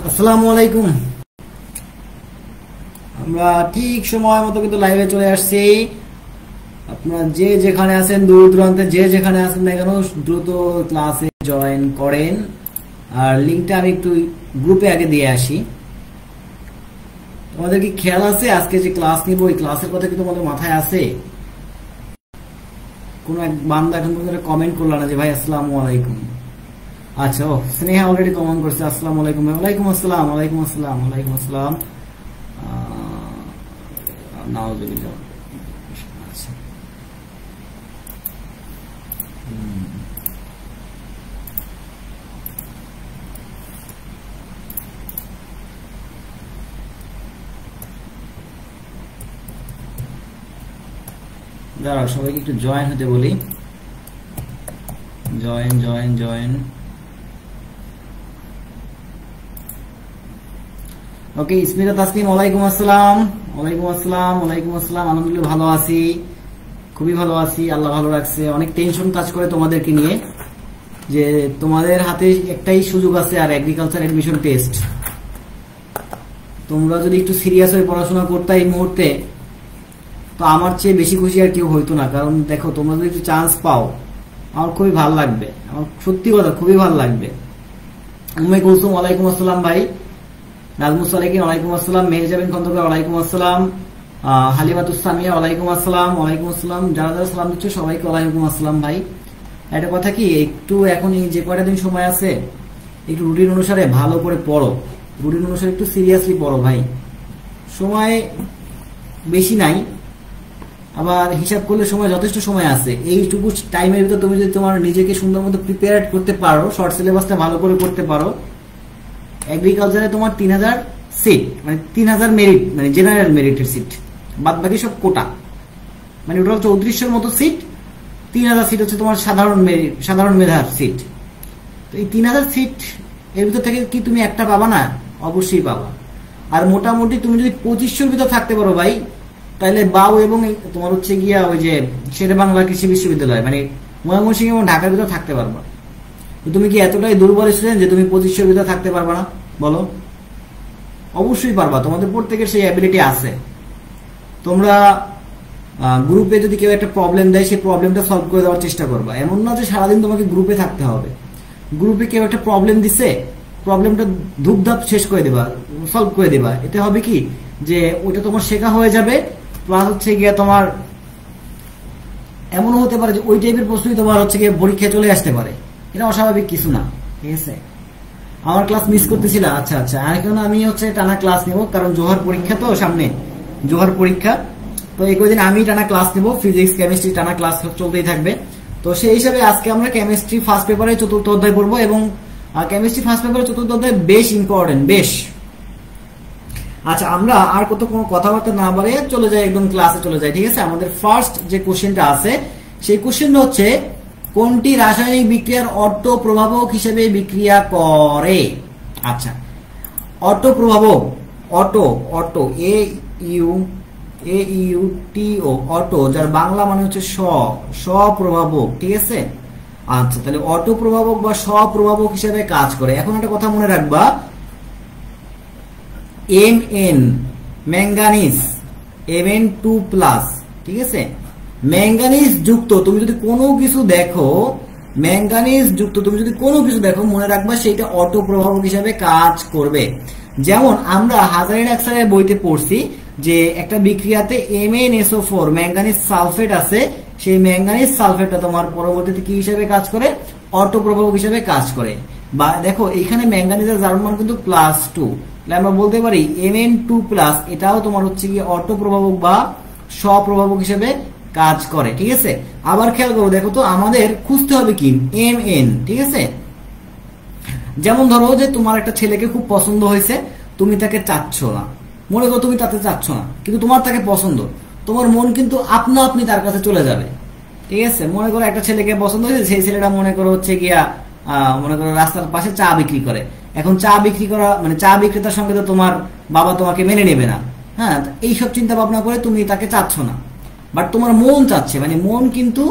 আসসালামু আলাইকুম। আমরা ঠিক সময় মতো কিন্তু লাইভে চলে আসছি। আপনারা যে যেখানে আছেন, দূর দূরান্তে যে যেখানে আছেন না কেন, দ্রুত ক্লাসে জয়েন করেন। আর লিঙ্কটা আমি একটু গ্রুপে আগে দিয়ে আসি। তোমাদের কি খেয়াল আছে আজকে যে ক্লাস নিব, ওই ক্লাসের কথা কি তোমাদের মাথায় আছে? কোন এক বান্দা এখন পর্যন্ত কমেন্ট করলো না যে ভাই আসসালামু আলাইকুম। আচ্ছা, ও স্নেহা অলরেডি কমেন্ট করছে আসসালামু আলাইকুম। ওয়ালাইকুম আসসালাম, ওয়ালাইকুম আসসালাম, ওয়ালাইকুম আসসালাম। নাউজুবিল্লাহ। আচ্ছা, দাঁড়াও, সবাইকে একটু জয়েন হতে বলি। Join join join. Okay, Ismita Taslim, ওয়ালাইকুম আসসালাম। ওয়ালাইকুম আসসালাম, ওয়ালাইকুম আসসালাম। আলহামদুলিল্লাহ ভালো আছি, খুবই ভালো আছি, আল্লাহ ভালো রাখছে। অনেক টেনশন কাজ করে তোমাদেরকে নিয়ে, যে তোমাদের হাতে একটাই সুযোগ আছে, আর এগ্রিকালচার এডমিশন টেস্ট। তোমরা যদি একটু সিরিয়াস হয়ে পড়াশোনা করতে এই মুহূর্তে, তো আমার চেয়ে বেশি খুশি আর কেউ হইতো না। কারণ দেখো, তোমরা যদি একটু চান্স পাও, আমার খুবই ভালো লাগবে, আমার সত্যি কথা খুবই ভালো লাগবে। উম্মে কুলসুম, ওয়ালাইকুম আসসালাম ভাই। নাজমুস সালেকিন, ওয়ালাইকুম আসসালাম। মেহজাবিন খন্দকার, ওয়ালাইকুম আসসালাম। হালিমাতুস সামিয়া, ওয়ালাইকুম আসসালাম, ওয়ালাইকুম আসসালাম। যারা যারা সালাম দিচ্ছ সবাইকে ওয়ালাইকুম আসসালাম ভাই। একটা কথা কি, একটু এখন যে কয়টা দিন সময় আছে, একটু রুটিন অনুসারে ভালো করে পড়ো। রুটিন অনুসারে একটু সিরিয়াসলি পড়ো ভাই। সময় বেশি নাই, আবার হিসাব করলে সময় যথেষ্ট সময় আছে। এইটুকু টাইমের ভিতর তুমি যদি তোমার নিজেকে সুন্দর মতো প্রিপেয়ার করতে পারো, শর্ট সিলেবাসটা ভালো করে করতে পারো, এগ্রিকালচারে তোমার 3000 সিট, মানে 3000 মেরিট, মানে জেনারেল মেরিটের সিট, বাদ বাকি সব কোটা, মানে ওটা 3400 মতো সিট। 3000 সিট হচ্ছে তোমার সাধারণ মেরিট, সাধারণ মেধার সিট। তো এই 3000 সিট এর ভিতর থেকে কি তুমি একটা পাবা না? অবশ্যই পাবা। আর মোটামুটি তুমি যদি 2500-র ভিতর থাকতে পারো ভাই, তাহলে বাউ এবং তোমার হচ্ছে গিয়া ওই যে শেরে বাংলা কৃষি বিশ্ববিদ্যালয়, মানে ময়মনসিংহ এবং ঢাকার ভিতর থাকতে পারবা। তো তুমি কি এতটাই দুর্বল স্টুডেন্ট যে তুমি 2500-র ভিতর থাকতে পারবা না? বলো। অবশ্যই পারবা, তোমাদের প্রত্যেকের সেই অ্যাবিলিটি আছে। তোমরা গ্রুপে যদি কেউ একটা প্রবলেম দেয়, সেই প্রবলেমটা সলভ করে দেওয়ার চেষ্টা করবা। এমন না যে সারাদিন তোমাকে গ্রুপে থাকতে হবে। গ্রুপে কেউ একটা প্রবলেম দিচ্ছে, প্রবলেমটা ধূপধাপ শেষ করে দেবা, সলভ করে দেবা। এতে হবে কি, যে ওইটা তোমার শেখা হয়ে যাবে, প্লাস হচ্ছে গিয়ে তোমার এমনও হতে পারে যে ওই টাইপের প্রশ্নই তোমার হচ্ছে গিয়ে পরীক্ষায় চলে আসতে পারে। এটা অস্বাভাবিক কিছু না, ঠিক আছে? আমার ক্লাস মিস করতেছিল? আচ্ছা আচ্ছা, এখন আমি হচ্ছে টানা ক্লাস নেব, কারণ জোহর পরীক্ষা, তো সামনে জোহর পরীক্ষা। তো এই কয়েকদিন আমি টানা ক্লাস নেব, ফিজিক্স কেমিস্ট্রি টানা ক্লাস চলতেই থাকবে। তো সেই হিসাবে আজকে আমরা কেমিস্ট্রি ফার্স্ট পেপারে 4র্থ অধ্যায় পড়বো, এবং কেমিস্ট্রি ফার্স্ট পেপারে 4র্থ অধ্যায় বেশ ইম্পর্টেন্ট, বেশ। আচ্ছা, আমরা আর কত কোনো কথাবার্তা না বলে চলে যাই, একদম ক্লাসে চলে যাই, ঠিক আছে? আমাদের ফার্স্ট যে কোশ্চেনটা আছে, সেই কোশ্চেনটা হচ্ছে, কোনটি রাসায়নিক বিক্রিয়ার অটো প্রভাবক হিসেবে বিক্রিয়া করে? আচ্ছা, অটো প্রভাবক, অটো, অটো, AUTO, অটো, যার বাংলা মানে হচ্ছে স্বপ্রভাবক, ঠিক আছে? আচ্ছা, তাহলে অটো প্রভাবক বা স্বপ্রভাবক হিসেবে কাজ করে। এখন একটা কথা মনে রাখবা, Mn ম্যাঙ্গানিজ, Mn2+, ঠিক আছে? ম্যাঙ্গানিজ যুক্ত তুমি যদি কোনো কিছু দেখো, ম্যাঙ্গানিজ যুক্ত তুমি যদি কোনো কিছু দেখো, মনে রাখবা সেটা অটো প্রভাবক হিসাবে কাজ করবে। যেমন আমরা হাজারিন আক্সারের বইতে পড়ছি যে একটা বিক্রিয়াতে MnSO4 ম্যাঙ্গানিজ সালফেট আছে, সেই ম্যাঙ্গানিজ সালফেটটা তোমার পরবর্তীতে কি হিসেবে কাজ করে? অটো প্রভাবক হিসেবে কাজ করে। বা দেখো, এইখানে ম্যাঙ্গানিজের জারণ মান কিন্তু +2, আমরা বলতে পারি Mn2+, এটাও তোমার হচ্ছে কি অটো প্রভাবক বা স্বপ্রভাবক হিসেবে কাজ করে, ঠিক আছে? আবার খেয়াল করো, দেখো তো, আমাদের খুঁজতে হবে কি Mn, ঠিক আছে? যেমন ধরো যে তোমার একটা ছেলেকে খুব পছন্দ হয়েছে, তুমি তাকে চাচ্ছ না, মনে করো তুমি তাতে চাচ্ছ না, কিন্তু তোমার তাকে পছন্দ, তোমার মন কিন্তু আপনা আপনি তার কাছে চলে যাবে, ঠিক আছে? মনে করো একটা ছেলেকে পছন্দ হয়েছে, সেই ছেলেটা মনে করো হচ্ছে গিয়া মনে করো রাস্তার পাশে চা বিক্রি করে। এখন চা বিক্রি করা মানে চা বিক্রেতার সঙ্গে তো তোমার বাবা তোমাকে মেনে নেবে না, হ্যাঁ? এইসব চিন্তা ভাবনা করে তুমি তাকে চাচ্ছ না, বাট তোমার মন চাচ্ছে, মানে মন কিন্তু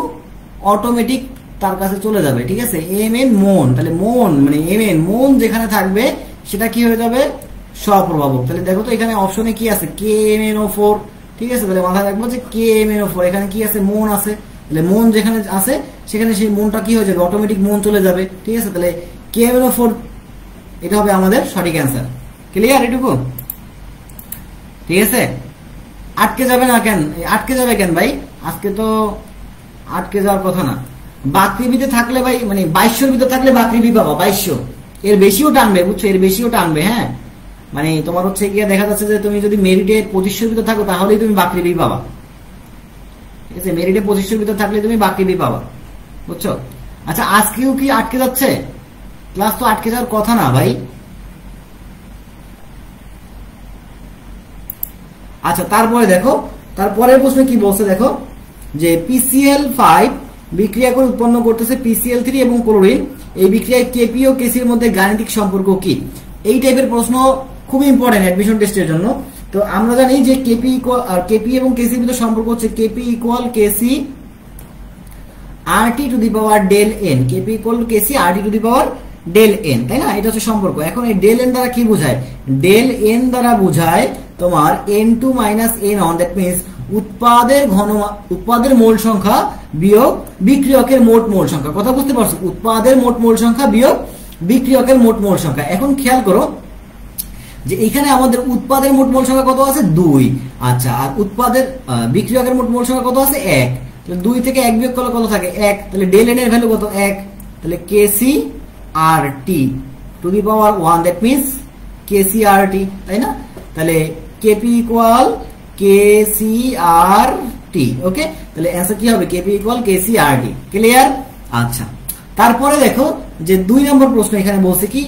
অটোমেটিক তার কাছে চলে যাবে, ঠিক আছে? Mn মন, তাহলে মন মানে Mn মন যেখানে থাকবে সেটা কি হয়ে যাবে, স্বপ্রভাবক। তাহলে দেখো তো এখানে অপশনে কি আছে, KMnO4, ঠিক আছে। তাহলে মাথায় রাখবো যে KMnO4, এখানে কি আছে, মন আছে। তাহলে মন যেখানে আছে সেখানে সেই মনটা কি হয়ে যাবে, অটোমেটিক মন চলে যাবে, ঠিক আছে। তাহলে KMnO4 এটা হবে আমাদের সঠিক অ্যান্সার। ক্লিয়ার এটুকু? ঠিক আছে। আটকে যাবে না কেন, আটকে যাবে কেন ভাই, আজকে তো আটকে যাওয়ার কথা না। বাকৃবিতে থাকলে ভাই মানে 2200 ভিতরে থাকলে বাকৃবি পাবা, 2200, এর বেশিও টানবে, বুঝছো, এর বেশিও টানবে। হ্যাঁ, মানে তোমার হচ্ছে গিয়ে দেখা যাচ্ছে যে তুমি যদি মেরিটে 2500 ভিতরে থাকো তাহলেই তুমি বাকৃবি পাবা, ঠিক আছে। মেরিটে 2500 ভিতরে থাকলে তুমি বাকৃবি পাবা, বুঝছো। আচ্ছা, আজকেও কি আটকে যাচ্ছে? ক্লাস তো আটকে যাওয়ার কথা না ভাই। আচ্ছা, তারপরে দেখো, তারপরের প্রশ্ন কি বলছে দেখো, যে PCl5 বিক্রিয়া করে উৎপন্ন করতেছে PCl3 এবং ক্লোরিন, এই বিক্রিয়ায় কেপি ও কেসির মধ্যে গাণিতিক সম্পর্ক কি? এই টাইপের প্রশ্ন খুব ইম্পর্টেন্ট অ্যাডমিশন টেস্টের জন্য। তো আমরা জানি যে কেপি এবং কেসির ভিতরে সম্পর্ক হচ্ছে KP equal KC RT to the power del n, KP equal KC RT to the power del n, তাই না? এটা হচ্ছে সম্পর্ক। এখন এই ডেল এন দ্বারা কি বোঝায়, ডেল এন দ্বারা বোঝায় তোমার N2 - N1, দ্যাট মিন্স উৎপাদের মোল সংখ্যা বিয়োগ বিক্রিয়কের মোট মোল সংখ্যা। কথা বুঝতে পারছো? উৎপাদের মোট মোল সংখ্যা বিয়োগ বিক্রিয়কের মোট মোল সংখ্যা। এখন খেয়াল করো যে এখানে আমাদের উৎপাদের মোট মোল সংখ্যা কত আছে, 2। আচ্ছা, আর বিক্রিয়কের মোট মোল সংখ্যা কত আছে, 1। তাহলে 2 থেকে 1 বিয়োগ করলে কত থাকে, 1। তাহলে ডেল এন এর ভ্যালু কত, 1। তাহলে KC RT to the power 1, that means KC RT, তাই না? তাহলে কেপি ইকুয়াল KCRT, ওকে। তাহলে অ্যান্সার কি হবে, কেপি ইকুয়াল KCRT। ক্লিয়ার? আচ্ছা, তারপরে দেখো যে 2 নম্বর প্রশ্ন এখানে বলছে কি,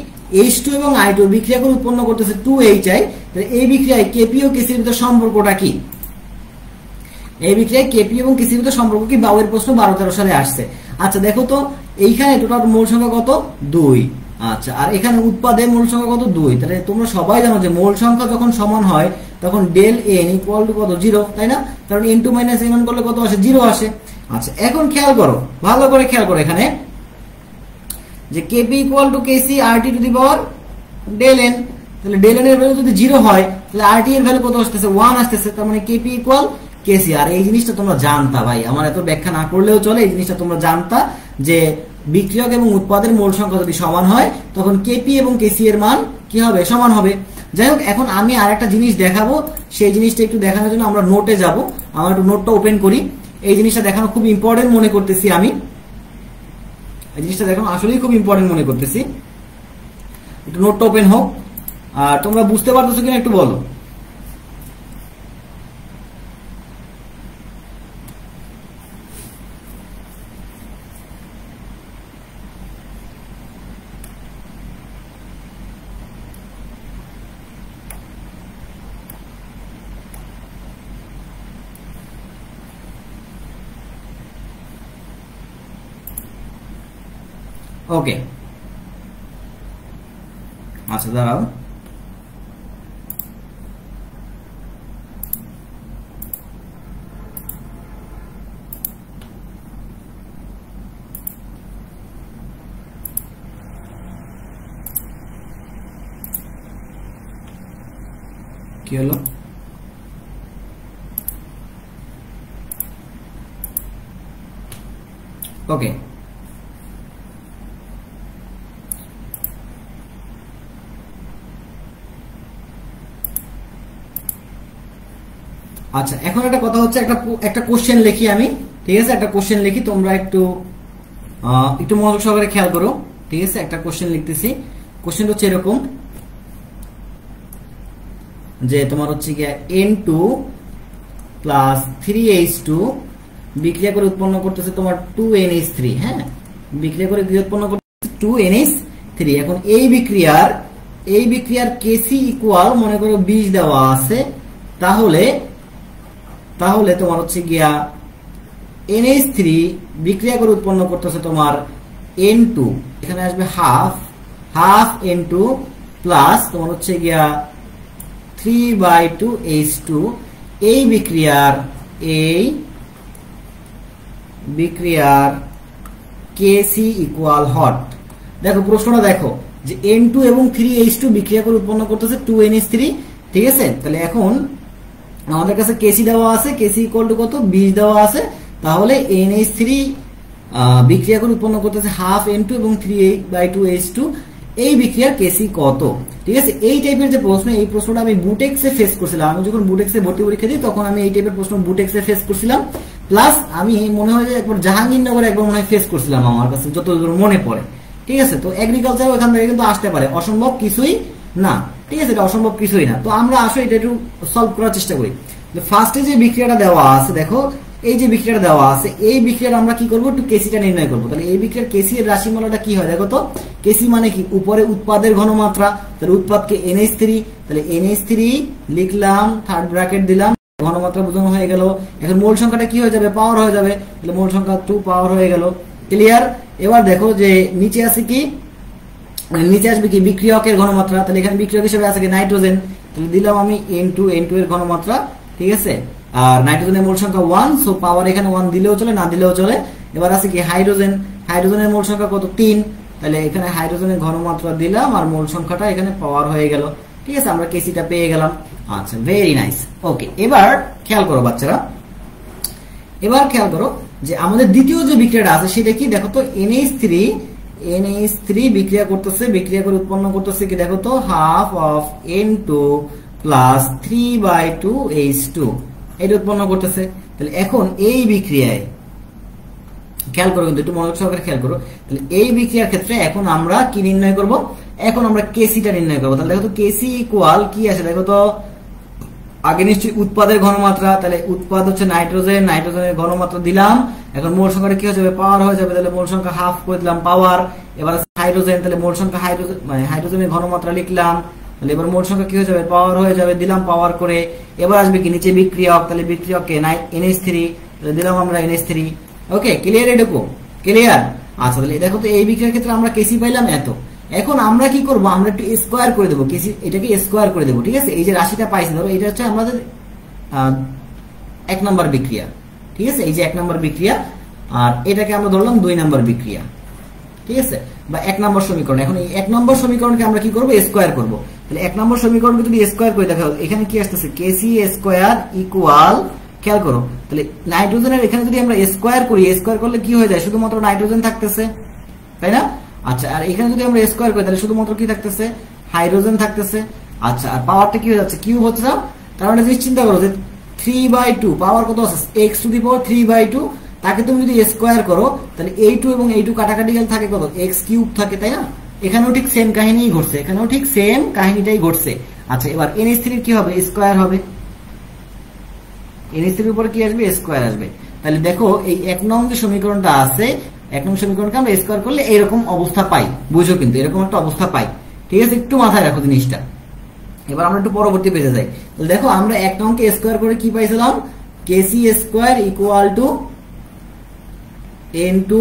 H2 এবং I2 বিক্রিয়া করে উৎপন্ন করতেছে 2HI, তাহলে এই বিক্রিয়ায় কেপি ও কেসির ভিতরে সম্পর্কটা কি? এই বিক্রিয়ায় কেপি এবং কেসির ভিতরে সম্পর্ক কি? বাউয়ের প্রশ্ন 12-13 সালে আসছে। আচ্ছা, দেখো তো এইখানে টোটাল মোল সংখ্যা কত, 2। আচ্ছা, আর এখানে উৎপাদের মোল সংখ্যা কত, 2। তাহলে তোমরা সবাই জানো যে মোল সংখ্যা যখন সমান হয় তখন ডেল এন ইকুয়াল টু কত, 0, তাই না? কারণ N2 - N1 করলে কত আসে, 0 আসে। আচ্ছা, এখন খেয়াল করো, ভালো করে খেয়াল করো এখানে যে KP equal to KC RT to the power del n. তাহলে ডেল এন এর ভ্যালু যদি 0 হয় তাহলে RT এর ভ্যালু কত আসতেছে, 1 আসতেছে। তার মানে কেপি ইকুয়াল কেসি। আর এই জিনিসটা তোমরা জানতা ভাই, আমার এত ব্যাখ্যা না করলেও চলে, এই জিনিসটা তোমরা জানতা যে বিক্রিয়ক এবং উৎপাদের মোল সংখ্যা যদি সমান হয় তখন কেপি এবং কেসি এর মান কি হবে, সমান হবে। যাই হোক, এখন আমি আরেকটা জিনিস দেখাবো, সেই জিনিসটা একটু দেখানোর জন্য আমরা নোটে যাব। আমরা একটু নোটটা ওপেন করি। এই জিনিসটা দেখানো খুব ইম্পর্টেন্ট মনে করতেছি আমি, এই জিনিসটা দেখানো আসলেই খুব ইম্পর্টেন্ট মনে করতেছি। একটু নোটটা ওপেন হোক। আর তোমরা বুঝতে পারতেছো কিনা একটু বলো। ওকে, আচ্ছা দাঁড়াও। কি হলো? ওকে, আচ্ছা, এখন একটা কথা হচ্ছে, একটা কোশ্চেন লিখি আমি, ঠিক আছে? একটা কোশ্চেন লিখি, তোমরা একটু মনোযোগ সহকারে খেয়াল করো, ঠিক আছে? একটা কোশ্চেন লিখতেছি। কোশ্চেনটা হচ্ছে এরকম যে তোমার হচ্ছে গিয়ে N2 প্লাস 3H2 বিক্রিয়া করে উৎপন্ন করতেছে তোমার 2NH3। হ্যাঁ, বিক্রিয়া করে উৎপন্ন করতেছে 2NH3। এখন এই বিক্রিয়ার কেসি ইকুয়াল মনে করো 20 দেওয়া আছে, তাহলে তোমার হচ্ছে গিয়া NH3 বিক্রিয়া করে উৎপন্ন করতেছে তোমার N2, এখানে আসবে হাফ N2 প্লাস তোমার হচ্ছে গিয়া 3/2H2। এই বিক্রিয়ার কেসি ইকুয়াল হট। দেখো প্রশ্নটা দেখো, যে N2 এবং 3H2 বিক্রিয়া করে উৎপন্ন করতেছে 2NH3, ঠিক আছে। তাহলে এখন আমাদের কাছে কেসি দেওয়া আছে, কেসি ইকুয়াল টু কত 20 দেওয়া আছে, তাহলে NH3 বিক্রিয়া করে উৎপন্ন করতেছে হাফ N2 এবং 3/2H2, এই বিক্রিয়ার কেসি কত, ঠিক আছে। এই টাইপের যে প্রশ্ন, এই প্রশ্নটা আমি বুটেক্সে ফেস করছিলাম। আমি যখন বুটেক্সে ভর্তি পরীক্ষা দিই তখন আমি এই টাইপের প্রশ্ন বুটেক্সে ফেস করছিলাম, প্লাস আমি মনে হয় যে একবার জাহাঙ্গীরনগরে একবার মনে হয় ফেস করছিলাম, আমার কাছে যতদূর মনে পড়ে, ঠিক আছে। তো এগ্রিকালচার ওখান থেকে কিন্তু আসতে পারে, অসম্ভব কিছুই না, ঠিক আছে, এটা অসম্ভব কিছুই না। তো আমরা আসলে এটা একটু সলভ করার চেষ্টা করি। ফার্স্টে যে বিক্রিয়াটা দেওয়া আছে, দেখো এই যে বিক্রিয়াটা দেওয়া আছে, এই বিক্রিয়ার আমরা কি করবো, একটু কেসিটা নির্ণয় করবো। তাহলে এই বিক্রিয়ার কেসি এর রাশিমালাটা কি হয় দেখো তো। কেসি মানে কি, উপরে উৎপাদের ঘনমাত্রা, তাহলে উৎপাদকে NH3, তাহলে NH3 লিখলাম, থার্ড ব্র্যাকেট দিলাম, ঘনমাত্রা বোঝানো হয়ে গেল। এখন মোল সংখ্যাটা কি হয়ে যাবে, পাওয়ার হয়ে যাবে, তাহলে মোল সংখ্যা 2 পাওয়ার হয়ে গেল, ক্লিয়ার। এবার দেখো যে নিচে আছে কি, নিচে আসবে কি বিক্রিয়কের ঘনমাত্রা, তাহলে এখানে বিক্রিয়ক হিসেবে আছে কি নাইট্রোজেন, তাহলে দিলাম আমি N2 এর ঘনমাত্রা, ঠিক আছে। আর নাইট্রোজেনের মোল সংখ্যা 1, সো পাওয়ার এখানে 1 দিলেও চলে, না দিলেও চলে। এবার আছে কি হাইড্রোজেন, হাইড্রোজেনের মোল সংখ্যা কত 3, তাহলে এখানে হাইড্রোজেনের ঘনমাত্রা দিলাম আর মোল সংখ্যাটা এখানে পাওয়ার হয়ে গেল, ঠিক আছে। আমরা কেসিটা পেয়ে গেলাম। আচ্ছা, ভেরি নাইস, ওকে। এবার খেয়াল করো বাচ্চারা, এবার খেয়াল করো যে আমাদের দ্বিতীয় যে বিক্রিয়াটা আছে সেটা কি দেখো তো, NH3 বিক্রিয়া করতেছে, বিক্রিয়া করে উৎপন্ন করতেছে কি দেখো তো, half of N2 plus 3/2H2, এটা উৎপন্ন করতেছে। তাহলে এখন এই বিক্রিয়ায় খেয়াল করো, কিন্তু একটু মনোযোগ সহকারে খেয়াল করো। তাহলে এই বিক্রিয়ার ক্ষেত্রে এখন আমরা কি নির্ণয় করব, এখন আমরা কেসিটা নির্ণয় করবো। তাহলে দেখো তো কেসি ইকুয়াল কি আছে দেখো তো, আগে নিশ্চয়ই উৎপাদের ঘনমাত্রা, তাহলে উৎপাদ হচ্ছে নাইট্রোজেন, নাইট্রোজেনের ঘনমাত্রা দিলাম, এখন মোল সংখ্যাটা কি হয়ে যাবে, পাওয়ার হয়ে যাবে, তাহলে মোল সংখ্যা হাফ করে দিলাম পাওয়ার। এবার আছে হাইড্রোজেন, তাহলে মোল সংখ্যা হাইড্রোজেন মানে হাইড্রোজেনের ঘনমাত্রা লিখলাম, তাহলে এবার মোল সংখ্যা কি হয়ে যাবে, পাওয়ার হয়ে যাবে, দিলাম পাওয়ার করে। এবার আসবে কি নিচে বিক্রিয়ক, তাহলে বিক্রিয়ককে NH3, তাহলে দিলাম আমরা NH3, ওকে, ক্লিয়ার, এটুকু ক্লিয়ার। আচ্ছা, তাহলে দেখো তো এই বিক্রিয়ার ক্ষেত্রে আমরা কেসি পাইলাম এত। এখন আমরা কি করব, আমরা একটু স্কোয়ার করে দেবো, কেসি এটাকে স্কোয়ার করে দেবো, ঠিক আছে। এই যে রাশিটা পাইছি ধরো, এটা হচ্ছে আমাদের 1 নম্বর বিক্রিয়া, ঠিক আছে, এই যে 1 নম্বর বিক্রিয়া, আর এটাকে আমরা ধরলাম 2 নম্বর বিক্রিয়া, ঠিক আছে, বা 1 নম্বর সমীকরণ। এখন এই 1 নম্বর সমীকরণকে আমরা কি করব, স্কোয়ার করব। তাহলে 1 নম্বর সমীকরণকে যদি স্কোয়ার করে দেখো, এখানে কি আসতেছে, কেসি স্কোয়ার ইকুয়াল, খেয়াল করো, তাহলে নাইট্রোজেনের এখানে যদি আমরা স্কোয়ার করি, স্কোয়ার করলে কি হয়ে যায়, শুধুমাত্র নাইট্রোজেন থাকতেছে, তাই না। আচ্ছা, আর এখানে যদি আমরা স্কোয়ার করি তাহলে শুধুমাত্র কি থাকতেছে, হাইড্রোজেন থাকতেছে। আচ্ছা, আর পাওয়ারটা কি হয়ে যাচ্ছে, কিউব হচ্ছে না। তার মানে চিন্তা করো যে 3/2 পাওয়ার কত আছে, x টু দি পাওয়ার 3/2, তাকে তুমি যদি স্কোয়ার করো তাহলে এই2 এবং এই2 কাটাকাটি গেলে থাকে কত, x কিউব থাকে, তাই না। এখানেও ঠিক সেম কাহিনীই ঘটছে, এখানেও ঠিক সেম কাহিনীটাই ঘটছে। আচ্ছা, এবার NH3 কি হবে, স্কোয়ার হবে, NH3 এর উপরে কি আসবে, স্কোয়ার আসবে। তাহলে দেখো এই 1 নং যে সমীকরণটা আছে, 1 নং সমীকরণকে আমরা স্কোয়ার করলে এরকম অবস্থা পাই, বুঝো কিন্তু এরকম একটা অবস্থা পাই, ঠিক আছে, একটু মাথায় রাখো জিনিসটা। এবার আমরা একটু পরবর্তী পেজে যাই। তাহলে দেখো আমরা 1 নংকে স্কোয়ার করে কি পাইছিলাম, কেসি স্কোয়ার ইকুয়াল টু N2,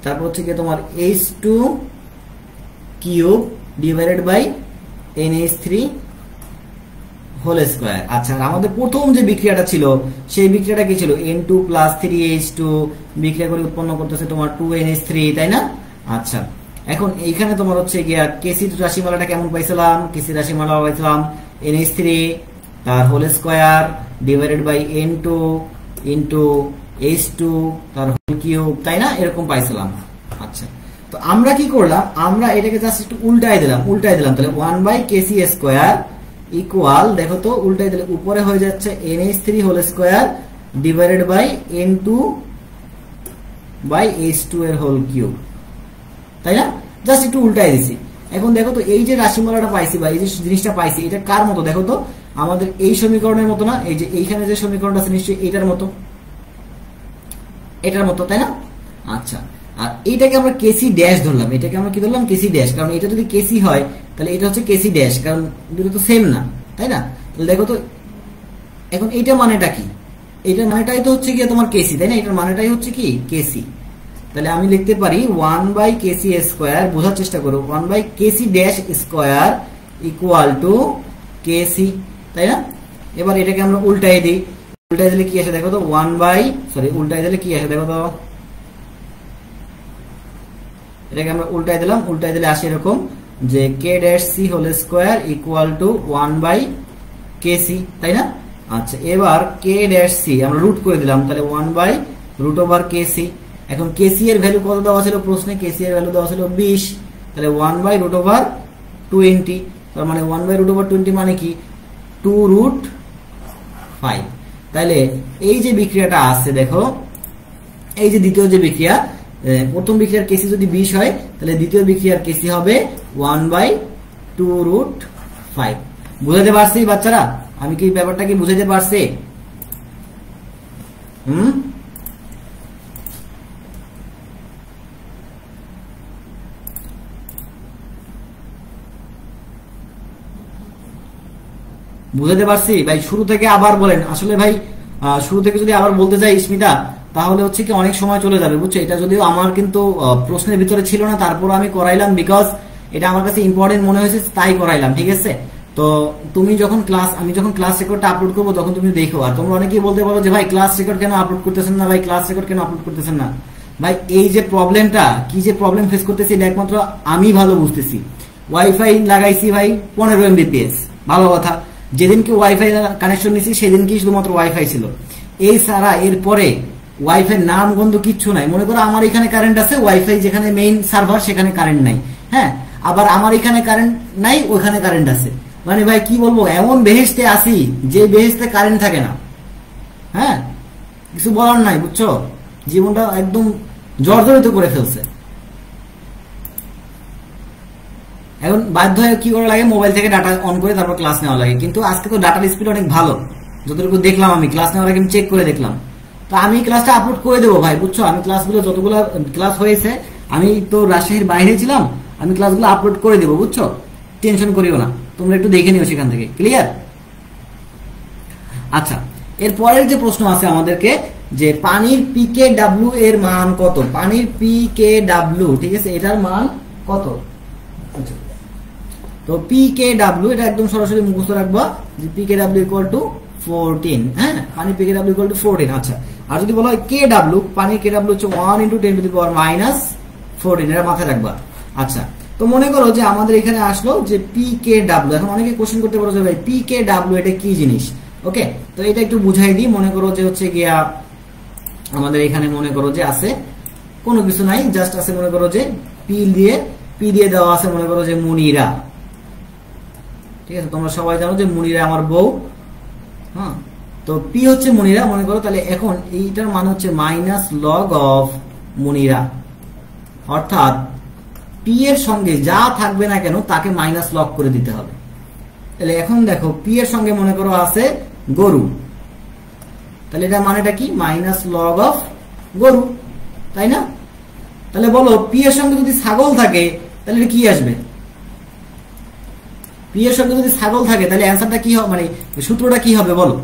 তারপর হচ্ছে কি তোমার H2 cube divided by NH3 whole square. আচ্ছা, আমাদের প্রথম যে বিক্রিয়াটা ছিল সেই বিক্রিয়াটা কি ছিল, N2 প্লাস 3H2 বিক্রিয়া করে উৎপন্ন করতেছে তোমার 2NH3, তাই না। আচ্ছা, এখন এইখানে তোমার হচ্ছে গিয়া কেসি রাশিমালাটা কেমন পাইছিলাম, কেসি রাশিমালা পাইছিলাম NH3 তার whole square divided by N2 into H2 তার হোল কিউব, তাই না, এরকম পাইছিলাম। আচ্ছা, তো আমরা কি করলাম, আমরা এটাকে জাস্ট একটু উল্টাই দিলাম, তাহলে 1/kc স্কোয়ার ইকুয়াল, দেখো তো উল্টাই দিলে উপরে হয়ে যাচ্ছে NH3 whole square divided by N2 by H2 এর হোল কিউব, তাই না, জাস্ট একটু উল্টাই দিছি। এখন দেখো তো এই যে রাশিমালাটা পাইছি বা এই যে জিনিসটা পাইছি, এটা কার মতো দেখো তো, আমাদের এই সমীকরণের মতো না, এই যে এইখানে যে সমীকরণটা আছে নিশ্চয়ই এটার মতো, এটার মতো, তাই না। আচ্ছা, আর এইটাকে আমরা কেসি ড্যাশ ধরলাম, এটাকে আমরা কি ধরলাম, কেসি ড্যাশ, কারণ এটা যদি কেসি হয় তাহলে এটা হচ্ছে কেসি ড্যাশ, কারণ দুটো তো সেম না, তাই না। তাহলে দেখো তো এখন এইটা মানেটা কি, এইটার মানেটাই তো হচ্ছে গিয়ে তোমার কেসি, তাই না, এটার মানেটাই হচ্ছে কি কেসি। তাহলে আমি লিখতে পারি 1/kc স্কোয়ার, বোঝার চেষ্টা করো, 1/kc dash square equal to KC, তাই না। এবার এটাকে আমরা উল্টাই দিই, উল্টাই দিলে কি আসে দেখো তো, উল্টাই দিলে কি আসে দেখো তো, এটাকে আমরা উল্টাই দিলাম, উল্টাই দিলে আসে এরকম যে K dash C whole square equal to 1/kc, তাই না? আচ্ছা, এবার কে ড্যাশ সি আমরা রুট করে দিলাম, তাহলে 1/√kc। এখন কেসি এর ভ্যালু কত দেওয়া ছিল প্রশ্নে? কেসি এর ভ্যালু দেওয়া ছিল 20, তাহলে 1/√20, তার মানে 1/√20 মানে কি 2√5। তাহলে এই যে বিক্রিয়াটা আসছে দেখো, এই যে দ্বিতীয় যে বিক্রিয়া, প্রথম বিক্রিয়ার কেসি যদি 20 হয় তাহলে দ্বিতীয় বিক্রিয়ার কেসি হবে 1/2√5। বুঝাতে পারছি বাচ্চারা? আমি কি ব্যাপারটা কি বুঝাতে পারছি? বুঝাতে পারছি ভাই? শুরু থেকে আবার বলেন। আসলে ভাই শুরু থেকে যদি আবার বলতে যাই স্মিতা, তাহলে হচ্ছে কি অনেক সময় চলে যাবে, বুঝছো? এটা যদিও আমার কিন্তু প্রশ্নের ভিতরে ছিল না, তারপর আমি করাইলাম বিকজ এটা আমার কাছে ইম্পর্টেন্ট মনে হয়েছে, তাই করাইলাম, ঠিক আছে? তো তুমি যখন আমি যখন ক্লাস রেকর্ডটা আপলোড করবো তখন তুমি দেখো। আর তোমরা অনেকেই বলতে পারো যে ভাই ক্লাস রেকর্ড কেন আপলোড করতেছেন না, ভাই ক্লাস রেকর্ড কেন আপলোড করতেছেন না? ভাই এই যে প্রবলেমটা, কি যে প্রবলেম ফেস করতেছি এটা একমাত্র আমি ভালো বুঝতেছি। ওয়াইফাই লাগাইছি ভাই 15 Mbps, ভালো কথা। যেদিনকে ওয়াইফাই কানেকশন নিয়েছি সেদিনকে শুধুমাত্র ওয়াইফাই ছিল, এই সারা এরপরে ওয়াইফাই নাম গন্ধ কিচ্ছু নাই। মনে করো আমার এখানে কারেন্ট আছে, ওয়াইফাই যেখানে মেইন সার্ভার সেখানে কারেন্ট নাই, হ্যাঁ, আবার আমার এখানে কারেন্ট নাই, ওখানে কারেন্ট আছে। মানে ভাই কি বলবো, এমন বেহেশতে আসি যে বেহেশতে কারেন্ট থাকে না, হ্যাঁ, কিছু বলার নাই, বুঝছো? জীবনটা একদম জর্জরিত করে ফেলছে। এখন বাধ্য হয়ে কি করা লাগে, মোবাইল থেকে ডাটা অন করে তারপর ক্লাস নেওয়া লাগে। কিন্তু আজকে তো ডাটার স্পিড অনেক ভালো, যতটুকু দেখলাম আমি ক্লাস নেওয়ার আগে আমি চেক করে দেখলাম। তো আমি ক্লাসটা আপলোড করে দেবো ভাই, বুঝছো? আমি ক্লাসগুলো যতগুলো ক্লাস হয়েছে, আমি তো রাজশাহীর বাইরে ছিলাম, আমি ক্লাসগুলো আপলোড করে দেবো, বুঝছো? টেনশন করিও না, তোমরা একটু দেখে নিও সেখান থেকে। ক্লিয়ার? আচ্ছা, এরপরের যে প্রশ্ন আছে আমাদেরকে, যে পানির PKW এর মান কত? পানির PKW, ঠিক আছে, এটার মান কত? আচ্ছা, তো PKW এটা একদম সরাসরি মুখস্থ রাখবা যে PKW ইকুয়াল টু 14, হ্যাঁ, পানি PKW ইকুয়াল টু 14। আচ্ছা, আর যদি বলা হয় KW, পানির KW হচ্ছে 1 × 10⁻⁻14, এটা মাথায় রাখবা। আচ্ছা, তো মনে করো যে আমাদের এখানে আসলো যে PKW। এখন অনেকে কোশ্চেন করতে পারো যে ভাই PKW এটা কি জিনিস? ওকে, তো এটা একটু বুঝাই দিই। মনে করো যে হচ্ছে গিয়া আমাদের এখানে মনে করো যে আছে কোনো কিছু নাই, জাস্ট আছে মনে করো যে পি দিয়ে দেওয়া আছে মনে করো যে মুনিরা, ঠিক আছে? তোমরা সবাই জানো যে মুনিরা আমার বউ, হ্যাঁ, তো পি হচ্ছে মুনিরা মনে করো। তাহলে এখন এইটার মান হচ্ছে -log অফ মুনিরা, অর্থাৎ পি এর সঙ্গে যা থাকবে না কেন তাকে -log করে দিতে হবে। তাহলে এখন দেখো পি এর সঙ্গে মনে করো আছে গরু, তাহলে এটা মানেটা কি? -log অফ গরু, তাই না? তাহলে বলো পি এর সঙ্গে যদি ছাগল থাকে তাহলে এটা কি আসবে? পি এর সঙ্গে যদি ছাগল থাকে তাহলে অ্যান্সারটা কি হবে, মানে সূত্রটা কি হবে বলো?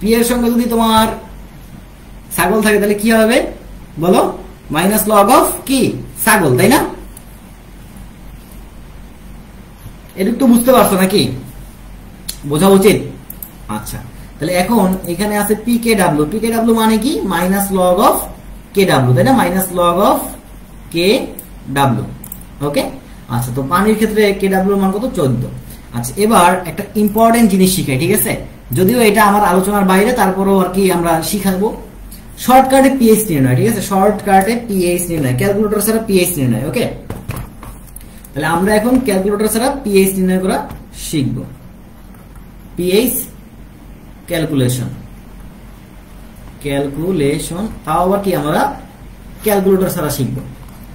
পি এর সঙ্গে যদি তোমার ছাগল থাকে তাহলে কি হবে বলো? -log অফ কি? ছাগল, তাই না? এটুকু তো বুঝতে পারছো নাকি? বোঝা উচিত। আচ্ছা, তাহলে এখন এখানে আছে PKW, PKW মানে কি? -log অফ KW, তাই না? -log অফ KW, ওকে। আচ্ছা, তো পানির ক্ষেত্রে KW মান কত? 14। আচ্ছা, এবার একটা ইম্পর্টেন্ট জিনিস শিখাই, ঠিক আছে? যদিও এটা আমার আলোচনার বাইরে, তারপরেও আর কি আমরা শিখাবো। শর্টকাটে পিএইচ নির্ণয়, ঠিক আছে? শর্টকাটে পিএইচ নির্ণয়, ক্যালকুলেটর ছাড়া পিএইচ নির্ণয়, ওকে? তাহলে আমরা এখন ক্যালকুলেটর ছাড়া পিএইচ নির্ণয় করা শিখব। পিএইচ ক্যালকুলেশন, তাও আবার কি আমরা ক্যালকুলেটর ছাড়া শিখবো,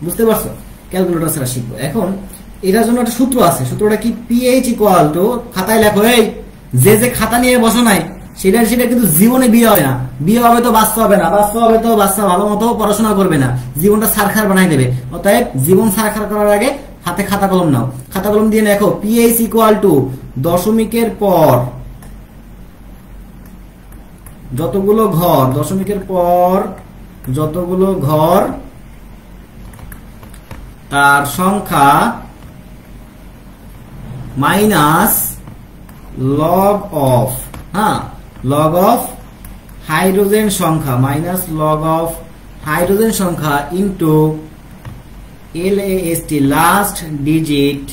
বুঝতে পারছো? ক্যালকুলেটর ছাড়া শিখবো। এখন এটার জন্য একটা সূত্র আছে, সূত্রটা কি? পিএইচ ইকুয়াল টু, খাতায় লেখো, এই যে খাতা নিয়ে বসো নাই সেটা কিন্তু জীবনে বিয়ে হবে না। বিয়ে হবে তো বাচ্চা হবে না, বাচ্চা হবে তো বাচ্চা ভালো মতো পড়াশোনা করবে না, জীবনটা সারখার বানাই দেবে। অতএব জীবন সারখার করার আগে হাতে খাতা কলম নাও, খাতা কলম দিয়ে লেখো পিএইচ ইকুয়াল টু দশমিকের পর যতগুলো ঘর, দশমিকের পর যতগুলো ঘর তার সংখ্যা মাইনাস লগ অফ, হ্যাঁ, লগ অফ হাইড্রোজেন সংখ্যা, মাইনাস লগ অফ হাইড্রোজেন সংখ্যা ইনটু LAST লাস্ট ডিজিট,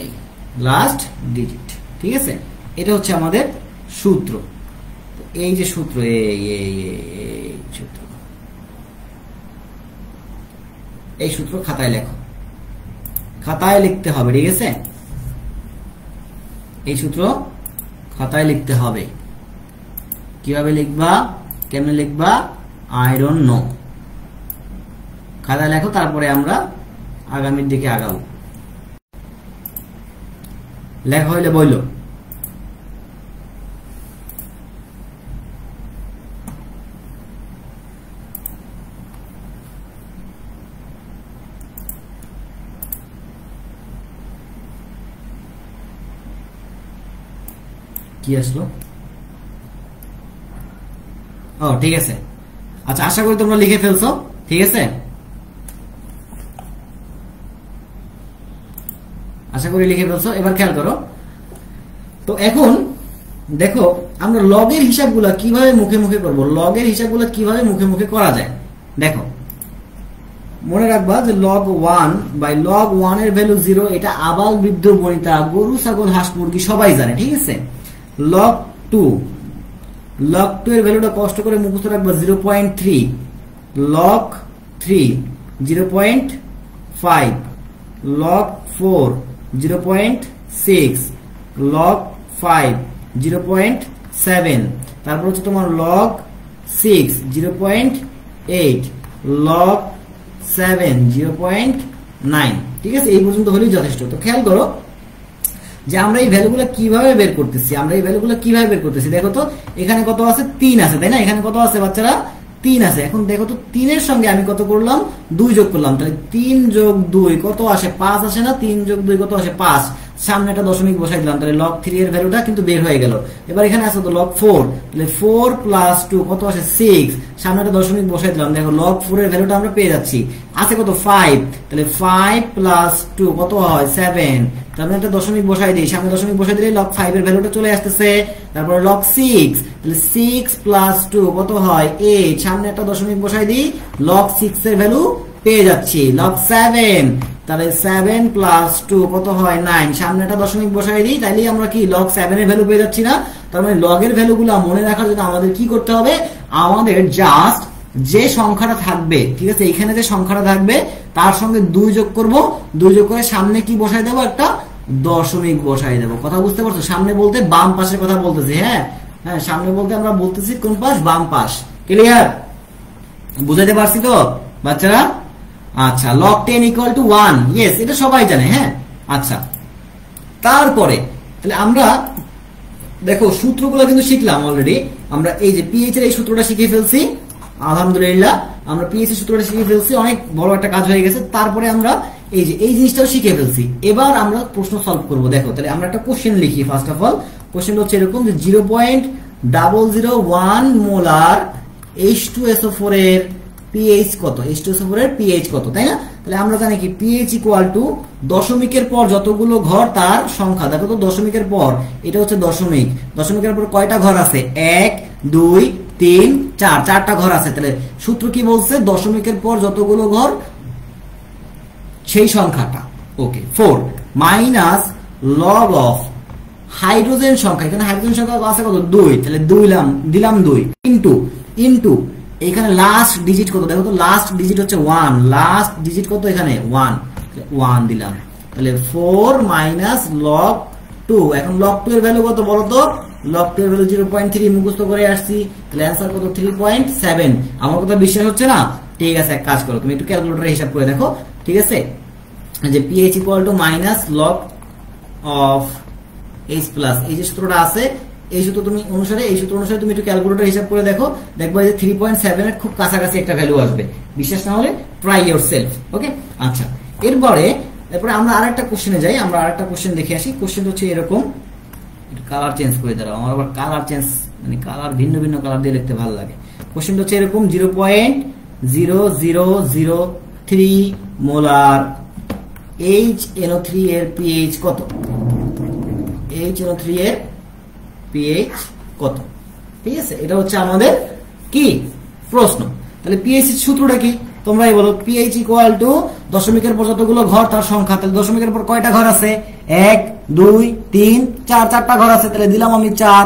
এই লাস্ট ডিজিট, ঠিক আছে। এটা হচ্ছে আমাদের সূত্র। এই যে সূত্র, এই সূত্র খাতায় লেখো, খাতায় লিখতে হবে, ঠিক আছে। এই সূত্র খাতায় লিখতে হবে। কিভাবে লিখবা, কেমনে লিখবা, আই ডোন্ট নো। খাতায় লেখো, তারপরে আমরা আগামীর দিকে আগাবো। লেখা হইলে বইল। কি আসলো? ও ঠিক আছে, আচ্ছা আশা করি তোমরা লিখে ফেলছো, ঠিক আছে। আশা করি লিখে ফেলছো। এবার খেয়াল করো, তো এখন দেখো আমরা লগের হিসাবগুলো কিভাবে মুখে মুখে করব, লগের হিসাবগুলো কিভাবে মুখে মুখে করা যায়। দেখো মনে রাখবা যে log 1 বাই log 1 এর ভ্যালু 0, এটা আবাল বৃদ্ধ বনিতা গরু ছাগল হাঁস মুরগি সবাই জানে, ঠিক আছে। log 2 এর ভ্যালুটা কষ্ট করে মুখস্থ রাখবা 0.3, log 3 0.5, log 4 0.6, log 5 0.7, তারপর হচ্ছে তোমার log 6 0.8, log 7 0.9, ঠিক আছে। এই পর্যন্ত হলেই যথেষ্ট। তো খেয়াল করো যে আমরা এই ভ্যালুগুলো কিভাবে বের করতেছি, দেখো তো এখানে কত আছে, 3 আছে, তাই না। এখানে কত আছে বাচ্চারা, 3 আছে। এখন দেখো তো 3 এর সঙ্গে আমি কত করলাম, 2 যোগ করলাম, তাহলে 3 যোগ 2 কত আসে, 5 আসে না। 3 যোগ 2 কত আসে, 5। সামনে একটা দশমিক বসাই দিলাম, তাহলে log 3 এর ভ্যালুটা কিন্তু বের হয়ে গেল। এবার এখানে আছে তো log 4, তাহলে 4 প্লাস 2 কত আসে, 6। সামনে একটা দশমিক বসাই দিলাম, দেখো log 4 এর ভ্যালুটা আমরা পেয়ে যাচ্ছি। আছে কত, 5, তাহলে 5 প্লাস 2 কত হয়, 7। তারপরে একটা দশমিক বসাই দিই, সামনে দশমিক বসাই দিলে log 5 এর ভ্যালুটা চলে আসতেছে। তারপরে log 6, তাহলে 6 প্লাস 2 কত হয়, 8। সামনে একটা দশমিক বসাই দিই, log 6 এর ভ্যালু পেয়ে যাচ্ছি। log 7, তাহলে 7 প্লাস 2 কত হয়, 9। সামনে একটা দশমিক বসাই দিই, তাইলে আমরা কি log 7 এর ভ্যালু পেয়ে যাচ্ছি না। তার মানে log এর ভ্যালুগুলো মনে রাখার জন্য আমাদের কি করতে হবে, আমাদের জাস্ট যে সংখ্যাটা থাকবে, ঠিক আছে, এখানে যে সংখ্যাটা থাকবে তার সঙ্গে 2 যোগ করব, 2 যোগ করে সামনে কি বসাই দেবো, একটা দশমিক বসাই দেবো। কথা বুঝতে পারছো? সামনে বলতে বাম পাশের কথা বলতেছি, হ্যাঁ হ্যাঁ, সামনে বলতে আমরা বলতেছি কোন পাশ, বাম পাশ। ক্লিয়ার? বুঝাইতে পারছি তো বাচ্চারা? আচ্ছা, log 10 ইকুয়াল টু 1, ইয়েস, এটা সবাই জানে, হ্যাঁ। আচ্ছা, তারপরে তাহলে আমরা দেখো সূত্রগুলো কিন্তু শিখলাম অলরেডি। আমরা এই যে পিএইচ এর এই সূত্রটা শিখে ফেলছি, আলহামদুলিল্লাহ আমরা পিএইচ এর সূত্রটা শিখে ফেলছি, অনেক বড় একটা কাজ হয়ে গেছে। তারপরে আমরা এই যে এই জিনিসটাও শিখে ফেলছি। এবার আমরা প্রশ্ন সলভ করব। দেখো তাহলে আমরা একটা কোশ্চেন লিখি। ফার্স্ট অফ অল কোশ্চেন হচ্ছে এরকম যে 0.001 মোলার H2SO4 এর পিএইচ কত, H2SO4 এর পিএইচ কত, তাই না। তাহলে আমরা জানি কি পিএইচ ইকুয়াল টু দশমিকের পর যতগুলো ঘর তার সংখ্যা। দেখো তো দশমিকের পর এটা হচ্ছে দশমিক, দশমিকের পর কয়টা ঘর আছে, 1 2 3 4, 4টা ঘর আছে। তাহলে সূত্র কি বলছে, দশমিকের পর যতগুলো ঘর সেই সংখ্যাটা। ওকে, 4 মাইনাস লগ অফ হাইড্রোজেন সংখ্যা, এখানে হাইড্রোজেন সংখ্যা আছে কত, 2, তাহলে দিলাম 2 ইনটু এখানে লাস্ট ডিজিট কত, দেখো তো লাস্ট ডিজিট হচ্ছে 1, লাস্ট ডিজিট কত এখানে 1 দিলাম। তাহলে 4 মাইনাস log 2। এখন log 2 এর ভ্যালু কত বলো তো, log 2 এর ভ্যালু 0.3 মুখস্থ করে আসছি। তাহলে অ্যানসার কত, 3.7। আমার কথা বিশ্বাস হচ্ছে না? ঠিক আছে, এক কাজ করো, তুমি একটু ক্যালকুলেটরে হিসাব করে দেখো, ঠিক আছে, যে pH equal to minus log of H plus, এই যে সূত্রটা আছে এই সূত্র অনুসারে তুমি একটু ক্যালকুলেটর হিসাব করে দেখো, দেখবা যে 3.7 এর খুব কাছাকাছি একটা ভ্যালু আসবে। বিশ্বাস না হলে ট্রাই ইয়োরসেলফ। ওকে, আচ্ছা, এরপরে আমরা আরেকটা কোশ্চেনে যাই। আমরা আরেকটা কোশ্চেন দেখে আসি। কোশ্চেন হচ্ছে এরকম, কালার চেঞ্জ করে দাঁড়াও, আমার আবার কালার চেঞ্জ মানে কালার ভিন্ন ভিন্ন কালার দিয়ে লিখতে ভালো লাগে। কোশ্চেন হচ্ছে এরকম 0.0003 মোলার HNO3 এর পিএইচ কত, HNO3 এর পিএইচ কত, ঠিক আছে। এটা হচ্ছে আমাদের কি প্রশ্ন। তাহলে পিএইচ এর সূত্রটা কি তোমরাই বলো। পিএইচ ইকুয়াল টু দশমিকের পর যতগুলো ঘর তার সংখ্যা। তাহলে দশমিকের পর কয়টা ঘর আছে? 1 2 3 4, 4টা ঘর আছে। তাহলে দিলাম আমি 4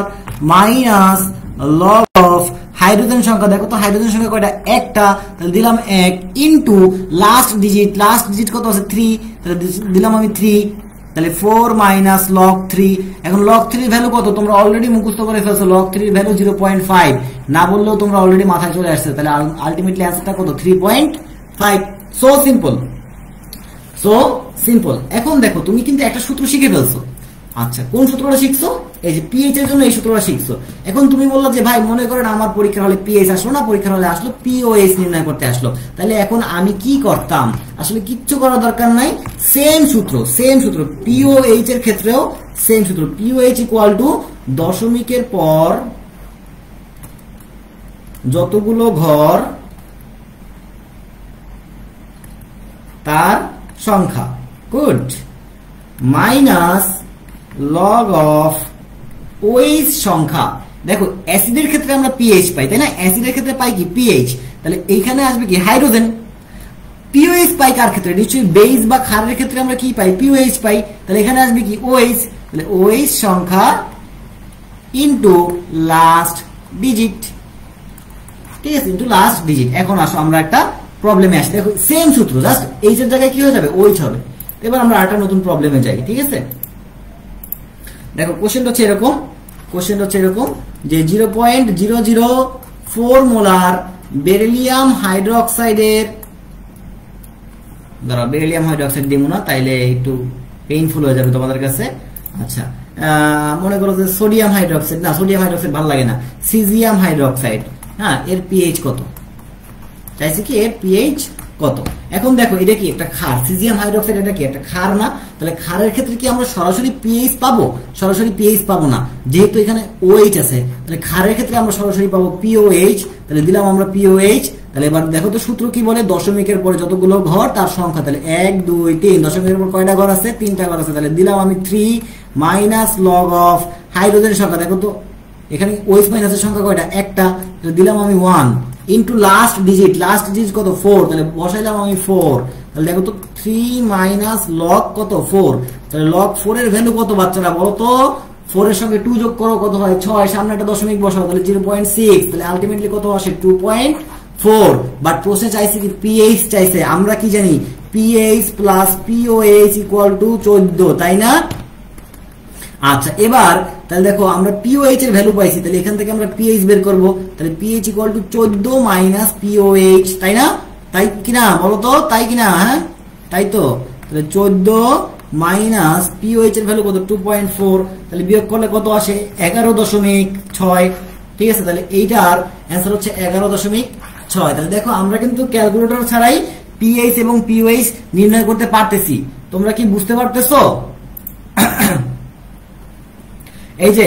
মাইনাস লগ অফ হাইড্রোজেন সংখ্যা। দেখো তো হাইড্রোজেন সংখ্যা কয়টা? একটা। তাহলে দিলাম 1 ইনটু লাস্ট ডিজিট কত আছে? 3। তাহলে দিলাম আমি 3। তাহলে 4 মাইনাস লগ 3। এখন লগ 3 ভ্যালু কত? তোমরা অলরেডি মুখস্থ করে ফেলছো। লগ 3 ভ্যালু 0.5, না বললেও তোমরা অলরেডি মাথায় চলে আসছে। তাহলে আলটিমেটলি অ্যান্সারটা কত? 3.5। So simple. এখন দেখো তুমি কিন্তু একটা সূত্র শিখে ফেলছো। আচ্ছা, কোন সূত্রটা শিখছো? এই যে পিএইচ এর জন্য এই সূত্রটা শিখছো। এখন তুমি বললো যে ভাই মনে করেন আমার পরীক্ষার হলে পিএইচ আসলো না, পরীক্ষার হলে আসলো পিওএইচ নির্ণয় করতে আসলো। তাহলে এখন আমি কি করতাম? আসলে কিচ্ছু করার দরকার নাই। সেম সূত্র পিওএইচ এর ক্ষেত্রেও সেম সূত্র। পিওএইচ ইকুয়াল টু দশমিকের পর যতগুলো ঘর তার সংখ্যা, good, minus log of OH সংখ্যা। দেখো অ্যাসিডের ক্ষেত্রে আমরা পিএইচ পাই, তাই না? অ্যাসিডের ক্ষেত্রে পাই কি? পিএইচ। তাহলে এইখানে আসবে কি? হাইড্রোজেন। পিওএইচ পাই কার ক্ষেত্রে? নিশ্চয়ই বেস বা ক্ষারের ক্ষেত্রে আমরা কি পাই? পিওএইচ পাই। তাহলে এখানে আসবে কি? ওএইচ। তাহলে ওএইচ সংখ্যা ইনটু লাস্ট ডিজিট, ঠিক আছে, ইনটু লাস্ট ডিজিট। এখন আসো আমরা একটা প্রবলেমে আসি। দেখো সেম সূত্র, জাস্ট এইচ এর জায়গায় কি হয়ে যাবে? ওএইচ হবে। এবার আমরা একটা নতুন প্রবলেমে যাই, ঠিক আছে? দেখো কোশ্চেনটা হচ্ছে এরকম যে 0.004 মোলার বেরিলিয়াম হাইড্রোক্সাইডের, দাঁড়াও বেরিলিয়াম হাইড্রোক্সাইড দিব না, তাইলে একটু পেইনফুল হয়ে যাবে তোমাদের কাছে। আচ্ছা, মনে করো যে সোডিয়াম হাইড্রোক্সাইড, না সোডিয়াম হাইড্রোক্সাইড ভালো লাগে না, সিজিয়াম হাইড্রোক্সাইড, হ্যাঁ, এর পিএইচ কত চাইছে কি? এর পিএইচ কত? এখন দেখো এটা কি একটা ক্ষার, সিজিয়াম হাইড্রোক্সাইড, এটা কি একটা ক্ষার না? তাহলে ক্ষারের ক্ষেত্রে কি আমরা সরাসরি পিএইচ পাবো? সরাসরি পিএইচ পাবো না, যেহেতু এখানে ওএইচ আছে। তাহলে ক্ষারের ক্ষেত্রে আমরা সরাসরি পাবো পিওএইচ। তাহলে দিলাম আমরা পিওএইচ। তাহলে এবার দেখো তো সূত্র কি বলে? দশমিকের পরে যতগুলো ঘর তার সংখ্যা। তাহলে 1 2 3, দশমিকের পর কয়টা ঘর আছে? 3টা ঘর আছে। তাহলে দিলাম আমি 3 মাইনাস লগ অফ হাইড্রোজেনের সংখ্যা। দেখো তো এখানে ওএইচ মাইনাসের সংখ্যা কয়টা? একটা। তাহলে দিলাম আমি 1 ইন্টু লাস্ট ডিজিট কত? 4। তাহলে বসাইলাম আমি 4। তাহলে দেখো তো 3 মাইনাস লগ কত? 4। তাহলে লগ 4 এর ভ্যালু কত বাচ্চারা বলো তো? 4 এর সঙ্গে 2 যোগ করো, কত হয়? 6। সামনে একটা দশমিক বসাও, তাহলে 0.6। তাহলে আলটিমেটলি কত আসে? 2.4। বাট প্রশ্নে চাইছে কি? পিএইচ চাইছে। আমরা কি জানি? PH plus pOH equal to 14, তাই না? আচ্ছা, এবার তাহলে দেখো আমরা পিওএইচ এর ভ্যালু পাইছি। তাহলে এখান থেকে আমরা পিএইচ বের করব। তাহলে pH equal to 14 minus pOH, তাই না? তাই কিনা বলো তো? তাই কিনা? হ্যাঁ, তাই তো। তাহলে 14 মাইনাস পিওএইচ এর ভ্যালু কত? 2.4। তাহলে বিয়োগ করলে কত আসে? 11.6। ঠিক আছে, তাহলে এইটার অ্যান্সার হচ্ছে 11.6। তাহলে দেখো আমরা কিন্তু ক্যালকুলেটর ছাড়াই পিএইচ এবং পিওএইচ নির্ণয় করতে পারতেছি। তোমরা কি বুঝতে পারতেছো? এই যে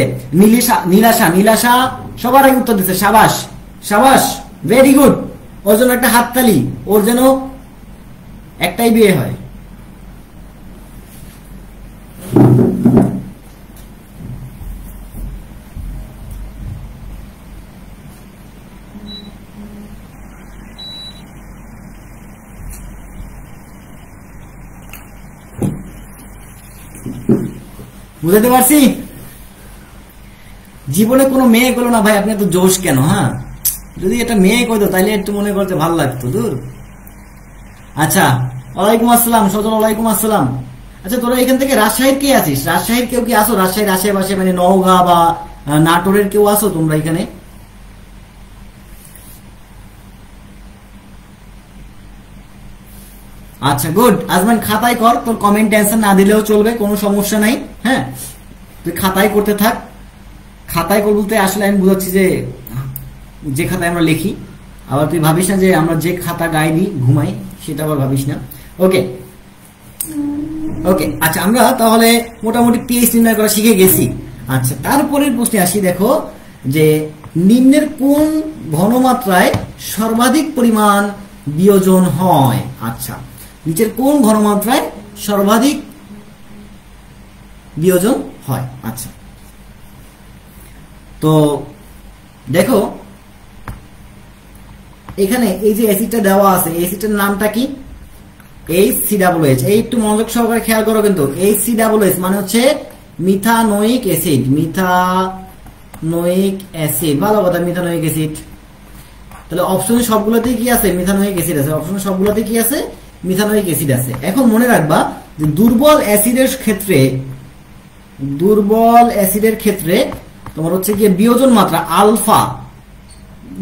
নীলাশা সবার আগে উত্তর দিচ্ছে, সাবাস, ভেরি গুড। ওর জন্য একটা হাততালি, ওর যেন একটাই বিয়ে হয়। বুঝতে পারছি? জীবনে কোনো মেয়ে করলো না ভাই, আপনি এত জোশ কেন? হ্যাঁ, যদি এটা মেয়ে কইতো তাইলে একটু মনে করতে ভালো লাগতো। দূর। আচ্ছা, ওয়ালাইকুম আসসালাম সজল, ওয়ালাইকুম আসসালাম। আচ্ছা, তোরা এখান থেকে রাজশাহীর কে আছিস? রাজশাহীর কেউ কি আসো? রাজশাহীর আশেপাশে মানে নওগাঁ বা নাটোরের কেউ আসো তোমরা এখানে? আচ্ছা, গুড। আজমান খাতায় কর, তোর কমেন্ট অ্যান্সার না দিলেও চলবে, কোনো সমস্যা নাই। হ্যাঁ, তুই খাতায় করতে থাক। খাতায় বলতে আসলে আমি বুঝাচ্ছি যে খাতায় আমরা লিখি। আবার তুই ভাবিস না যে আমরা যে খাতা গায়ে দিই ঘুমাই, সেটা আবার ভাবিস না। ওকে, আচ্ছা, আমরা তাহলে মোটামুটি পিএইচ নির্ণয় করা শিখে গেছি। আচ্ছা, তারপরের প্রশ্নে আসি। দেখো যে নিম্নের কোন ঘনমাত্রায় সর্বাধিক পরিমাণ বিয়োজন হয়? আচ্ছা, নিচের কোন ঘনমাত্রায় সর্বাধিক বিয়োজন হয়? আচ্ছা, তো দেখো এখানে এই যে অ্যাসিডটা দেওয়া আছে, অ্যাসিডটার নামটা কি? HCOH। এই একটু মনোযোগ সহকারে খেয়াল করো কিন্তু, HCOH মানে হচ্ছে মিথানোয়িক অ্যাসিড। মিথানোয়িক অ্যাসিড, ভালো কথা, মিথানোয়িক অ্যাসিড। তাহলে অপশন সবগুলোতেই কি আছে? মিথানোয়িক অ্যাসিড আছে। অপশন সবগুলোতেই কি আছে? মিথানোয়িক অ্যাসিড আছে। এখন মনে রাখবা যে দুর্বল অ্যাসিডের ক্ষেত্রে তোমার হচ্ছে কি বিয়োজন মাত্রা আলফা,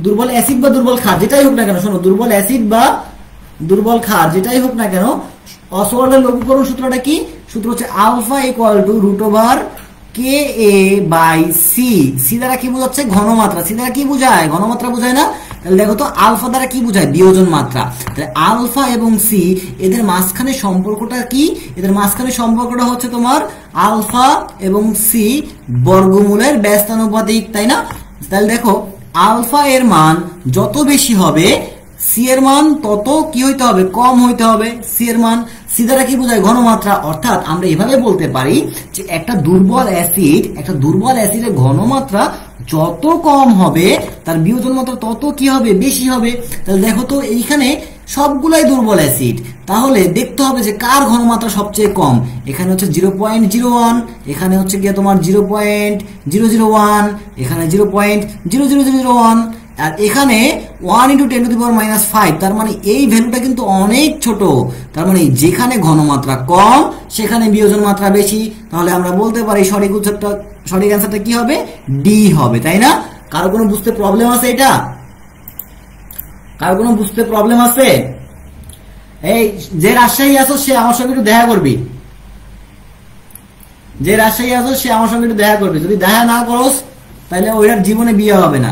দুর্বল অ্যাসিড বা দুর্বল ক্ষার যেটাই হোক না কেন, শোনো, দুর্বল অ্যাসিড বা দুর্বল ক্ষার যেটাই হোক না কেন, অসওয়াল্ডের লঘুকরণ সূত্রটা কি? সূত্র হচ্ছে alpha equal to √KA/C। C দ্বারা কি বোঝাচ্ছে? ঘনমাত্রা। সি দ্বারা কি বোঝায়? ঘনমাত্রা বোঝায় না? তাহলে দেখো তো আলফা দ্বারা কি বোঝায়? বিয়োজন মাত্রা। তাহলে আলফা এবং সি এদের মাঝখানে সম্পর্কটা কি? এদের মাঝখানে সম্পর্কটা হচ্ছে তোমার আলফা এবং সি বর্গমূলের ব্যস্তানুপাতিক, তাই না? তাহলে দেখো আলফা এর মান যত বেশি হবে সি এর মান তত কি হইতে হবে? কম হইতে হবে। সি এর মান, সি দ্বারা কি বোঝায়? ঘনমাত্রা। অর্থাৎ আমরা এভাবে বলতে পারি যে একটা দুর্বল অ্যাসিডের ঘনমাত্রা যত কম হবে তার বিয়োজন মাত্রা তত কি হবে? বেশি হবে। তাহলে দেখো তো এইখানে সবগুলাই দুর্বল অ্যাসিড, তাহলে দেখতে হবে যে কার ঘনমাত্রা সবচেয়ে কম। এখানে হচ্ছে 0.01, এখানে হচ্ছে গিয়ে তোমার 0.001, এখানে 0.00001, আর এখানে 1 × 10⁻⁵। তার মানে এই ভ্যালুটা কিন্তু অনেক ছোট। তার মানে যেখানে ঘনমাত্রা কম সেখানে বিয়োজন মাত্রা বেশি। তাহলে আমরা বলতে পারি সঠিক অ্যান্সারটা কি হবে? ডি হবে, তাই না? কারো কোনো বুঝতে প্রবলেম আছে? এটা কারো কোনো বুঝতে প্রবলেম আছে? এই যে রাজশাহী আছো সে আমার সঙ্গে একটু দেখা করবি। যদি দেখা না করস তাহলে ওইটার জীবনে বিয়ে হবে না।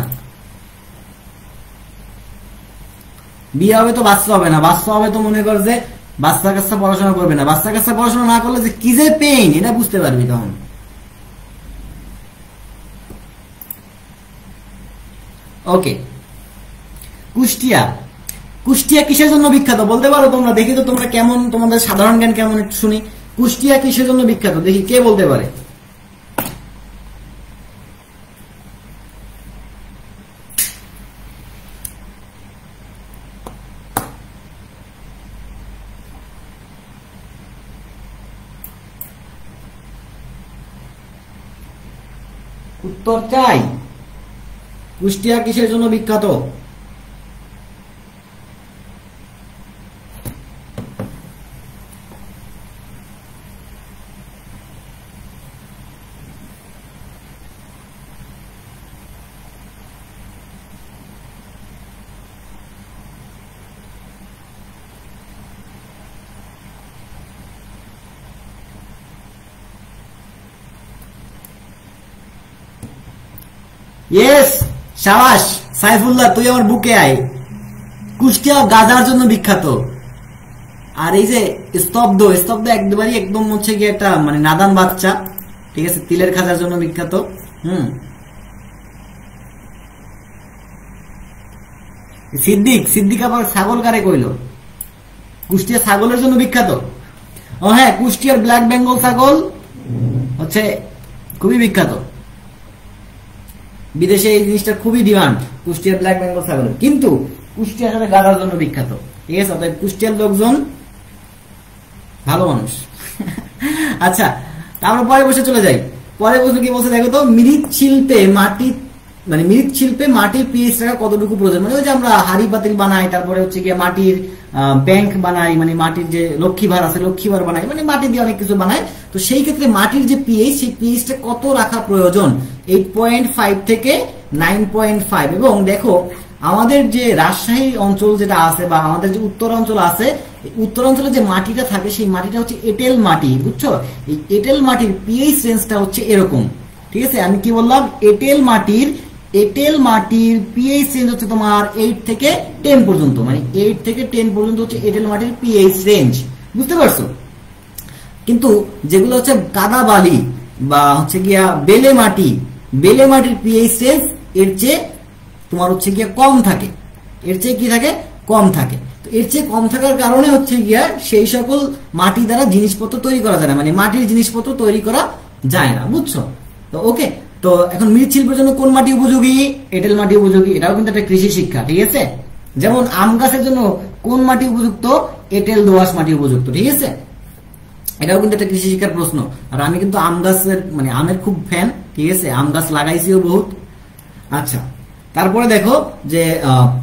বিয়ে হবে তো বাচ্চা হবে না, বাচ্চা হবে তো মনে কর যে বাচ্চা কাচ্চা পড়াশোনা করবে না। বাচ্চা কাচ্চা পড়াশোনা না করলে যে কি যে পেইন, এটা বুঝতে পারবি তখন। ওকে, কুষ্টিয়া কিসের জন্য বিখ্যাত বলতে পারো তোমরা? দেখি তো তোমরা কেমন, তোমাদের সাধারণ জ্ঞান কেমন একটু শুনি। কুষ্টিয়া কিসের জন্য বিখ্যাত দেখি, কে বলতে পারে? উত্তর চাই। কুষ্টিয়া কিসের জন্য বিখ্যাত? ইয়েস, শাবাশ সাইফুল্লাহ, তুই আমার বুকে আয়। কুষ্টিয়া গাজার জন্য বিখ্যাত। আর এই যে স্তব্ধ একবারই একদম হচ্ছে কি একটা মানে নাদান বাচ্চা, ঠিক আছে, তিলের খাজার জন্য বিখ্যাত। সিদ্দিক আবার ছাগল কারে কইলো? কুষ্টিয়া ছাগলের জন্য বিখ্যাত। ও হ্যাঁ, কুষ্টিয়ার ব্ল্যাক বেঙ্গল ছাগল হচ্ছে খুবই বিখ্যাত। বিদেশে এই জিনিসটা খুবই ডিমান্ড, কুষ্টিয়ার ব্ল্যাক বেঙ্গল ছাগল। কিন্তু কুষ্টিয়া আসলে গাধার জন্য বিখ্যাত, ঠিক আছে? অর্থাৎ কুষ্টিয়ার লোকজন ভালো মানুষ। আচ্ছা, আমরা পরে বসে চলে যাই। পরে বসে কি বলছে দেখো তো, মৃৎশিল্পে মাটির পিএইচ রাখা কতটুকু প্রয়োজন? মানে ওই যে আমরা হাড়ি পাতিল বানাই, তারপরে হচ্ছে গিয়ে মাটির ব্যাংক বানাই, মানে মাটির যে লক্ষ্মীভার আছে লক্ষ্মীভার বানাই, মানে মাটি দিয়ে অনেক কিছু বানাই। তো সেই ক্ষেত্রে মাটির যে পিএইচ, সেই পিএইচটা কত রাখা প্রয়োজন? 8.5 থেকে 9.5। এবং দেখো আমাদের যে রাজশাহী অঞ্চল যেটা আছে বা আমাদের যে উত্তর অঞ্চল আছে, উত্তর অঞ্চলে যে মাটিটা থাকে সেই মাটিটা হচ্ছে এঁটেল মাটি, বুঝছো? এই এঁটেল মাটির পিএইচ রেঞ্জটা হচ্ছে এরকম, ঠিক আছে? আমি কি বললাম? এঁটেল মাটির পিএইচ রেঞ্জ হচ্ছে তোমার 8 থেকে 10 পর্যন্ত, মানে 8 থেকে 10 পর্যন্ত হচ্ছে এঁটেল মাটির পিএইচ রেঞ্জ, বুঝতে পারছো? কিন্তু যেগুলো হচ্ছে কাদা বালি বা হচ্ছে গিয়া বেলে মাটির পিএইচ রেঞ্জ এর চেয়ে তোমার হচ্ছে গিয়া কম থাকে। এর চেয়ে কি থাকে? কম থাকে। তো এর চেয়ে কম থাকার কারণে হচ্ছে গিয়া সেই সকল মাটি দ্বারা জিনিসপত্র তৈরি করা যায় না, মানে মাটির জিনিসপত্র তৈরি করা যায় না, বুঝছো? তো ওকে, তো এখন মৃৎশিল্পের জন্য কোন মাটি উপযোগী? এঁটেল মাটি উপযোগী। এটাও কিন্তু একটা কৃষি শিক্ষা, ঠিক আছে? যেমন আম গাছের জন্য কোন মাটি উপযুক্ত? এঁটেল দোআঁশ মাটি উপযুক্ত, ঠিক আছে? এটাও কিন্তু একটা কৃষি শিক্ষার প্রশ্ন। আর আমি কিন্তু আম গাছের মানে আমের খুব ফ্যান, ঠিক আছে? আম গাছ লাগাইছিও বহুত। আচ্ছা, তারপরে দেখো যে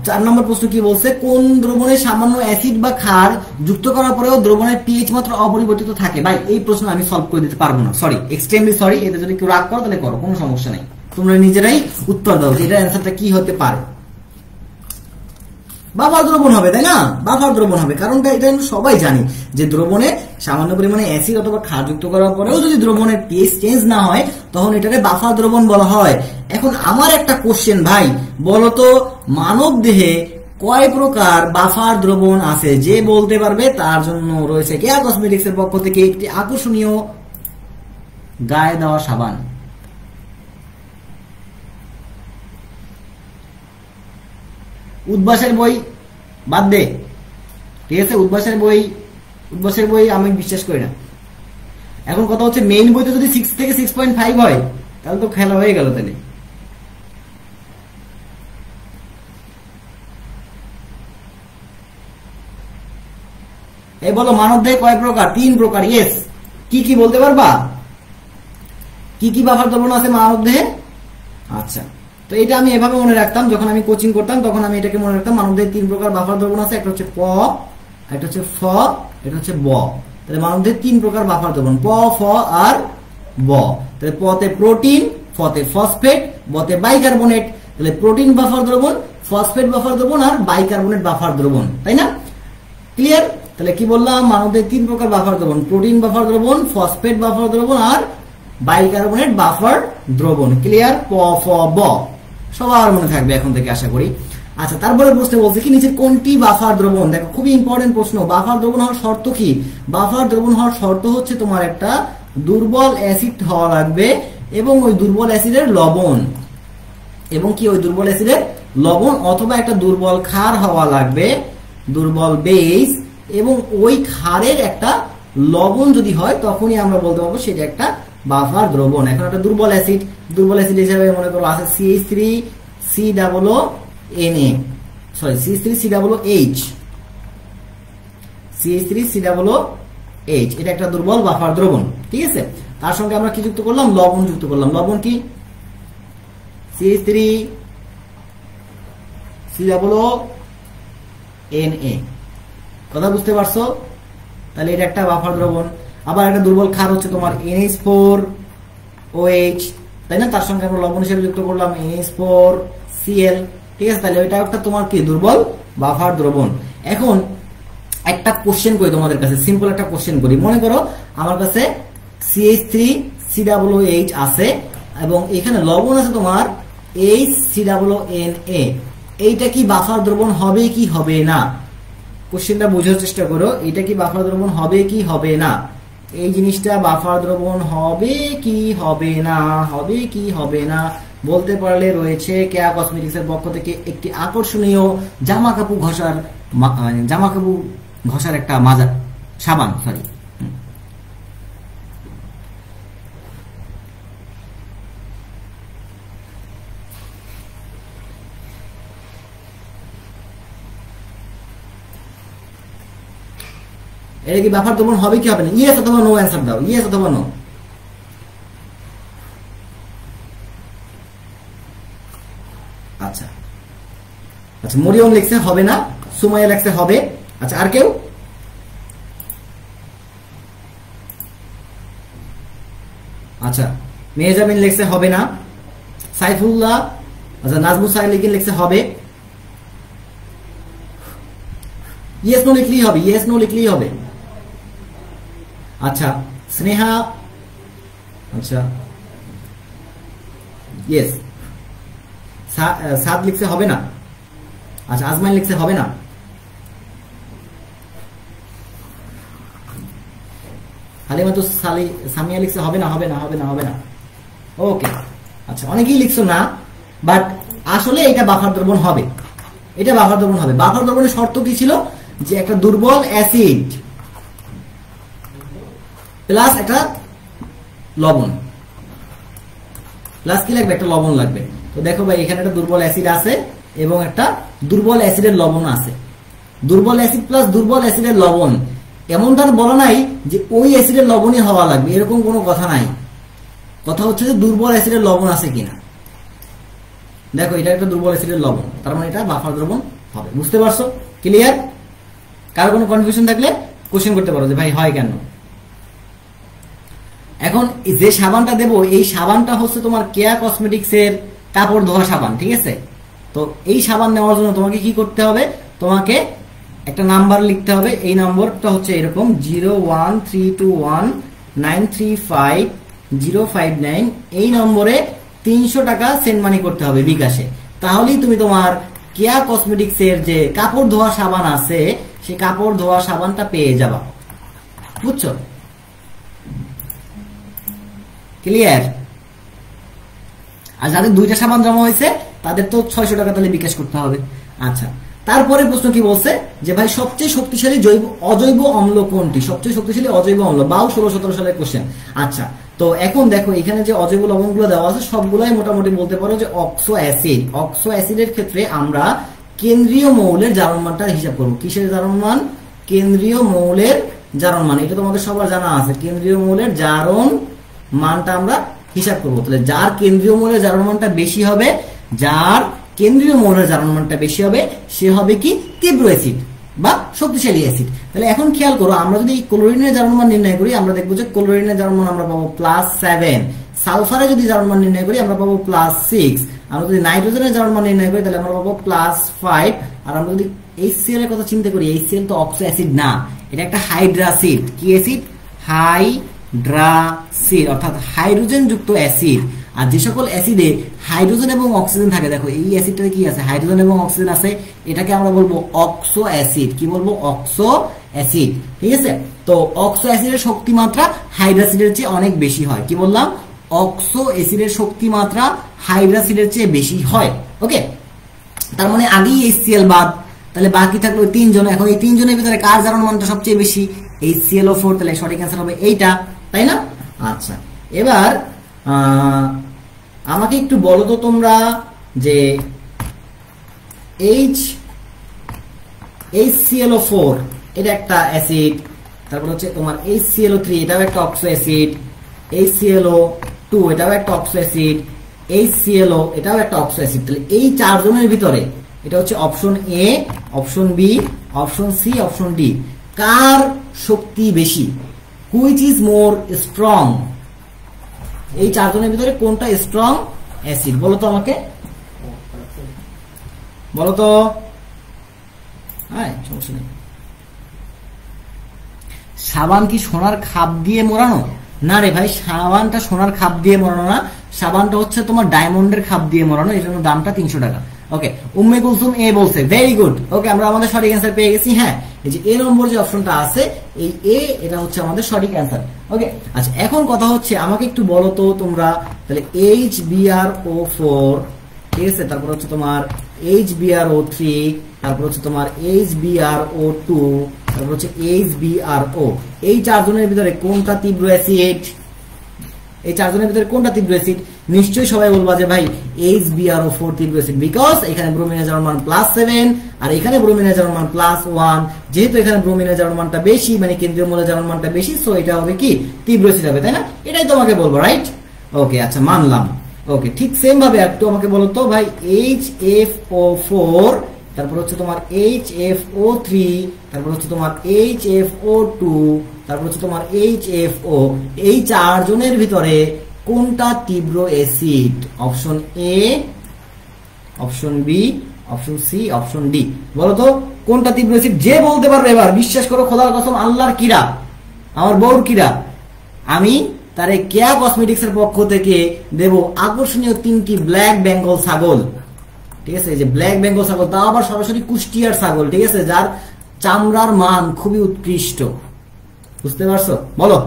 4 নম্বর প্রশ্ন কি বলছে, কোন দ্রবণে সামান্য অ্যাসিড বা ক্ষার যুক্ত করার পরেও দ্রবণের পিএইচ মাত্র অপরিবর্তিত থাকে? ভাই এই প্রশ্ন আমি সলভ করে দিতে পারবো না, সরি, এক্সট্রিমলি সরি। এটা যদি কেউ রাগ করো তাহলে করো, কোনো সমস্যা নেই, তোমরা নিজেরাই উত্তর দাও যে এটার অ্যান্সারটা কি হতে পারে। বাফার দ্রবণ হবে, তাই না? বাফার দ্রবণ হবে, কারণটা এটা আমরা সবাই জানি যে দ্রবণে সামান্য পরিমাণে অ্যাসিড অথবা ক্ষার যুক্ত করার পরেও যদি দ্রবণের পিএইচ চেঞ্জ না হয় তখন এটাকে বাফার দ্রবণ বলা হয়। এখন আমার একটা কোশ্চেন ভাই, বলতো মানব দেহে কয় প্রকার বাফার দ্রবণ আছে? যে বলতে পারবে তার জন্য রয়েছে কেয়া কসমেটিক্স এর পক্ষ থেকে একটি আকর্ষণীয় গায়ে দেওয়া সাবান। উদ্ভাসের বই বাদ দে, ঠিক আছে? উদ্ভাসের বই আমি বিশ্বাস করি না। এখন কথা হচ্ছে মেইন বইতে যদি 6 থেকে 6.5 হয় তাহলে তো খেলা হয়ে গেল। তাহলে এই বলো মানবদেহে কয় প্রকার? 3 প্রকার। ইয়েস, কি কি বলতে পারবা? কি কি বাফার দ্রবণ আছে মানবদেহে? আচ্ছা, তো এটা আমি এভাবে মনে রাখতাম, যখন আমি কোচিং করতাম তখন আমি এটাকে মনে রাখতাম। মানবদেহে 3 প্রকার বাফার দ্রবণ আছে, একটা হচ্ছে প, একটা হচ্ছে ফ, এটা হচ্ছে ব। তাহলে মানবদেহে 3 প্রকার বাফার দ্রবণ, প, ফ আর ব। তাহলে পতে প্রোটিন, ফতে ফসফেট, বতে বাইকার্বনেট। তাহলে প্রোটিন বাফার দ্রবণ, ফসফেট বাফার দ্রবণ আর বাইকার্বনেট বাফার দ্রবণ, তাই না? ক্লিয়ার? তাহলে কি বললাম? মানবদেহে 3 প্রকার বাফার দ্রবণ, প্রোটিন বাফার দ্রবণ, ফসফেট বাফার দ্রবণ আর বাইকার্বনেট বাফার দ্রবণ। ক্লিয়ার? প, ফ, ব সবার মনে থাকবে এখন থেকে আশা করি। আচ্ছা, তারপরে প্রশ্ন বলছে কি নিচে কোনটি বাফার দ্রবণ? দেখো খুবই ইম্পর্টেন্ট প্রশ্ন। বাফার দ্রবণ হওয়ার শর্ত কি? বাফার দ্রবণ হওয়ার শর্ত হচ্ছে তোমার একটা দুর্বল অ্যাসিড হওয়া লাগবে এবং ওই দুর্বল অ্যাসিডের লবণ, এবং কি ওই দুর্বল অ্যাসিডের লবণ অথবা একটা দুর্বল ক্ষার হওয়া লাগবে, দুর্বল বেস, এবং ওই ক্ষারের একটা লবণ যদি হয় তখনই আমরা বলতে পারবো সেটা একটা বাফার দ্রবণ। এখন একটা দুর্বল অ্যাসিড হিসেবে মনে করো আছে CH3COONA, সরি CH3COOH, CH3COOH, এটা একটা দুর্বল বাফার দ্রবণ, ঠিক আছে? তার সঙ্গে আমরা কি যুক্ত করলাম? লবণ যুক্ত করলাম। লবণ কি? CH3COONA। কথা বুঝতে পারছো? তাহলে এটা একটা বাফার দ্রবণ। আবার একটা দুর্বল ক্ষার হচ্ছে তোমার NH4OH, তাই না? তার সঙ্গে আমরা লবণ হিসেবে যুক্ত করলাম NH4Cl, ঠিক আছে? তাহলে এটা একটা তোমার কি দুর্বল বাফার দ্রবণ। এখন একটা কোশ্চেন করি তোমাদের কাছে, সিম্পল একটা কোশ্চেন করি। মনে করো আমার কাছে CH3COOH আছে এবং এখানে লবণ আছে তোমার HCOONA। এইটা কি বাফার দ্রবণ হবে কি হবে না? কোশ্চেনটা বোঝার চেষ্টা করো। এটা কি বাফার দ্রবণ হবে কি হবে না? এই জিনিসটা বাফার দ্রবণ হবে কি হবে না? হবে কি হবে না বলতে পারলে রয়েছে কেয়া কসমেটিক্স এর পক্ষ থেকে একটি আকর্ষণীয় জামা কাপড় ঘষার একটা মাজা সাবান, সরি। এটা কি বাফার দ্রবণ হবে কি হবে না? ইয়েস অথবা নো অ্যান্সার দাও, ইয়েস অথবা নো। আচ্ছা আচ্ছা, মরিয়ম লিখছে হবে না, সুমাইয়া লিখছে হবে। আচ্ছা, আর কেউ? আচ্ছা, মেহজাবিন লিখছে হবে না। সাইফুল্লাহ, আচ্ছা নাজমুল সাইলিকিন লিখছে হবে। ইয়েস নো লিখলেই হবে, ইয়েস নো লিখলেই হবে। আচ্ছা, স্নেহা, আচ্ছা ইয়েস। সাদ লিখছে হবে না। আচ্ছা, আজমাইন লিখছে হবে না। হালিমা তো সামিয়া লিখছে হবে না, হবে না, হবে না, হবে না। ওকে, আচ্ছা, অনেকেই লিখছো না, বাট আসলে এটা বাফার দ্রবণ হবে, এটা বাফার দ্রবণ হবে। বাফার দ্রবণের শর্ত কি ছিল? যে একটা দুর্বল অ্যাসিড প্লাস একটা লবণ, প্লাস কি লাগবে? একটা লবণ লাগবে। তো দেখো ভাই, এখানে একটা দুর্বল অ্যাসিড আছে এবং একটা দুর্বল অ্যাসিডের লবণ আছে। দুর্বল অ্যাসিড প্লাস দুর্বল অ্যাসিডের লবণ, এমন তার বলা নাই যে ওই অ্যাসিডের লবণই হওয়া লাগবে, এরকম কোনো কথা নাই। কথা হচ্ছে যে দুর্বল অ্যাসিডের লবণ আছে কিনা। দেখো এটা একটা দুর্বল অ্যাসিডের লবণ, তার মানে এটা বাফার দ্রবণ হবে। বুঝতে পারছো? ক্লিয়ার? কার কোনো কনফিউশন থাকলে কোশ্চেন করতে পারো যে ভাই হয় কেন। এখন যে সাবানটা দেবো, এই সাবানটা হচ্ছে তোমার কেয়া কসমেটিক্স এর কাপড় ধোয়া সাবান, ঠিক আছে? তো এই সাবান নেওয়ার জন্য তোমাকে কি করতে হবে, তোমাকে একটা নাম্বার লিখতে হবে। এই নম্বরটা হচ্ছে এরকম 01321935059। এই নম্বরে 300 টাকা সেন্ড মানি করতে হবে বিকাশে। তাহলেই তুমি তোমার কেয়া কসমেটিক্স এর যে কাপড় ধোয়া সাবান আছে, সেই কাপড় ধোয়া সাবানটা পেয়ে যাবা। বুঝছো? ক্লিয়ার? আর যাদের দুইটা সাবান জমা হয়েছে তাদের তো 600 টাকা তাহলে বিকাশ করতে হবে। আচ্ছা, তারপরে প্রশ্ন কি বলছে যে ভাই সবচেয়ে শক্তিশালী অজৈব অম্ল কোনটি? সবচেয়ে শক্তিশালী অজৈব অম্ল 16-17 সালের কোশ্চেন। আচ্ছা, তো এখন দেখো এখানে যে অজৈব লবণগুলো দেওয়া আছে সবগুলাই মোটামুটি বলতে পারো যে অক্সো অ্যাসিড। অক্সো অ্যাসিডের ক্ষেত্রে আমরা কেন্দ্রীয় মৌলের জারণ মানটা হিসাব করবো। কিসের জারণ মান? কেন্দ্রীয় মৌলের জারণ মান। এটা তোমাদের সবার জানা আছে, কেন্দ্রীয় মৌলের জারণ মানটা আমরা হিসাব করবো। তাহলে যার কেন্দ্রীয় মৌলের জারণ মানটা বেশি হবে, যার কেন্দ্রীয় মৌলের জারণ মানটা বেশি হবে, সে হবে কি তীব্র অ্যাসিড বা শক্তিশালী অ্যাসিড। তাহলে এখন খেয়াল করো, আমরা যদি ক্লোরিনের জারণ মান নির্ণয় করি, আমরা দেখবো যে ক্লোরিনের জারণ মান আমরা পাবো +7। সালফারে যদি জারণ মান নির্ণয় করি আমরা পাবো +6। আমরা যদি নাইট্রোজেনের জারণ মান নির্ণয় করি তাহলে আমরা পাবো +5। আর আমরা যদি HCl এর কথা চিন্তা করি, HCl তো অক্সো অ্যাসিড না, এটা একটা হাইড্রাসিড। কি অ্যাসিড? হাইড্রাসিড, অর্থাৎ হাইড্রোজেন যুক্ত অ্যাসিড। আর যে সকল অ্যাসিডে হাইড্রোজেন এবং অক্সিজেন থাকে, দেখো এই অ্যাসিডটাতে কি আছে? হাইড্রোজেন এবং অক্সিজেন আছে, এটাকে আমরা বলবো অক্সো অ্যাসিড। কি বলবো? Oxo acid. ঠিক আছে? তো অক্সো অ্যাসিডের শক্তি মাত্রা হাইড্রাসিডের চেয়ে অনেক বেশি হয়। কি বললাম? অক্সো অ্যাসিডের শক্তি মাত্রা হাইড্রাসিডের চেয়ে বেশি হয়। ওকে, তার মানে আগেই HCl বাদ, তাহলে বাকি থাকলো 3 জন। এখন এই 3 জনের ভিতরে কার জারণ মানটা সবচেয়ে বেশি? HClO4। তাহলে সঠিক অ্যান্সার হবে এইটা, তাই না? আচ্ছা, এবার আমাকে একটু বলো তো তোমরা যে HClO4 এটা একটা অ্যাসিড, তারপর হচ্ছে তোমার HClO3 এটাও একটা অক্সো অ্যাসিড, HClO2 এটাও একটা অক্সো অ্যাসিড, HClO এটাও একটা অক্সো অ্যাসিড। তাহলে এই 4 জনের ভিতরে এটা হচ্ছে option A, option B, option C, option D. কার শক্তি বেশি? Which is more strong? এই 4 জনের ভিতরে কোনটা স্ট্রং অ্যাসিড? বলো তো আমাকে, বলো তো। হ্যাঁ, সমস্যা নেই। সাবান কি সোনার খাপ দিয়ে মোড়ানো? না রে ভাই, সাবানটা সোনার খাপ দিয়ে মোড়ানো না, সাবানটা হচ্ছে তোমার ডায়মন্ডের খাপ দিয়ে মোড়ানো, এই জন্য দামটা 300 টাকা। ওকে, উম্মে কুলসুম এ বলছে, ভেরি গুড। ওকে, আমরা আমাদের সঠিক অ্যান্সার পেয়ে গেছি। হ্যাঁ, এই যে এ নম্বর যে অপশনটা আছে, এই এ, এটা হচ্ছে আমাদের সঠিক অ্যান্সার। ওকে, আচ্ছা, এখন কথা হচ্ছে আমাকে একটু বলো তো তোমরা, তাহলে HbRO4, ঠিক আছে, তারপর হচ্ছে তোমার HbRO3, তারপর হচ্ছে তোমার HbRO2, তারপর হচ্ছে HbRO, এই 4 জনের ভিতরে কোনটা তীব্র অ্যাসিড? এই 4 জনের ভিতরে কোনটা তীব্র অ্যাসিড? নিশ্চয়ই সবাই বলবা যে ভাই HbRO4 তীব্র অ্যাসিড, বিকজ এখানে ব্রোমিনের জারণ মান +7 আর এখানে ব্রোমিনের জারণ মান +1। যেহেতু এখানে ব্রোমিনের জারণ মানটা বেশি, মানে কেন্দ্রীয় মৌলের জারণ মানটা বেশি, সো এটা হবে কি তীব্র অ্যাসিড হবে, তাই না? এটাই তোমাকে বলবো, রাইট? ওকে, আচ্ছা, মানলাম। ওকে, ঠিক সেম ভাবে একটু আমাকে বলো তো ভাই HFO4, তারপর হচ্ছে তোমার HFO3, তারপর হচ্ছে তোমার HFO2, তারপর হচ্ছে তোমার HFO, এই 4 জনের ভিতরে কোনটা তীব্র acid? Option A, option B, option C, option D. বলো তো কোনটা তীব্র অ্যাসিড? যে বলতে পারবে এবার, বিশ্বাস করো, খোদার কসম, আল্লাহর কিরা, আমার বউর কিরা, আমি তারে কেয়া কসমেটিক্স এর পক্ষ থেকে দেব আকর্ষণীয় 3টি ব্ল্যাক বেঙ্গল ছাগল। ঠিক আছে, এই যে ব্ল্যাক বেঙ্গল ছাগল, তা আবার সরাসরি কুষ্টিয়ার ছাগল, ঠিক আছে, যার চামড়ার মান খুবই উৎকৃষ্ট। বুঝতে পারছো? বলো।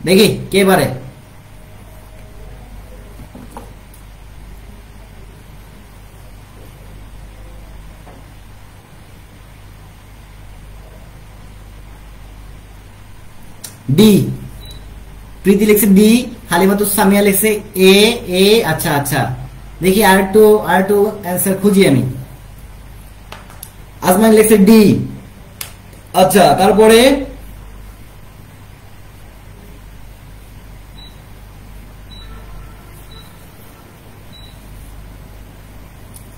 দেখি কে পারে। ডি। প্রীতি লিখছে ডি, হালিমাতুস সামিয়া লিখছে এ। এ আচ্ছা আচ্ছা, দেখি আর একটু অ্যান্সার খুঁজি আমি। আজমাইন লিখছে ডি। আচ্ছা, তারপরে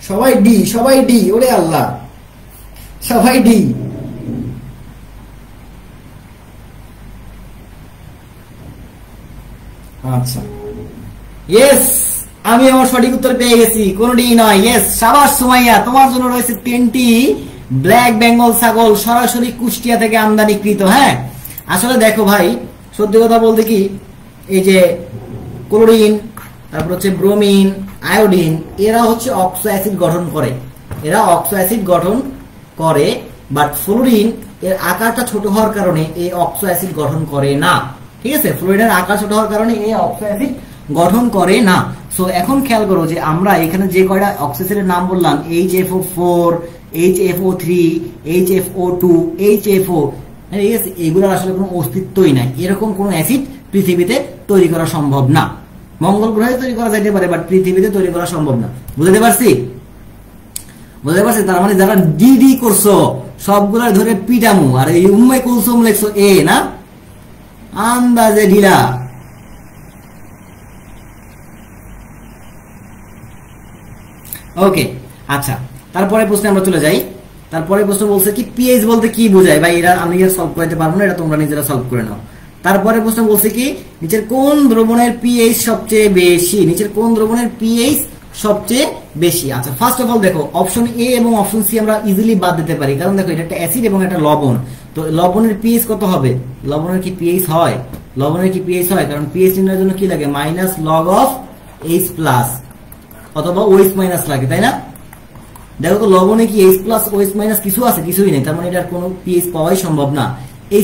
সবাই ডি, সবাই ডি, ওরে আল্লাহ, সবাই ডি। আচ্ছা, ইয়েস, আমি আমার সঠিক উত্তর পেয়ে গেছি, কোন ডি নয়। ইয়েস, সাবাস সুমাইয়া, তোমার জন্য রয়েছে 10টি ব্ল্যাক বেঙ্গল ছাগল, সরাসরি কুষ্টিয়া থেকে আমদানিকৃত। হ্যাঁ, আসলে দেখো ভাই, সত্যি কথা বলতে কি, এই যে ক্লোরিন, তারপর হচ্ছে ব্রোমিন, আয়োডিন, এরা হচ্ছে অক্সো অ্যাসিড গঠন করে, এরা অক্সো অ্যাসিড গঠন করে, বাট ফ্লোরিন এর আকারটা ছোট হওয়ার কারণে এই অক্সো অ্যাসিড গঠন করে না। ঠিক আছে, ফ্লোরিনের আকার ছোট হওয়ার কারণে এই অক্সো অ্যাসিড গঠন করে না। সো এখন খেয়াল করো যে আমরা এখানে যে কয়টা অক্সো অ্যাসিডের নাম বললাম, HFO4, HFO3, HFO2, HFO, ঠিক আছে, এগুলোর আসলে কোনো অস্তিত্বই নাই। এরকম কোনো অ্যাসিড পৃথিবীতে তৈরি করা সম্ভব না। মঙ্গল গ্রহে তৈরি করা যাইতে পারে, বাট পৃথিবীতে তৈরি করা সম্ভব না। বুঝতে পারছি? বুঝতে পারছি? তার মানে যারা ডিডি করছো সবগুলা ধরে পিটামু, আর এই উম্মে কুলসুম লেখছো এ না, আন্দাজে ঢিলা। ওকে, আচ্ছা, তারপরে প্রশ্নে আমরা চলে যাই। তারপরে প্রশ্ন বলছে কি পিএইচ বলতে কি বোঝায়? ভাই এরা আমি সলভ করতে পারবো না, এটা তোমরা নিজেরা সলভ করে নাও। তারপরে প্রশ্ন বলছে কি নিচের কোন দ্রবণের পিএইচ সবচেয়ে বেশি? নিচের কোন দ্রবণের পিএইচ সবচেয়ে বেশি? আচ্ছা, ফার্স্ট অফ অল দেখো, অপশন এ এবং অপশন সি আমরা ইজিলি বাদ দিতে পারি, কারণ দেখো এটা একটা অ্যাসিড এবং একটা লবণ। তো লবণের পিএইচ কত হবে? লবণের কি পিএইচ হয়? লবণের কি পিএইচ হয়? কারণ পিএইচ নির্ণয়ের জন্য কি লাগে? Minus log of H plus অথবা ওএইচ মাইনাস লাগে, তাই না? দেখো তো লবণে কি এইচ প্লাস ওএইচ মাইনাস কিছু আছে? কিছুই নেই, তার মানে এটার কোনো পিএইচ পাওয়াই সম্ভব না।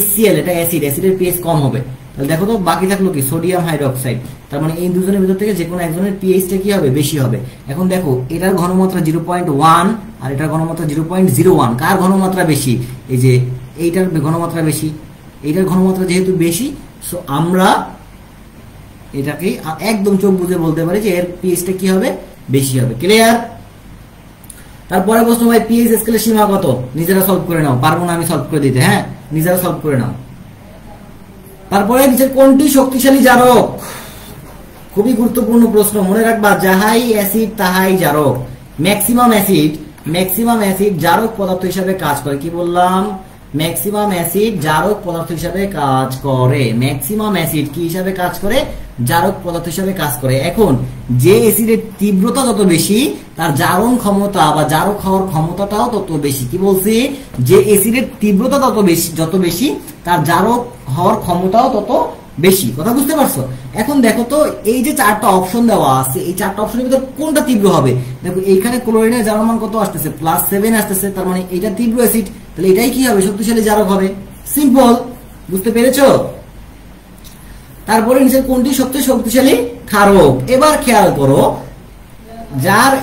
HCl এটা অ্যাসিড, অ্যাসিডের পিএইচ কম হবে। তাহলে দেখো তো বাকি থাকলো কি? Sodium hydroxide. তার মানে এই দুজনের ভিতর থেকে যে কোনো একজনের পিএইচটা কি হবে? বেশি হবে। এখন দেখো এটার ঘনমাত্রা 0.1 আর এটার ঘনমাত্রা 0.01, কার ঘনমাত্রা বেশি? এই যে এইটার ঘনমাত্রা বেশি, এইটার ঘনমাত্রা যেহেতু বেশি, সো আমরা এটাকে একদম চোখ বুঝে বলতে পারি যে এর পিএইচটা কি হবে? বেশি হবে। ক্লিয়ার? তারপরে প্রশ্ন, ভাই পিএইচ স্কেলের সীমা কত? নিজেরা সলভ করে নাও, পারবো না আমি সলভ করে দিতে। হ্যাঁ, নিজেরা সলভ করে নাও। তারপরে নিচের কোনটি শক্তিশালী জারক? খুবই গুরুত্বপূর্ণ প্রশ্ন, মনে রাখবা, যাহাই অ্যাসিড তাহাই জারক। ম্যাক্সিমাম অ্যাসিড জারক পদার্থ হিসাবে কাজ করে। কি বললাম? ম্যাক্সিমাম অ্যাসিড জারক পদার্থ হিসাবে কাজ করে। ম্যাক্সিমাম অ্যাসিড কি হিসাবে কাজ করে? জারক পদার্থ হিসাবে কাজ করে। এখন যে অ্যাসিডের তীব্রতা যত বেশি, তার জারণ ক্ষমতা বা জারক হওয়ার ক্ষমতাটাও তত বেশি। কি বলছি? যে অ্যাসিডের তীব্রতা যত বেশি, তার জারক হওয়ার ক্ষমতাও তত বেশি। কথা বুঝতে পারছো? এখন দেখো তো, এই যে চারটা অপশন দেওয়া আছে, এই চারটা অপশনের ভিতর কোনটা তীব্র হবে? দেখো এইখানে ক্লোরিনের জারণ মান কত আসতেছে? +7 আসতেছে, তার মানে এটা তীব্র অ্যাসিড, তাহলে এটাই কি হবে? শক্তিশালী জারক হবে। সিম্পল, বুঝতে পেরেছো? তারপরে নিচের কোনটি সবচেয়ে শক্তিশালী ক্ষারক? এবার খেয়াল করো, যার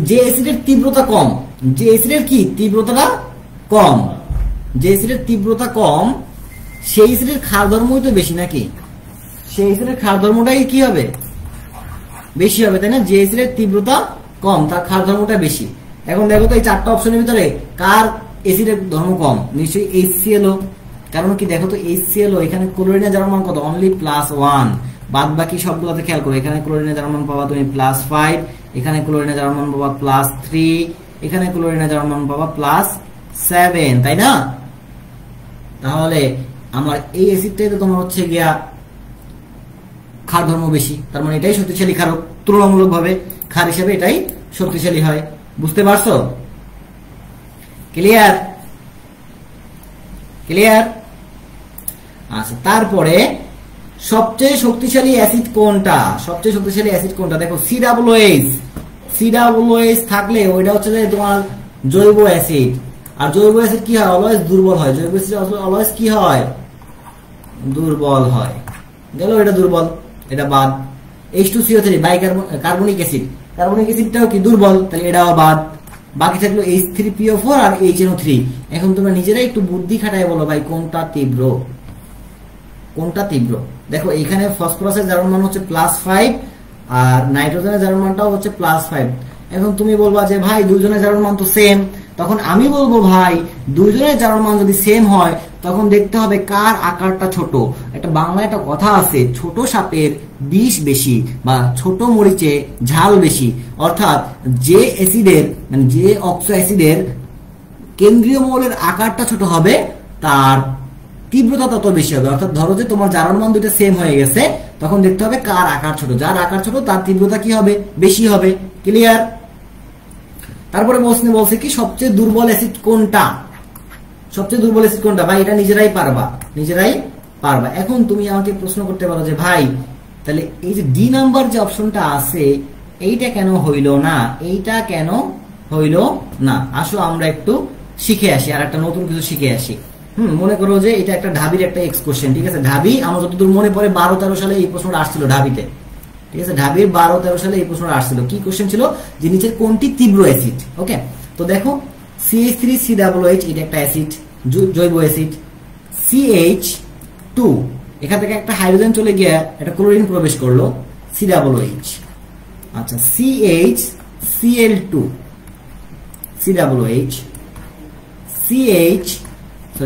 যে অ্যাসিডের তীব্রতা কম, যে অ্যাসিডের কি তীব্রতাটা কম, যে অ্যাসিডের তীব্রতা কম, সেই অ্যাসিডের ক্ষার ধর্মই তো বেশি, নাকি? সেই অ্যাসিডের ক্ষার ধর্মটাই কি হবে? বেশি হবে, তাই না? যে অ্যাসিডের তীব্রতা কম, তার ক্ষার ধর্মটা বেশি। এখন দেখো তো এই চারটা অপশনের ভিতরে কার অ্যাসিডের ধর্ম কম? নিশ্চয়ই HClO। কারণ কি? দেখো তো HClO, এখানে ক্লোরিনের জারণ মান কত? অনলি +1। বাদ বাকি সবগুলোতে খেয়াল করো, এখানে ক্লোরিনের জারণ মান পাবা তুমি +5, এখানে ক্লোরিনের জারণ মান পাবা +3, এখানে ক্লোরিনের জারণ মান পাবা +7, তাই না? তাহলে আমার এই অ্যাসিডটাই তো তোমার হচ্ছে গিয়া ক্ষার ধর্ম বেশি, তার মানে এটাই শক্তিশালী ক্ষারক। তুলনামূলকভাবে ক্ষার হিসেবে এটাই শক্তিশালী হয়। বুঝতে পারছো? ক্লিয়ার? ক্লিয়ার? আচ্ছা, তারপরে সবচেয়ে শক্তিশালী অ্যাসিড কোনটা? সবচেয়ে শক্তিশালী অ্যাসিড কোনটা? দেখো COOH থাকলে ওইটা হচ্ছে তোমার জৈব অ্যাসিড। আর জৈব অ্যাসিড কি হয়? অলওয়েজ দুর্বল হয়। জৈব অ্যাসিড অলওয়েজ কি হয়? দুর্বল হয়। গেল, এটা দুর্বল, এটা বাদ। H2CO3 কার্বনিক অ্যাসিড, কার্বনিক অ্যাসিডটাও কি দুর্বল? তাহলে এটাও বাদ। বাকি থাকলো H3PO4 আর HNO3। এখন তোমরা নিজেরাই একটু বুদ্ধি খাটায় বলো, ভাই কোনটা তীব্র? কোনটা তীব্র? দেখো এখানে ফসফরাসের জারণ মান হচ্ছে +5 আর নাইট্রোজেনের জারণ মানটাও হচ্ছে +5। এখন তুমি বলবা যে ভাই দুইজনের জারণ মান তো সেম, তখন আমি বলবো ভাই দুইজনের জারণ মান যদি সেম হয় তখন দেখতে হবে কার আকারটা ছোট। একটা বাংলায় একটা কথা আছে, ছোট সাপের বিষ বেশি বা ছোট মরিচে ঝাল বেশি। অর্থাৎ যে অ্যাসিডের মানে যে অক্সো অ্যাসিডের কেন্দ্রীয় মৌলের আকারটা ছোট হবে তার তীব্রতা তত বেশি হবে। অর্থাৎ ধরো যে তোমার জারণ মান দুটো সেম হয়ে গেছে, তখন দেখতে হবে কার আকার ছোট। যার আকার ছোট তার তীব্রতা কি হবে? বেশি হবে। ক্লিয়ার? তারপরে প্রশ্নে বলছে কি সবচেয়ে দুর্বল অ্যাসিড কোনটা? সবচেয়ে দুর্বল অ্যাসিড কোনটা? ভাই এটা নিজেরাই পারবা। এখন তুমি আমাকে প্রশ্ন করতে পারো যে ভাই তাহলে এই যে ডি নাম্বার যে অপশনটা আছে এইটা কেন হইল না, এইটা কেন হইল না? আসো আমরা একটু শিখে আসি, আর একটা নতুন কিছু শিখে আসি। মনে করো যে এটা একটা ঢাবির একটা এক্স কোশ্চেন, ঠিক আছে? ঢাবি আমার যতদূর মনে পড়ে 12-13 সালে এই প্রশ্নটা আসছিল ঢাবিতে, ঠিক আছে? ঢাবির 12-13 সালে এই প্রশ্নটা আসছিল। কি কোশ্চেন ছিল? যে নিচের কোনটি তীব্র অ্যাসিড? ওকে, তো দেখো CH3COOH এটা একটা অ্যাসিড, জৈব অ্যাসিড। CH2 এখান থেকে একটা হাইড্রোজেন চলে গিয়ে একটা ক্লোরিন প্রবেশ করলো, COOH। আচ্ছা, CHCl2 COOH,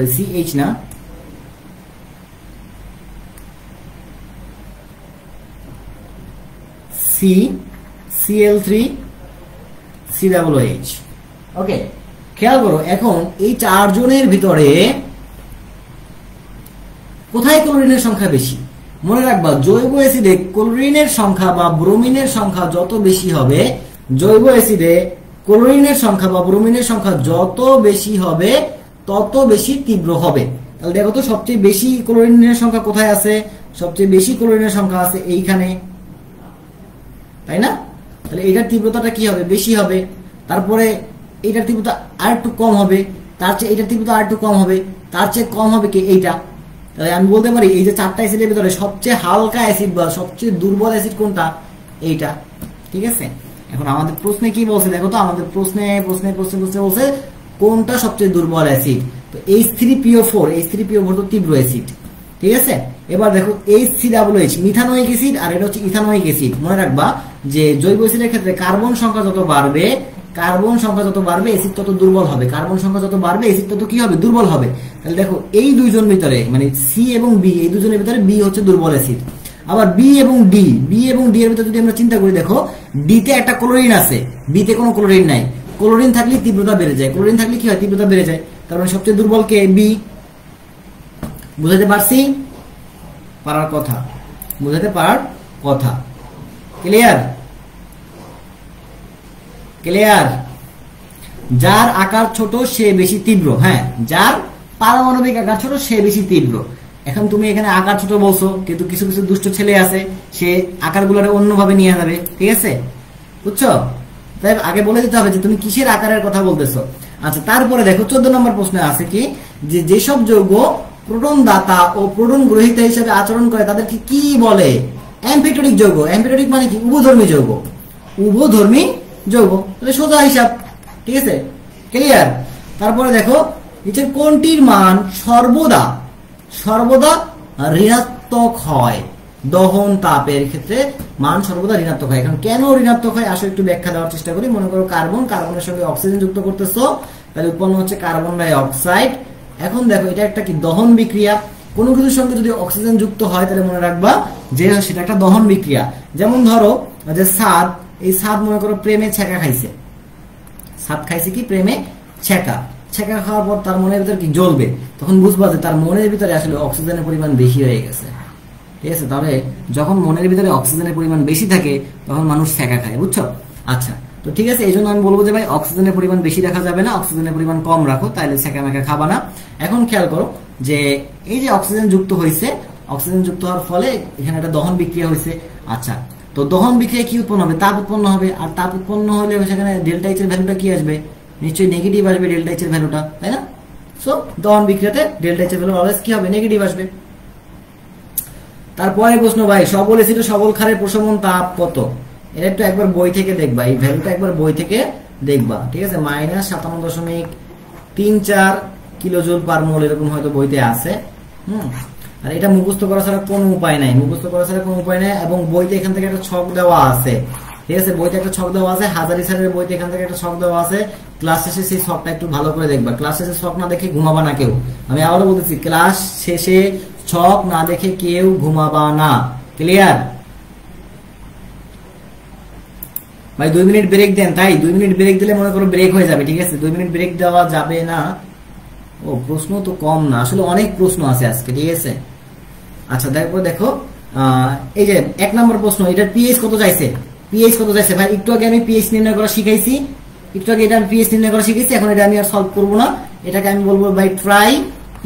CH না, CCl3 COOH। ওকে, খেয়াল করো এখন এই চারজনের ভিতরে কোথায় ক্লোরিনের সংখ্যা বেশি? মনে রাখবা জৈব অ্যাসিডে ক্লোরিনের সংখ্যা বা ব্রোমিনের সংখ্যা যত বেশি হবে, জৈব অ্যাসিডে ক্লোরিনের সংখ্যা বা ব্রোমিনের সংখ্যা যত বেশি হবে তত বেশি তীব্র হবে। তাহলে দেখো তো সবচেয়ে বেশি ক্লোরিনের সংখ্যা কোথায় আছে? সবচেয়ে বেশি ক্লোরিনের সংখ্যা আছে এইখানে, তাই না? তাহলে এটার তীব্রতাটা কি হবে? বেশি হবে। তারপরে এইটার তীব্রতা আর একটু কম হবে, তার চেয়ে এইটার তীব্রতা আর একটু কম হবে, তার চেয়ে কম হবে কি এইটা। তাহলে আমি বলতে পারি এই যে চারটা অ্যাসিডের ভিতরে সবচেয়ে হালকা অ্যাসিড বা সবচেয়ে দুর্বল অ্যাসিড কোনটা? এইটা, ঠিক আছে? এখন আমাদের প্রশ্নে কি বলছে দেখো তো, আমাদের প্রশ্নে বলছে কোনটা সবচেয়ে দুর্বল অ্যাসিড। তো H3PO4 তো তীব্র অ্যাসিড, ঠিক আছে? এবার দেখো HCOOH মিথানোয়িক অ্যাসিড, আর এটা হচ্ছে ইথানোয়িক অ্যাসিড। মনে রাখবা যে জৈব অ্যাসিডের ক্ষেত্রে কার্বন সংখ্যা যত বাড়বে অ্যাসিড তত দুর্বল হবে। কার্বন সংখ্যা যত বাড়বে অ্যাসিড তত কি হবে? দুর্বল হবে। তাহলে দেখো এই দুইজন ভিতরে মানে সি এবং বি, এই দুজনের ভিতরে বি হচ্ছে দুর্বল অ্যাসিড। আবার বি এবং ডি এর ভিতরে যদি আমরা চিন্তা করি, দেখো ডি তে একটা ক্লোরিন আছে, বি তে কোনো ক্লোরিন নাই। ক্লোরিন থাকলে তীব্রতা বেড়ে যায়, ক্লোরিন থাকলে কি হয়? তীব্রতা বেড়ে যায়। তার মানে সবচেয়ে দুর্বল কে? বি। বুঝাতে পারছি? বুঝাতে পারার কথা। ক্লিয়ার? যার আকার ছোট সে বেশি তীব্র। হ্যাঁ, যার পারমাণবিক আকার ছোট সে বেশি তীব্র। এখন তুমি এখানে আকার ছোট বলছো, কিন্তু কিছু কিছু দুষ্ট ছেলে আছে সে আকারগুলোরে অন্যভাবে নিয়ে যাবে, ঠিক আছে? বুঝছো? তাই আগে বলে দিতে হবে যে তুমি কিসের আকারের কথা বলতেছো। আচ্ছা, তারপরে দেখো 14 নম্বর প্রশ্নে আছে কি যে যেসব যৌগ প্রোটন দাতা ও প্রোটন গ্রহীতা হিসেবে আচরণ করে তাদেরকে কি বলে? অ্যাম্ফিটোরিক যৌগ। অ্যাম্ফিটোরিক মানে কি? উভধর্মী যৌগ। তাহলে সোজা হিসাব, ঠিক আছে? ক্লিয়ার? তারপরে দেখো নিচের কোনটির মান সর্বদা ঋণাত্মক হয়? দহন তাপের ক্ষেত্রে মান সর্বদা ঋণাত্মক হয়। এখন কেন ঋণাত্মক হয় আসলে একটু ব্যাখ্যা দেওয়ার চেষ্টা করি। মনে করো কার্বনের সঙ্গে অক্সিজেন যুক্ত করতেছো, তাহলে উৎপন্ন হচ্ছে কার্বন ডাই অক্সাইড। এখন দেখো এটা একটা কি? দহন বিক্রিয়া। কোনো কিছুর সঙ্গে যদি অক্সিজেন যুক্ত হয় তাহলে মনে রাখবা যে সেটা একটা দহন বিক্রিয়া। যেমন ধরো যে সাদ, এই সাদ মনে করো প্রেমে ছ্যাঁকা খাইছে। সাদ খাইছে কি? প্রেমে ছ্যাঁকা খাওয়ার পর তার মনের ভিতরে কি জ্বলবে, তখন বুঝবা যে তার মনের ভিতরে আসলে অক্সিজেনের পরিমাণ বেশি হয়ে গেছে, ঠিক আছে? তাহলে যখন মনের ভিতরে অক্সিজেনের পরিমাণ বেশি থাকে তখন মানুষ ছ্যাঁকা খায়, বুঝছো? আচ্ছা, তো ঠিক আছে, এই জন্য আমি বলবো যে ভাই অক্সিজেনের পরিমাণ বেশি রাখা যাবে না, অক্সিজেনের পরিমাণ কম রাখো, তাহলে ছ্যাঁকা ম্যাঁকা খাবা না। এখন খেয়াল করো যে এই যে অক্সিজেন যুক্ত হয়েছে, অক্সিজেন যুক্ত হওয়ার ফলে এখানে একটা দহন বিক্রিয়া হয়েছে। আচ্ছা, তো দহন বিক্রিয়া কি উৎপন্ন হবে? তাপ উৎপন্ন হবে। আর তাপ উৎপন্ন হলে সেখানে ডেল্টা এইচ এর ভ্যালুটা কি আসবে? নিশ্চয়ই নেগেটিভ আসবে ডেল্টা এইচ এর ভ্যালুটা, তাই না? সো দহন বিক্রিয়াতে ডেল্টা এইচ এর ভ্যালু অলওয়েজ কি হবে? নেগেটিভ আসবে। তারপরে প্রশ্ন ভাই, সবল অ্যাসিড ও সবল ক্ষারের প্রশমন তাপ কত? এটা একটু একবার বই থেকে দেখবা, এই ভ্যালুটা একবার বই থেকে দেখবা, ঠিক আছে? -57.34 কিলোজুল পার মোল এরকম হয়তো বইতে আছে। আর এটা মুখস্থ করা ছাড়া কোনো উপায় নাই, মুখস্থ করা ছাড়া কোনো উপায় নাই। এবং বইতে এখান থেকে একটা ছক দেওয়া আছে, ঠিক আছে, বইতে একটা ছক দেওয়া আছে, হাজারি স্যারের বইতে এখান থেকে একটা ছক দেওয়া আছে। ক্লাস শেষে সেই ছকটা একটু ভালো করে দেখবা, ক্লাস শেষে ছক না দেখে ঘুমাবা না কেউ। আমি আবারও বলতেছি, ক্লাস শেষে ছক না দেখে কেউ ঘুমাবা না। ক্লিয়ার ভাই? 2 মিনিট ব্রেক দেন, তাই 2 মিনিট ব্রেক দিলে মনে করো ব্রেক হয়ে যাবে, ঠিক আছে? 2 মিনিট ব্রেক দেওয়া যাবে না। ও প্রশ্ন তো কম না, আসলে অনেক প্রশ্ন আছে আজকে, ঠিক আছে? আচ্ছা দেখো এই যে 1 নম্বর প্রশ্ন, এটা পিএইচ কত চাইছে? পিএইচ কত চাইছে ভাই? একটু আগে আমি পিএইচ নির্ণয় করা শিখাইছি, একটু আগে এটা আমি পিএইচ নির্ণয় করা শিখেছি। এখন এটা আমি আর সলভ করবো না, এটাকে আমি বলবো ভাই ট্রাই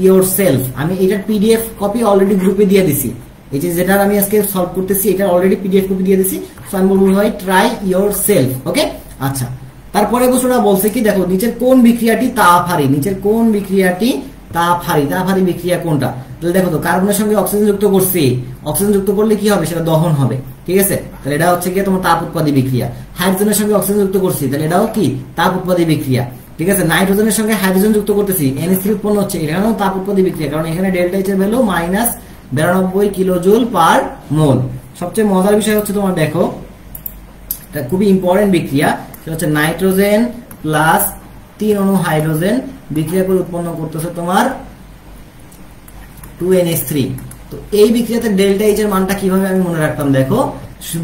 ইয়োর সেলফ। আমি এটার পিডিএফ কপি অলরেডি গ্রুপে দিয়ে দিছি, এই যে যেটা আমি আজকে সলভ করতেছি এটা অলরেডি পিডিএফ কপি দিয়ে দিছি। সো আমি বলবো ভাই ট্রাই ইয়োর সেলফ। ওকে, আচ্ছা তারপরে প্রশ্নটা বলছে কি, দেখো নিচের কোন বিক্রিয়াটি তাপহারী? নিচের কোন বিক্রিয়াটি তাপহারী? তাপহারী বিক্রিয়া কোনটা? তাহলে দেখো তো, কার্বনের সঙ্গে অক্সিজেন যুক্ত করছি, অক্সিজেন যুক্ত করলে কি হবে? সেটা দহন হবে, ঠিক আছে? তাহলে এটা হচ্ছে কি তোমার তাপ উৎপাদী বিক্রিয়া। হাইড্রোজেনের সঙ্গে অক্সিজেন যুক্ত করছি, তাহলে এটাও কি তাপ উৎপাদী বিক্রিয়া, ঠিক আছে? নাইট্রোজেনের সঙ্গে হাইড্রোজেন যুক্ত করতেছি, NH3 উৎপন্ন হচ্ছে, এখানেও তাপ উৎপাদী বিক্রিয়া, কারণ এখানে ডেল্টা এইচ এর ভ্যালু -92 কিলোজুল পার মোল। সবচেয়ে মজার বিষয় হচ্ছে তোমার দেখো, এটা খুবই ইম্পর্টেন্ট বিক্রিয়া, সেটা হচ্ছে নাইট্রোজেন প্লাস 3 অণু হাইড্রোজেন বিক্রিয়া করে উৎপন্ন করতেছে তোমার 2NH3। তো এই বিক্রিয়াতে ডেল্টা এইচ এর মানটা কিভাবে আমি মনে রাখতাম? দেখো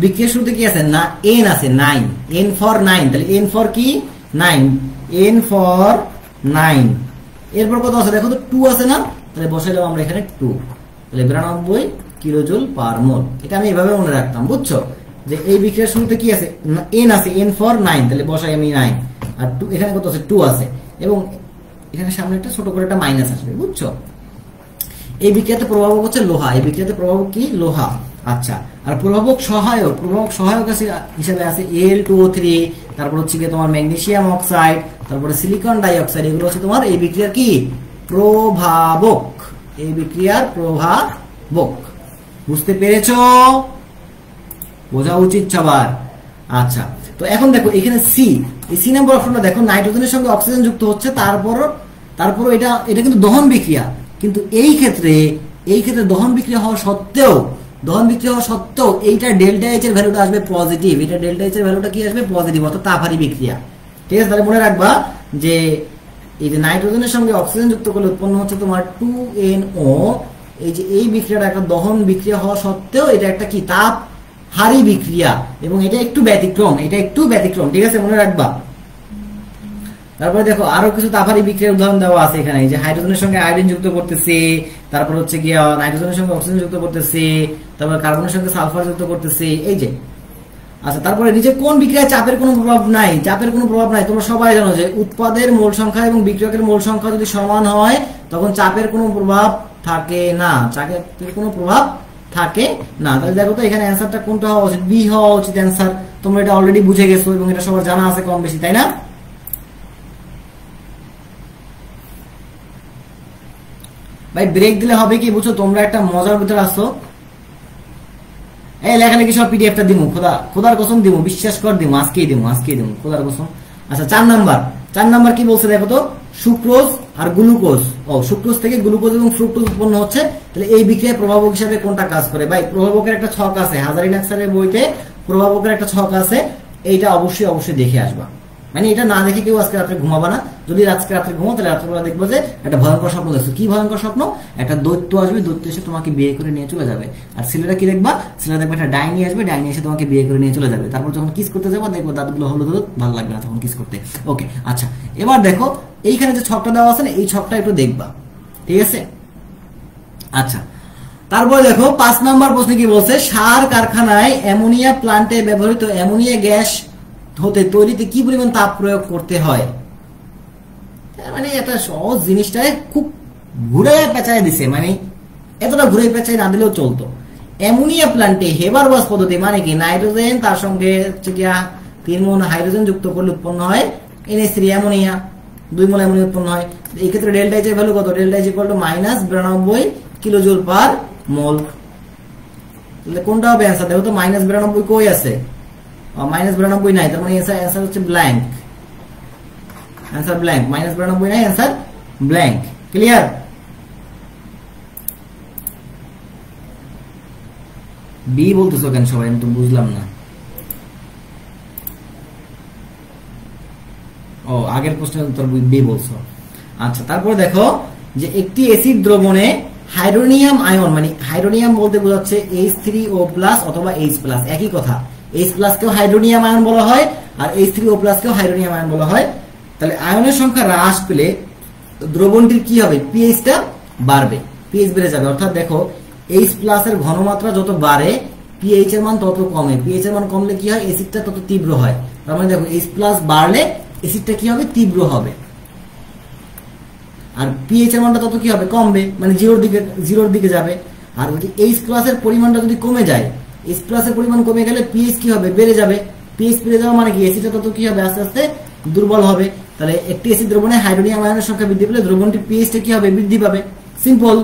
বিক্রিয়ার শুরুতে কি আছে? না N আছে, 9, N ফর 9, তাহলে N ফর কি 9, N ফর 9। এরপর কত আছে দেখো তো, 2 আছে না? তাহলে বসাইলাম আমরা এখানে 2, তাহলে 92 কিলোজুল পার মোল। এটা আমি এভাবে মনে রাখতাম, বুঝছো? যে এই বিক্রিয়ার শুরুতে কি আছে? N আছে, N ফর 9, তাহলে বসাই আমি 9, আর 2 এখানে কত আছে? 2 আছে, এবং এখানে সামনে একটা ছোট করে একটা মাইনাস আসবে, বুঝছো? এই বিক্রিয়াতে প্রভাবক হচ্ছে লোহা, এই বিক্রিয়াতে প্রভাবক কি? লোহা। আচ্ছা, আর প্রভাবক সহায়ক, প্রভাবক সহায়ক হিসেবে আছে Al2O3, তারপর হচ্ছে কি তোমার ম্যাগনেসিয়াম অক্সাইড, তারপরে সিলিকন ডাই অক্সাইড, এগুলো হচ্ছে তোমার এই বিক্রিয়ার কি? প্রভাবক, এই বিক্রিয়ার প্রভাবক। বুঝতে পেরেছো? বোঝা উচিত সবার। আচ্ছা, তো এখন দেখো এখানে সি, এই সি নাম্বার অপশনটা দেখো, নাইট্রোজেনের সঙ্গে অক্সিজেন যুক্ত হচ্ছে, তারপর এটা কিন্তু দহন বিক্রিয়া, কিন্তু এই ক্ষেত্রে দহন বিক্রিয়া হওয়া সত্ত্বেও এইটা ডেল্টা এইচ এর ভ্যালুটা আসবে পজিটিভ, এটা ডেল্টা এইচ এর ভ্যালুটা কি আসবে? পজিটিভ, অর্থাৎ তাপহারী বিক্রিয়া, ঠিক আছে? তাহলে মনে রাখবা যে এই যে নাইট্রোজেনের সঙ্গে অক্সিজেন যুক্ত করলে উৎপন্ন হচ্ছে তোমার 2NO, এই যে এই বিক্রিয়াটা একটা দহন বিক্রিয়া হওয়া সত্ত্বেও এটা একটা কি? তাপহারী বিক্রিয়া, এবং এটা একটু ব্যতিক্রম, ঠিক আছে? মনে রাখবা। তারপরে দেখো আরো কিছু তাপহারী বিক্রিয়ার উদাহরণ দেওয়া আছে এখানে, যে হাইড্রোজেনের সঙ্গে আয়োডিন যুক্ত করতেছি, তারপর হচ্ছে গিয়ে নাইট্রোজেনের সঙ্গে অক্সিজেন যুক্ত করতেছি, তারপর কার্বনের সঙ্গে সালফার যুক্ত করতেছি, এই যে। আচ্ছা, তারপরে নিচে কোন বিক্রিয়ায় চাপের কোনো প্রভাব নাই? চাপের কোনো প্রভাব নাই। তোমরা সবাই জানো যে উৎপাদের মোল সংখ্যা এবং বিক্রিয়কের মোল সংখ্যা যদি সমান হয় তখন চাপের কোনো প্রভাব থাকে না, চাপের কোনো প্রভাব থাকে না। তাহলে দেখো তো এখানে অ্যান্সারটা কোনটা হওয়া উচিত? বি হওয়া উচিত অ্যান্সার। তোমরা এটা অলরেডি বুঝে গেছো এবং এটা সবার জানা আছে কম বেশি, তাই না? ভাই ব্রেক দিলে হবে কি বুঝছো? তোমরা একটা মজার ভিতরে আসছো। এই লেখালেখি সব পিডিএফটা দিমু, খোদার কসম দিমু, বিশ্বাস কর দিমু, আজকেই দিমু খোদার কসম। আচ্ছা, 4 নাম্বার কি বলছে দেখো তো, সুক্রোজ আর গ্লুকোজ। সুক্রোজ থেকে গ্লুকোজ এবং ফ্রুক্টোজ উৎপন্ন হচ্ছে, তাহলে এই বিক্রিয়ায় প্রভাবক হিসাবে কোনটা কাজ করে? ভাই প্রভাবকের একটা ছক আছে, হাজারি নাকসারের বইতে প্রভাবকের একটা ছক আছে, এইটা অবশ্যই দেখে আসবা। মানে এটা না দেখে কেউ আজকে রাত্রে ঘুমাবা না। যদি আজকে রাত্রে ঘুমো তাহলে রাত্রেবেলা দেখবো যে একটা ভয়ঙ্কর স্বপ্ন দেখছো। কি ভয়ঙ্কর স্বপ্ন? একটা দৈত্য আসবে, দৈত্য এসে তোমাকে বিয়ে করে নিয়ে চলে যাবে। আর ছেলেরা কি দেখবা? ছেলেরা দেখবে একটা ডাইনি আসবে, ডাইনি এসে তোমাকে বিয়ে করে নিয়ে চলে যাবে। তারপর যখন কিস করতে যাবো দেখবো দাঁতগুলো হলুদ, ভালো লাগবে না তখন কিস করতে। ওকে, আচ্ছা এবার দেখো এইখানে যে ছকটা দেওয়া আছে না, এই ছকটা একটু দেখবা, ঠিক আছে? আচ্ছা, তারপরে দেখো 5 নাম্বার প্রশ্নে কি বলছে, সার কারখানায় অ্যামোনিয়া প্লান্টে ব্যবহৃত অ্যামোনিয়া গ্যাস হতে তৈরিতে কি পরিমাণ তাপ প্রয়োগ করতে হয়? মানে একটা সহজ জিনিসটাই খুব ঘুরে পেঁচায় দিছে, মানে এতটা ঘুরে পেঁচায় না দিলেও চলতো। অ্যামোনিয়া প্লান্টে হেবারবাস পদ্ধতি মানে কি? নাইট্রোজেন তার সঙ্গে 3 মোল হাইড্রোজেন যুক্ত করলে উৎপন্ন হয় NH3 অ্যামোনিয়া, 2 মোল অ্যামোনিয়া উৎপন্ন হয়। এই ক্ষেত্রে ডেল্টা এইচ এর ভ্যালু কত? Delta H equal to -92 kilojoule per mole. তাহলে কোনটা হবে অ্যান্সার? দেখো তো -92 কই আছে? -92 নাই, তার মানে অ্যান্সার হচ্ছে ব্ল্যাঙ্ক। অ্যান্সার ব্ল্যাঙ্ক, -92 নাই, অ্যান্সার ব্ল্যাঙ্ক। ক্লিয়ার? বি বলতেছো কেন সবাই, আমি তো বুঝলাম না। ও, আগের প্রশ্নের উত্তর বি বলছো। আচ্ছা, তারপর দেখো যে একটি অ্যাসিড দ্রবণে হাইড্রোনিয়াম আয়ন, মানে হাইড্রোনিয়াম বলতে বোঝাচ্ছে H3O+ অথবা H+, একই কথা। H+ কেও হাইড্রোনিয়াম আয়ন বলা হয় আর H3O+ কেও হাইড্রোনিয়াম আয়ন বলা হয়। তাহলে আয়নের সংখ্যা হ্রাস পেলে দ্রবণটির কি হবে, পিএইচটা বাড়বে, পিএইচ বেড়ে যাবে। অর্থাৎ দেখো H+ এর ঘনমাত্রা যত বাড়ে পিএইচ এর মান তত কমে, পিএইচ এর মান কমলে কি হয়, অ্যাসিডটা তত তীব্র হয়। তার মানে দেখো H+ বাড়লে অ্যাসিডটা কি হবে, তীব্র হবে, আর পিএইচ এর মানটা তত কি হবে, কমবে, মানে জিরোর দিকে যাবে। আর যদি H+ এর পরিমাণটা যদি কমে যায়, H+ এর পরিমাণ কমে গেলে পিএইচ কি হবে, বেড়ে যাবে। পিএইচ বেড়ে যাওয়া মানে কি, অ্যাসিডটা তত কি হবে, আস্তে আস্তে দুর্বল হবে। তাহলে একটি অ্যাসিড দ্রবণে হাইড্রোনিয়াম আয়নের সংখ্যা বৃদ্ধি পেলে দ্রবণটির পিএইচটা কি হবে, বৃদ্ধি পাবে, সিম্পল।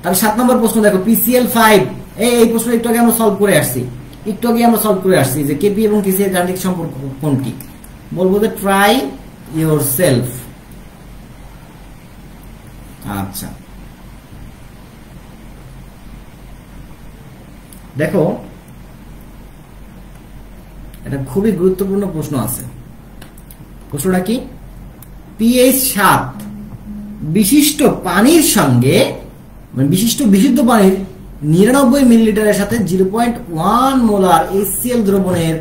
তাহলে 7 নম্বর প্রশ্ন দেখো, PCl5, এই প্রশ্ন একটু আগে আমরা সলভ করে আসছি, যে কেপি এবং কেসি এর গাণিতিক সম্পর্ক কোনটি। বলবো যে ট্রাই ইয়োর সেলফ। আচ্ছা, দেখো এটা খুবই গুরুত্বপূর্ণ প্রশ্ন আছে। প্রশ্নটা কি, পিএইচ 7 বিশিষ্ট পানির সঙ্গে, মানে বিশিষ্ট বিশুদ্ধ পানির 99 মিলিলিটারের সাথে 0.1 মোলার HCl দ্রবণের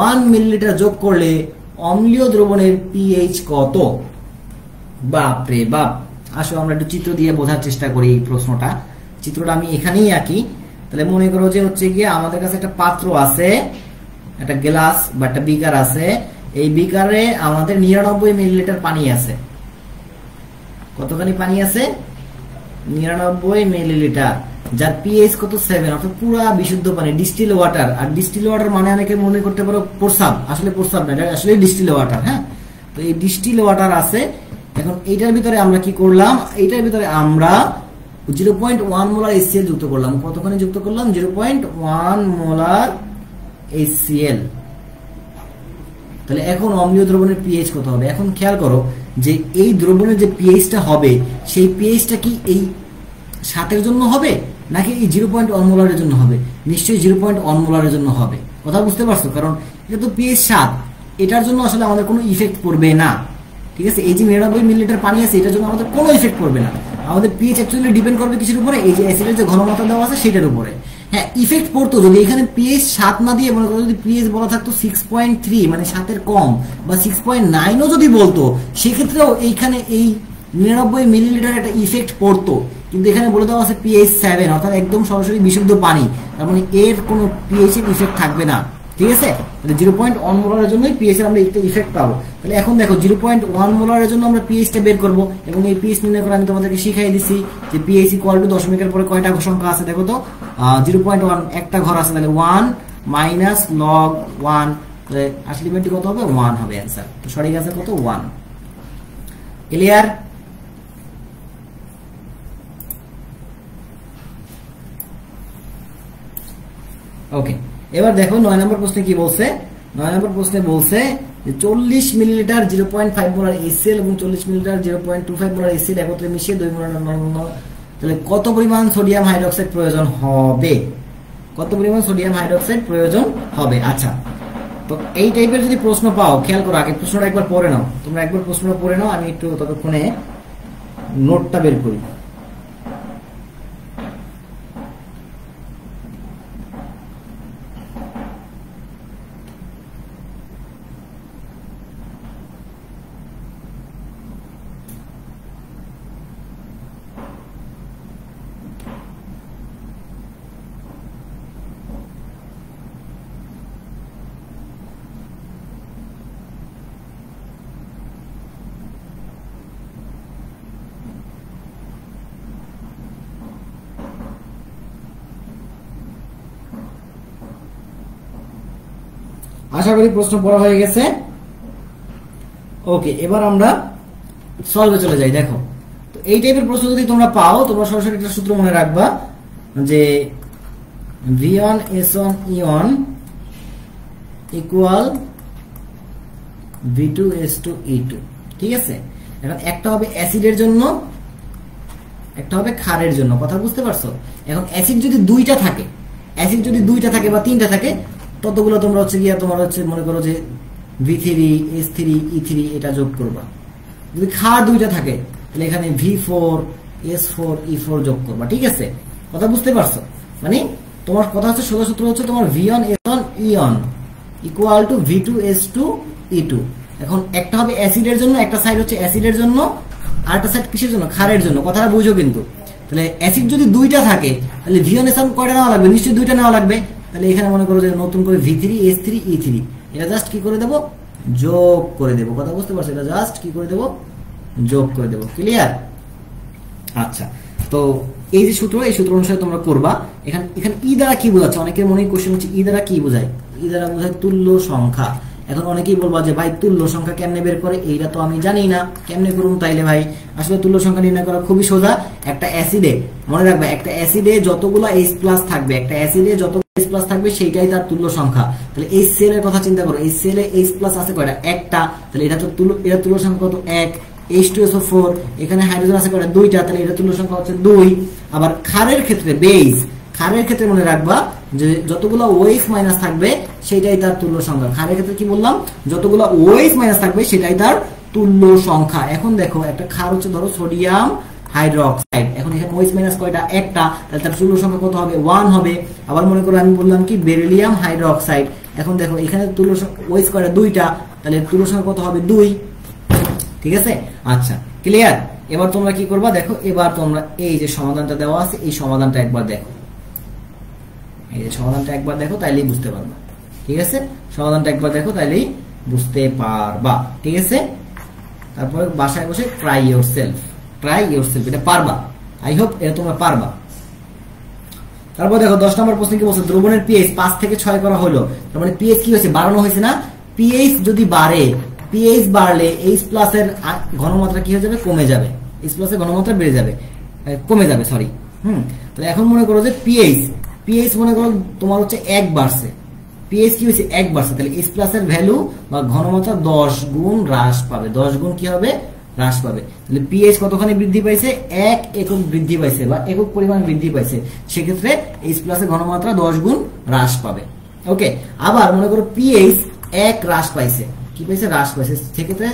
1 মিলিলিটার যোগ করলে অম্লীয় দ্রবণের পিএইচ কত। বাপ রে বাপ, আসো আমরা একটু চিত্র দিয়ে বোঝার চেষ্টা করি এই প্রশ্নটা। চিত্রটা আমি এখানেই আঁকি। তাহলে মনে করো যে হচ্ছে গিয়ে আমাদের কাছে একটা পাত্র আছে, একটা গ্লাস বা একটা বিকার আছে। এই বিকারে আমাদের 99 মিলিলিটার পানি আছে। কতখানি পানি আছে, 99 মিলিলিটার, যার পিএইচ কত, 7, অর্থাৎ পুরা বিশুদ্ধ পানি, ডিস্টিল ওয়াটার। আর ডিস্টিল ওয়াটার মানে অনেকে মনে করতে পারো প্রস্রাব, আসলে প্রস্রাব না, আসলে ডিস্টিল ওয়াটার। হ্যাঁ, তো এই ডিস্টিল ওয়াটার আছে। এখন এইটার ভিতরে আমরা কি করলাম, এইটার ভিতরে আমরা 0.1 মোলার HCl যুক্ত করলাম। কতখানি যুক্ত করলাম, 0.1 মোলার HCl। তাহলে এখন অম্লীয় দ্রবণের পিএইচ কত হবে। এখন খেয়াল করো যে এই দ্রবণের যে পিএইচটা হবে, সেই পিএইচটা কি এই 7 জন্য হবে নাকি এই 0.1 মোলারের জন্য হবে? নিশ্চয়ই 0.1 মোলারের জন্য হবে। কথা বুঝতে পারছো? কারণ এটা তো পিএইচ 7, এটার জন্য আসলে আমাদের কোনো ইফেক্ট পড়বে না। ঠিক আছে, এই যে 99 মিলিলিটার পানি আছে, এটার জন্য আমাদের কোনো ইফেক্ট পড়বে না। আমাদের পিএইচ অ্যাকচুয়ালি ডিপেন্ড করবে কিসের উপরে, এই যে অ্যাসিডের যে ঘনমাত্রা দেওয়া আছে সেটার উপরে। হ্যাঁ, ইফেক্ট পড়তো যদি এখানে পিএইচ 7 না দিয়ে মনে করো যদি পিএইচ বলা থাকতো 6.3, মানে 7 কম, বা 6.9ও যদি বলতো, সেক্ষেত্রেও এইখানে এই 99 মিলিলিটার একটা ইফেক্ট পড়তো। কিন্তু এখানে বলে দেওয়া আছে পিএইচ 7, অর্থাৎ একদম সরাসরি বিশুদ্ধ পানি, তার মানে এর কোনো পিএইচ এর ইফেক্ট থাকবে না। ঠিক আছে, তাহলে 0.1 মোলারের জন্যই পিএইচ এর আমরা একটা ইফেক্ট পাবো। তাহলে এখন দেখো 0.1 মোলারের জন্য আমরা পিএইচটা বের করব, এবং এই পিএইচ নির্ণয় করে আমি তোমাদেরকে শিখাই দিছি যে পিএইচ ইকুয়াল টু দশমিকের পরে কয়টা সংখ্যা আছে দেখো তো, 0.1 একটা ঘর আছে, তাহলে 1 মাইনাস লগ 1, আলটিমেটলি কত হবে, 1 হবে অ্যান্সার। তো সঠিক আছে কত, 1। ক্লিয়ার? ওকে, এবার দেখো 9 নম্বর প্রশ্নে কি বলছে। 9 নম্বর প্রশ্নে বলছে যে 40 মিলিলিটার 0.5 মোলার HCl এবং 40 মিলিলিটার 0.25 মোলার HCl একত্রে মিশিয়ে 2 মোলার, তাহলে কত পরিমাণ সোডিয়াম হাইড্রোক্সাইড প্রয়োজন হবে, কত পরিমাণ সোডিয়াম হাইড্রোক্সাইড প্রয়োজন হবে। আচ্ছা, তো এই টাইপের যদি প্রশ্ন পাও, খেয়াল করো, আগে প্রশ্নটা একবার পড়ে নাও, তোমরা একবার প্রশ্নটা পড়ে নাও, আমি একটু ততক্ষণে নোটটা বের করি। আশা করি প্রশ্ন পড়া হয়ে গেছে। ওকে, এবার আমরা সলভে চলে যাই। দেখো, তো এই টাইপের প্রশ্ন যদি তোমরা পাও, তোমরা সরাসরি একটা সূত্র মনে রাখবা যে V1S1E1 ইকুয়াল V2S2E2। ঠিক আছে, এখন একটা হবে অ্যাসিডের জন্য, একটা হবে ক্ষারের জন্য। কথা বুঝতে পারছো? এখন অ্যাসিড যদি দুইটা থাকে, অ্যাসিড যদি 2টা থাকে বা 3টা থাকে ততগুলো তোমরা হচ্ছে গিয়া তোমার হচ্ছে মনে করো যে V3 S3 E3 এটা যোগ করবা। যদি ক্ষার 2টা থাকে তাহলে এখানে V4 S4 E4 যোগ করবা। ঠিক আছে, কথা বুঝতে পারছো? মানে তোমার কথা হচ্ছে সোজা সূত্র হচ্ছে তোমার V1 S1 E1 equal to V2 S2 E2। এখন একটা হবে অ্যাসিডের জন্য, একটা সাইড হচ্ছে অ্যাসিডের জন্য, আর একটা সাইড কিসের জন্য? ক্ষারের জন্য। কথাটা বুঝো কিন্তু। তাহলে অ্যাসিড যদি 2টা থাকে তাহলে V1 S1 কয়টা নেওয়া লাগবে? নিশ্চয়ই 2টা নেওয়া লাগবে। তাহলে এখানে মনে করো যে নতুন করে V3 S3 E3 এটা জাস্ট কি করে দেব? যোগ করে দেব। কথা বুঝতে পারছো? এটা জাস্ট কি করে দেব? যোগ করে দেব। ক্লিয়ার? আচ্ছা, তো এই যে সূত্র, এই সূত্র অনুসারে তোমরা করবা। এখানে ই দ্বারা কি বোঝাচ্ছে? অনেকের মনে কোশ্চেন হচ্ছে ই দ্বারা কি বোঝায়? ই দ্বারা বোঝায় তুল্য সংখ্যা। এখন অনেকেই বলবা যে ভাই তুল্য সংখ্যা কেমনে বের করে? এইটা তো আমি জানি না, কেমনে করুন? তাইলে ভাই আসলে তুল্য সংখ্যা নির্ণয় করা খুবই সোজা। একটা অ্যাসিডে মনে রাখবা, একটা অ্যাসিডে যতগুলো H+ থাকবে, একটা অ্যাসিডে যত H+ থাকবে সেইটাই তার তুল্য সংখ্যা। তাহলে এই সেলের কথা চিন্তা করো, এই সেলে H+ আছে কয়টা? একটা। তাহলে এটা তো এটা তুল্য সংখ্যা কত? 1। H2SO4 এখানে হাইড্রোজেন আছে কয়টা? 2টা। তাহলে এটা তুল্য সংখ্যা হচ্ছে 2। আবার ক্ষারের ক্ষেত্রে বেস, ক্ষারের ক্ষেত্রে মনে রাখবা যে যতগুলো OH- থাকবে সেটাই তার তুল্য সংখ্যা। ক্ষারের ক্ষেত্রে কি বললাম? যতগুলো OH- থাকবে সেটাই তার তুল্য সংখ্যা। এখন দেখো একটা ক্ষার হচ্ছে ধরো সোডিয়াম হাইড্রোক্সাইড, এখন এখানে OH- কয়টা? একটা। তাহলে তার তুল্য সংখ্যা কত হবে? 1 হবে। আবার মনে করো আমি বললাম কি বেরিলিয়াম হাইড্রোক্সাইড, এখন দেখো এখানে তুল্য OH কয়টা? 2টা। তাহলে তুল্য সংখ্যা কত হবে? 2। ঠিক আছে, আচ্ছা ক্লিয়ার। এবার তোমরা কি করবা? দেখো এবার তোমরা এই যে সমাধানটা দেওয়া আছে এই সমাধানটা একবার দেখো, এই যে সমাধানটা একবার দেখো তাইলেই বুঝতে পারবা। ঠিক আছে, সমাধানটা একবার দেখো তাইলেই বুঝতে পারবা। ঠিক আছে, তারপরে বাসায় বসে ট্রাই ইয়োরসেলফ, ট্রাই ইয়োরসেলফ, এটা পারবা। আই হোপ এটা তোমরা পারবা। তারপর দেখো 10 নম্বর প্রশ্ন কি বলছে? দ্রবণের পিএইচ 5 থেকে 6 করা হলো, তার মানে পিএইচ কি হয়েছে? বাড়ানো হয়েছে না? পিএইচ যদি বাড়ে, পিএইচ বাড়লে H+ এর ঘনমাত্রা কি হয়ে যাবে? কমে যাবে। H+ এর ঘনমাত্রা বেড়ে যাবে, কমে যাবে, সরি। তাহলে এখন মনে করো যে পিএইচ মনে করো তোমার হচ্ছে 1 বাড়ছে, পিএইচ কি হয়েছে? 1 বাড়ছে। তাহলে H+ এর ভ্যালু বা ঘনমাত্রা 10 গুণ হ্রাস পাবে, 10 গুণ কি হবে? হ্রাস পাবে। তাহলে পিএইচ কতখানি বৃদ্ধি পাইছে? 1 একক বৃদ্ধি পাইছে বা একক পরিমাণ বৃদ্ধি পাইছে। সেক্ষেত্রে H+ এর ঘনমাত্রা 10 গুণ হ্রাস পাবে। ওকে, আবার মনে করো পিএইচ 1 হ্রাস পাইছে, কি পাইছে? হ্রাস পাইছে। সেক্ষেত্রে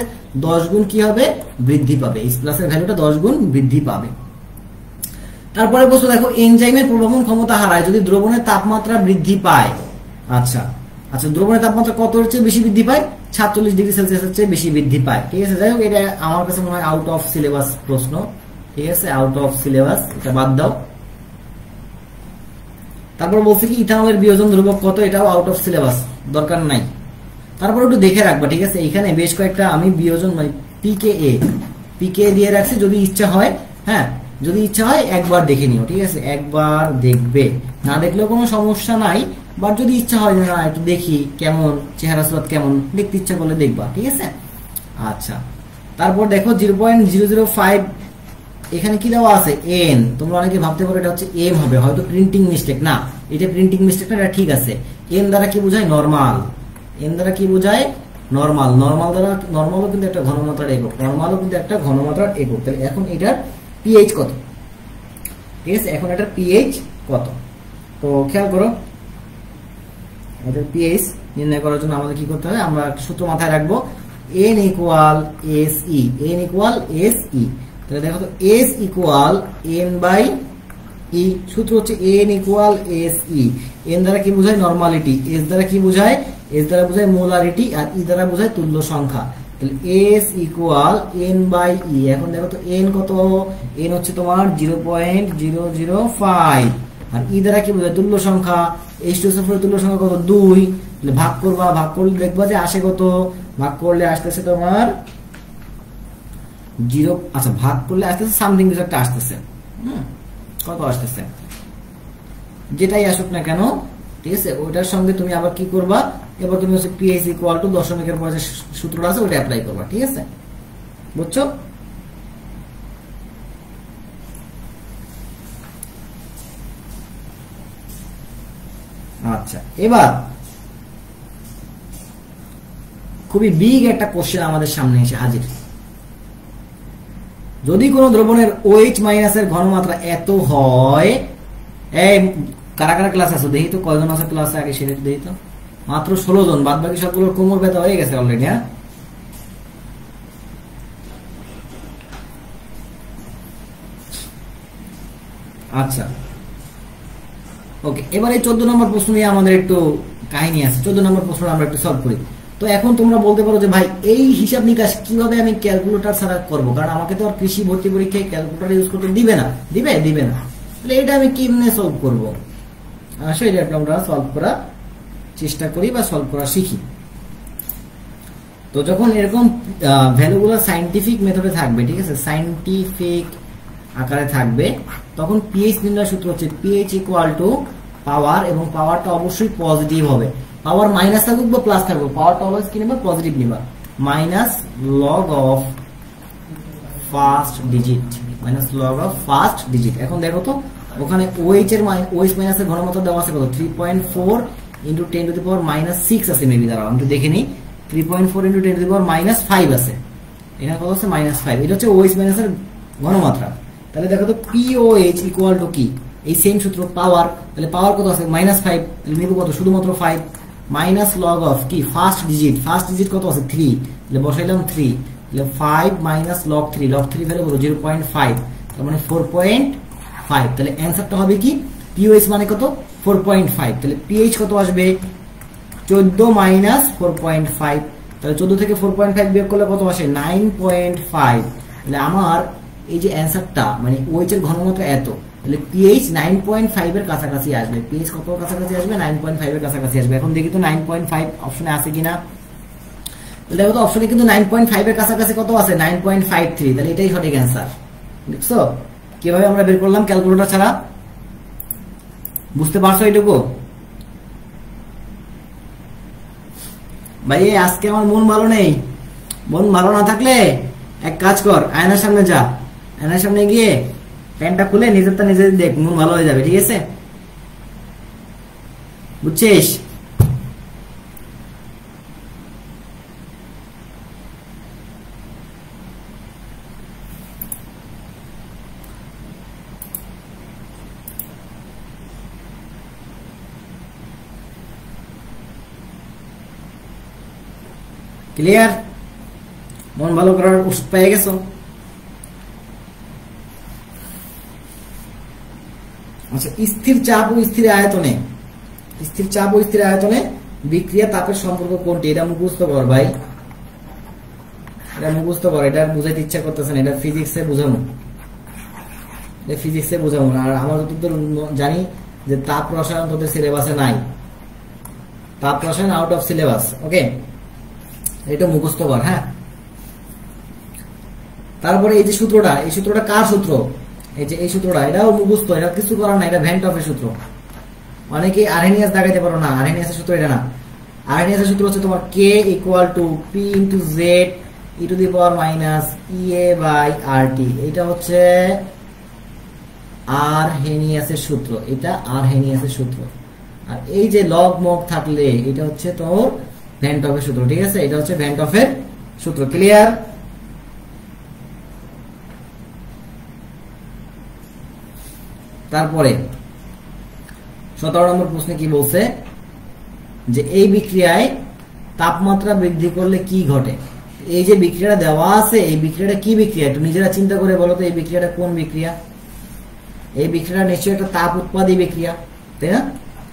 10 গুণ কি হবে? বৃদ্ধি পাবে। H+ এর ভ্যালুটা 10 গুণ বৃদ্ধি পাবে। তারপরে বলছো দেখো এনজাইমের প্রভাবন ক্ষমতা হারায় যদি দ্রবণের তাপমাত্রা বৃদ্ধি পায়। আচ্ছা আচ্ছা, দ্রবণের তাপমাত্রা কত চেয়ে বেশি বৃদ্ধি পায়? 46 ডিগ্রি সেলসিয়াসের চেয়ে বেশি বৃদ্ধি পায়। ঠিক আছে, যাই হোক এটা আমার কাছে মনে হয় আউট অফ সিলেবাস প্রশ্ন। ঠিক আছে, আউট অফ সিলেবাস, এটা বাদ দাও। তারপর বলছে কি ইথানলের বিয়োজন ধ্রুবক কত? এটাও আউট অফ সিলেবাস, দরকার নাই। তারপর একটু দেখে রাখবা। ঠিক আছে, এখানে বেশ কয়েকটা আমি বিয়োজন মানে পিকে দিয়ে রাখছি, যদি ইচ্ছা হয়, হ্যাঁ যদি ইচ্ছা হয় একবার দেখে নিও। ঠিক আছে, একবার দেখবে, না দেখলেও কোনো সমস্যা নাই। বাট যদি ইচ্ছা হয় না একটু দেখি কেমন চেহারা সুরাত, কেমন দেখতে ইচ্ছা করলে দেখবা। ঠিক আছে, আচ্ছা। তারপর দেখো 0.005 এখানে কি দেওয়া আছে? এন। তোমরা অনেকে ভাবতে পারো এটা হচ্ছে এম হবে, হয়তো প্রিন্টিং মিস্টেক। না, এটা প্রিন্টিং মিস্টেক না, এটা ঠিক আছে। এন দ্বারা কি বোঝায়? নরমাল। এন দ্বারা কি বোঝায়? নরমাল। নরমাল দ্বারা, নরমালও কিন্তু একটা ঘনমাত্রার একক, নরমালও কিন্তু একটা ঘনমাত্রার একক। তাহলে এখন এটার পিএইচ কত? ঠিক আছে, এখন এটার পিএইচ কত? তো খেয়াল করো, এটার পিএইচ নির্ণয় করার জন্য আমাদের কি করতে হবে? আমরা একটা সূত্র মাথায় রাখবো, N equal S E. N equal S E. তাহলে দেখো তো এস ইকুয়াল এন বাই ই। সূত্র হচ্ছে N equal S E. N দ্বারা কি বোঝায়? নরমালিটি। এস দ্বারা কি বোঝায়? এস দ্বারা বোঝায় মোলারিটি, আর ই দ্বারা বোঝায় তুল্য সংখ্যা। তাহলে এস ইকুয়াল এন বাই ই। এখন দেখো তো এন কত? এন হচ্ছে তোমার 0.005, আর ই দ্বারা কি বোঝায়? তুল্য সংখ্যা। H2SO4 তুল্য সংখ্যা কত? 2। তাহলে ভাগ করবা, ভাগ করলে দেখবা যে আসে কত? ভাগ করলে আসতেছে তোমার 0। আচ্ছা, ভাগ করলে আসতেছে সামথিং কিছু একটা আসতেছে। কত আসতেছে? যেটাই আসুক না কেন, ঠিক আছে, ওইটার সঙ্গে তুমি আবার কি করবা? এবার তুমি হচ্ছে পিএইচ ইকুয়াল টু দশমিকের পরে যে সূত্রটা আছে ওটা অ্যাপ্লাই করবা। ঠিক আছে, বুঝছো? আচ্ছা, এবার খুবই বিগ একটা কোশ্চেন আমাদের সামনে এসে হাজির। যদি কোনো দ্রবণের OH- এর ঘনমাত্রা এত হয়, কারা কারা ক্লাস আছে দেখি তো, কয়জন আছে ক্লাসে আগে সেটা দেখি তো। মাত্র 16 জন, বাদ বাকি সবগুলোর কোমর ব্যথা হয়ে গেছে অলরেডি। হ্যাঁ, আচ্ছা ওকে, এবার এই 14 নম্বর প্রশ্ন নিয়ে আমাদের একটু কাহিনী আছে। 14 নম্বর প্রশ্ন আমরা একটু সলভ করি। তো এখন তোমরা বলতে পারো যে ভাই এই হিসাব নিকাশ কিভাবে আমি ক্যালকুলেটর ছাড়া করব, কারণ আমাকে তো আর কৃষি ভর্তি পরীক্ষায় ক্যালকুলেটর ইউজ করতে দিবে না, দিবে না, তাহলে এটা আমি কেমনে সলভ করব? সেটা আমরা সলভ করার চেষ্টা করি বা সলভ করা শিখি। তো যখন এরকম ভ্যালুগুলো সায়েন্টিফিক মেথডে থাকবে, ঠিক আছে, সায়েন্টিফিক আকারে থাকবে, তখন পিএইচ নির্ণয় সূত্র হচ্ছে পিএইচ ইকুয়াল টু পাওয়ার, এবং পাওয়ারটা অবশ্যই পজিটিভ হবে। পাওয়ার মাইনাস থাকুক বা প্লাস থাকুক, পাওয়ারটা অলওয়েজ কি নেবা? পজিটিভ নিবা। Minus log of first digit, minus log of first digit. এখন দেখো তো ওখানে ওএইচ এর ওএইচ মাইনাস এর ঘনমাত্রা দেওয়া আছে কত? 3.4 into 10 two the power minus 6 আছে মেবি, দাঁড়াও আমি দেখে নিই। 3.4 into 10 two the power minus 5 আছে, এখানে কত আছে? মাইনাস 5। এটা হচ্ছে ওএইচ মাইনাস এর ঘনমাত্রা। তাহলে দেখো তো পিওএইচ ইকুয়াল টু কি? এই সেম সূত্র পাওয়ার, তাহলে পাওয়ার কত আছে? মাইনাস 5, তাহলে নেব কত? শুধুমাত্র 5। মাইনাস লগ অফ কি? ফার্স্ট ডিজিট, ফার্স্ট ডিজিট কত আছে? 3, তাহলে বসাইলাম 3, তাহলে 5 মাইনাস লগ 3, লগ 3 ভ্যালু কত? 0.5, তার মানে 4.5। তাহলে অ্যান্সারটা হবে কি? পিওএইচ মানে কত? 4.5। তাহলে পিএইচ কত আসবে? 14 মাইনাস 4.5, তাহলে 14 থেকে 4.5 বিয়োগ করলে কত আসে? 9.5। তাহলে আমার এই যে অ্যান্সারটা মানে ওএইচ এর ঘনমাত্রা এত, তাহলে পিএইচ 9.5 এর কাছাকাছি আসবে। পিএইচ কত কাছাকাছি আসবে? 9.5 এর কাছাকাছি আসবে। এখন দেখি তো 9.5 অপশনে আছে কিনা। তাহলে দেখো তো অপশনে কিন্তু 9.5 এর কাছাকাছি কত আছে? 9.53। তাহলে এটাই সঠিক অ্যান্সার। দেখছো কিভাবে আমরা বের করলাম ক্যালকুলেটর ছাড়া? বুঝতে পারছো এইটুকু? ভাই আজকে আমার মন ভালো নেই। মন ভালো না থাকলে এক কাজ কর, আয়নার সামনে যা, আয়নার সামনে গিয়ে প্যান্টটা খুলে নিজেরটা নিজে দেখ, মন ভালো হয়ে যাবে। ঠিক আছে, বুঝছিস? ক্লিয়ার? মন ভালো করার ওষুধ পেয়ে গেছো? আচ্ছা, স্থির চাপ ও স্থির আয়তনে, স্থির চাপ ও স্থির আয়তনে বিক্রিয়া তাপের সম্পর্ক কোনটি? এটা মুখস্থ কর ভাই, এটা মুখস্থ কর। এটা বুঝাইতে ইচ্ছা করতেছে না, এটা ফিজিক্সে বুঝাবো, এটা ফিজিক্সে বুঝাবো না। আর আমার যতদূর জানি যে তাপ রসায়ন তোদের সিলেবাসে নাই, তাপ রসায়ন আউট অফ সিলেবাস। ওকে, এটা মুখস্থ কর। হ্যাঁ, তারপরে এই যে সূত্রটা, এই সূত্রটা কার সূত্র? এই যে এই সূত্রটা, এটাও মুখস্থ, এটা কিছু করার না, এটা ভ্যান টফের সূত্র। অনেকে আরহেনিয়াস দেখাইতে পারো না, আরহেনিয়াসের সূত্র এটা না। আরহেনিয়াসের সূত্র হচ্ছে তোমার K equal to P into Z e to the power minus EA by R T. এটা হচ্ছে আরহেনিয়াসের সূত্র, এটা আরহেনিয়াসের সূত্র। আর এই যে লগ মগ থাকলে এটা হচ্ছে তোর ভ্যান টফের সূত্র। ঠিক আছে, এটা হচ্ছে ভ্যান টফের সূত্র। ক্লিয়ার? তারপরে 17 নম্বর প্রশ্নে কি বলছে? যে এই বিক্রিয়ায় তাপমাত্রা বৃদ্ধি করলে কি ঘটে? এই যে বিক্রিয়াটা দেওয়া আছে, এই বিক্রিয়াটা কি বিক্রিয়া? একটু নিজেরা চিন্তা করে বলো তো, এই বিক্রিয়াটা কোন বিক্রিয়া? এই বিক্রিয়াটা নিশ্চয়ই একটা তাপ উৎপাদী বিক্রিয়া, তাই না?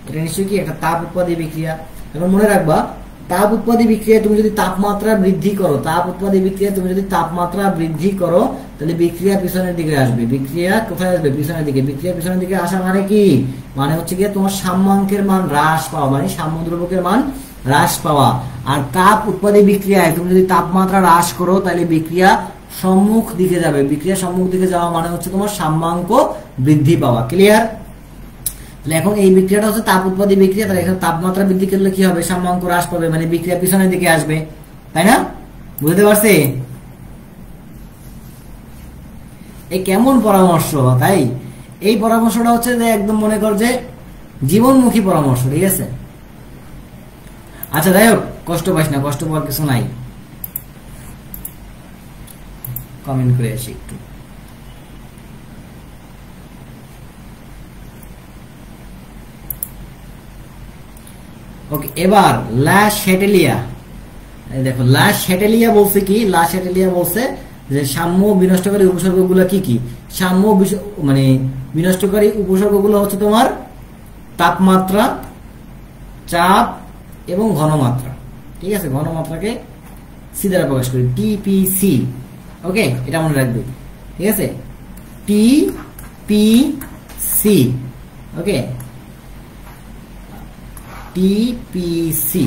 এটা নিশ্চয়ই কি একটা তাপ উৎপাদী বিক্রিয়া। এখন মনে রাখবা, তাপ উৎপাদী বিক্রিয়ায় তুমি যদি তাপমাত্রা বৃদ্ধি করো, তাপ উৎপাদী বিক্রিয়ায় তুমি যদি তাপমাত্রা বৃদ্ধি করো, তাহলে বিক্রিয়া পিছনের দিকে আসবে। বিক্রিয়া কোথায় আসবে? পিছনের দিকে। বিক্রিয়া পিছনের দিকে আসা মানে কি? মানে হচ্ছে গিয়ে তোমার সাম্যাঙ্কের মান হ্রাস পাওয়া, মানে সাম্য দ্রব্যকের মান হ্রাস পাওয়া। আর তাপ উৎপাদী বিক্রিয়ায় তুমি যদি তাপমাত্রা হ্রাস করো, তাহলে বিক্রিয়া সম্মুখ দিকে যাবে। বিক্রিয়া সম্মুখ দিকে যাওয়া মানে হচ্ছে তোমার সাম্যাঙ্ক বৃদ্ধি পাওয়া। ক্লিয়ার? তাহলে এখন এই বিক্রিয়াটা হচ্ছে তাপ উৎপাদী বিক্রিয়া, তাহলে এখানে তাপমাত্রা বৃদ্ধি করলে কি হবে? সাম্যাঙ্ক হ্রাস পাবে, মানে বিক্রিয়া পিছনের দিকে আসবে, তাই না? বুঝতে পারছি? এই কেমন পরামর্শ? তাই এই পরামর্শটা হচ্ছে যে একদম মনে কর যে জীবনমুখী পরামর্শ। ঠিক আছে, আচ্ছা যাই হোক, কষ্ট পাইস না, কষ্ট পাওয়ার কিছু নাই। কমেন্ট করে আসি একটু। ওকে, এবার লা শ্যাটেলিয়া, দেখো লা শ্যাটেলিয়া বলছে কি, লা শ্যাটেলিয়া বলছে যে সাম্য বিনষ্টকারী উপসর্গগুলো কি কি। সাম্য মানে বিনষ্টকারী উপসর্গগুলো হচ্ছে তোমার তাপমাত্রা, চাপ এবং ঘনমাত্রা। ঠিক আছে, ঘনমাত্রাকে সি দ্বারা প্রকাশ করি, টিপিসি। ওকে, এটা মনে রাখবে। ঠিক আছে, টিপিসি। ওকে, টিপিসি,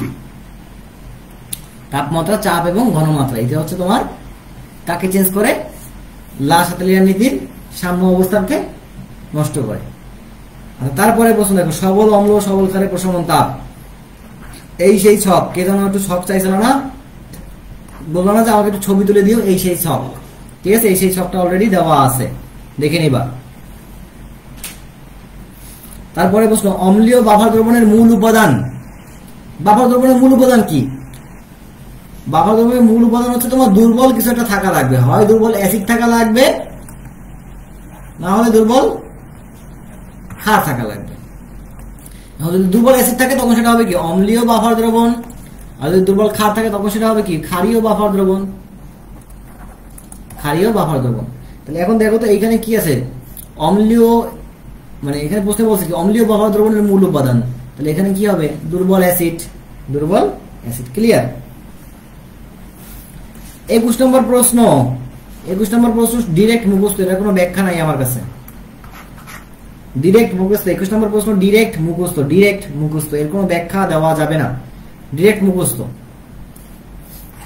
তাপমাত্রা, চাপ এবং ঘনমাত্রা। এটা হচ্ছে তোমার কাকে চেঞ্জ করে, লা শ্যাটেলিয়া নীতির সাম্য অবস্থানকে নষ্ট করে। তারপরে প্রশ্ন দেখো, সবল অম্ল সবল ক্ষারে প্রশমন তাপ, এই সেই ছক। কে যেন একটু ছক চাইছিল না, বললো না যে আমাকে একটু ছবি তুলে দিও, এই সেই ছক। ঠিক আছে, এই সেই ছকটা অলরেডি দেওয়া আছে, দেখে নিবা। তারপরে প্রশ্ন, অম্লীয় বাফার দ্রবণের মূল উপাদান। বাফার দ্রবণের মূল উপাদান কি? বাফার দ্রবণের মূল উপাদান হচ্ছে তোমার দুর্বল কিছু একটা থাকা লাগবে, হয় দুর্বল অ্যাসিড থাকা লাগবে, না হলে দুর্বল ক্ষার থাকা লাগবে। যদি দুর্বল অ্যাসিড থাকে তখন সেটা হবে কি, অম্লীয় বাফার দ্রবণ। আর যদি দুর্বল ক্ষার থাকে তখন সেটা হবে কি, ক্ষারীয় বাফার দ্রবণ। ক্ষারীয় বাফার দ্রবণ। তাহলে এখন দেখো তো এইখানে কি আছে, অম্লীয়, মানে এখানে প্রশ্ন বলছে কি অম্লীয় বাফার দ্রবণের মূল উপাদান, তাহলে এখানে কি হবে, দুর্বল অ্যাসিড। দুর্বল অ্যাসিড, ক্লিয়ার। 21 নম্বর প্রশ্ন, 21 নম্বর প্রশ্ন ডিরেক্ট মুখস্থ, এটা কোনো ব্যাখ্যা নাই আমার কাছে, ডিরেক্ট মুখস্থ। 21 নম্বর প্রশ্ন ডিরেক্ট মুখস্থ, ডিরেক্ট মুখস্থ, এর কোনো ব্যাখ্যা দেওয়া যাবে না, ডিরেক্ট মুখস্থ।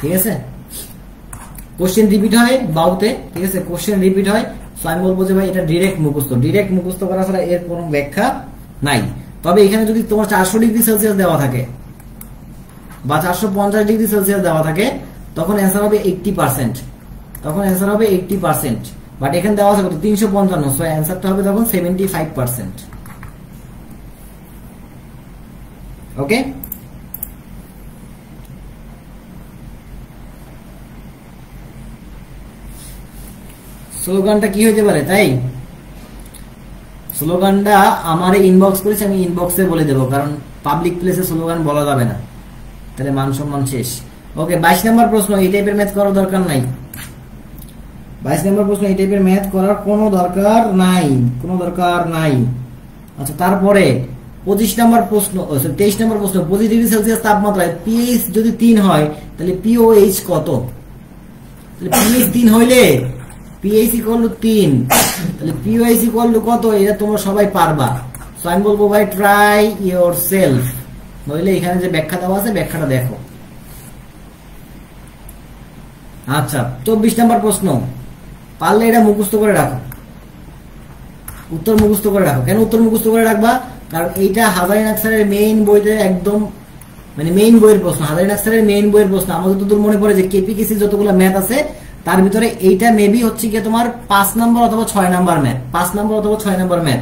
ঠিক আছে, কোশ্চেন রিপিট হয় বাউতে। ঠিক আছে, কোশ্চেন রিপিট হয়, সো আমি বলবো যে ভাই এটা ডিরেক্ট মুখস্থ। ডিরেক্ট মুখস্থ করা ছাড়া এর কোনো ব্যাখ্যা নাই। তবে এখানে যদি তোমার 400 ডিগ্রি সেলসিয়াস দেওয়া থাকে বা 450 ডিগ্রি সেলসিয়াস দেওয়া থাকে, তখন অ্যান্সার হবে 80%, তখন অ্যান্সার হবে 80%। বাট এখানে দেওয়া আছে কত, 355, সো অ্যান্সারটা হবে তখন 75%। ওকে, স্লোগানটা কি হতে পারে, তাই স্লোগানটা আমার ইনবক্স করেছে, আমি ইনবক্সে বলে দেবো, কারণ পাবলিক প্লেসে স্লোগান বলা যাবে না, তাহলে মান সম্মান শেষ। ওকে, 22 নম্বর প্রশ্ন, এই টাইপের ম্যাথ করার দরকার নাই। 22 নম্বর প্রশ্ন, এই টাইপের ম্যাথ করার কোনো দরকার নাই, কোনো দরকার নাই। আচ্ছা, তারপরে 25 নম্বর প্রশ্ন, 23 নম্বর প্রশ্ন, 25 ডিগ্রি সেলসিয়াস তাপমাত্রায় পিএইচ যদি 3 হয় তাহলে পিওএইচ কত? তাহলে পিএইচ 3 হইলে পিএইচ ইকুয়াল টু 3, তাহলে পিওএইচ ইকুয়াল টু কত, এটা তোমরা সবাই পারবা। সো আমি বলবো ভাই ট্রাই ইয়োর সেলফ, নইলে এখানে যে ব্যাখ্যা দেওয়া আছে ব্যাখ্যাটা দেখো। আচ্ছা, 24 নম্বর প্রশ্ন, পারলে এটা মুখস্থ করে রাখো, উত্তর মুখস্থ করে রাখো। কেন উত্তর মুখস্থ করে রাখবা? কারণ এইটা হাজারী নাকসারের মেইন বইতে একদম, মানে মেইন বইয়ের প্রশ্ন, হাজারী নাকসারের মেইন বইয়ের প্রশ্ন। আমার যতদূর মনে পড়ে যে কেপিকেসি যতগুলো ম্যাথ আছে তার ভিতরে এইটা মেবি হচ্ছে কি তোমার 5 নম্বর অথবা 6 নম্বর ম্যাথ, 5 নম্বর অথবা 6 নম্বর ম্যাথ।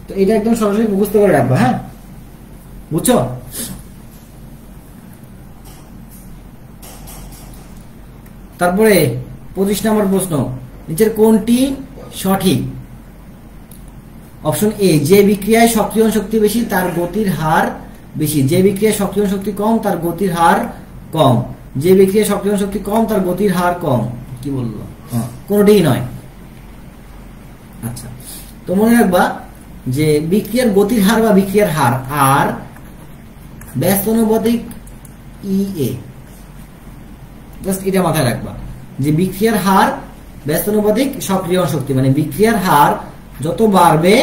তো এটা একদম সরাসরি মুখস্থ করে রাখবা, হ্যাঁ, বুঝছো? তারপরে 25 নম্বর প্রশ্ন, নিচের কোনটি সঠিক? অপশন এ, যে বিক্রিয়ায় সক্রিয়ণ শক্তি বেশি তার গতির হার বেশি, যে বিক্রিয়ায় সক্রিয়ণ শক্তি কম তার গতির হার কম, যে বিক্রিয়ায় সক্রিয়ণ শক্তি কম তার গতির হার কম। কি বললো? কোনটিই নয়। আচ্ছা, তো মনে রাখবা যে বিক্রিয়ার গতির হার বা বিক্রিয়ার হার আর ব্যস্তানুপাতিক ইএ, জাস্ট এটা মাথায় রাখবা যে বিক্রিয়ার হার ব্যস্তানুপাতিক সক্রিয়ণ শক্তি, মানে বিক্রিয়ার হার যত বাড়বে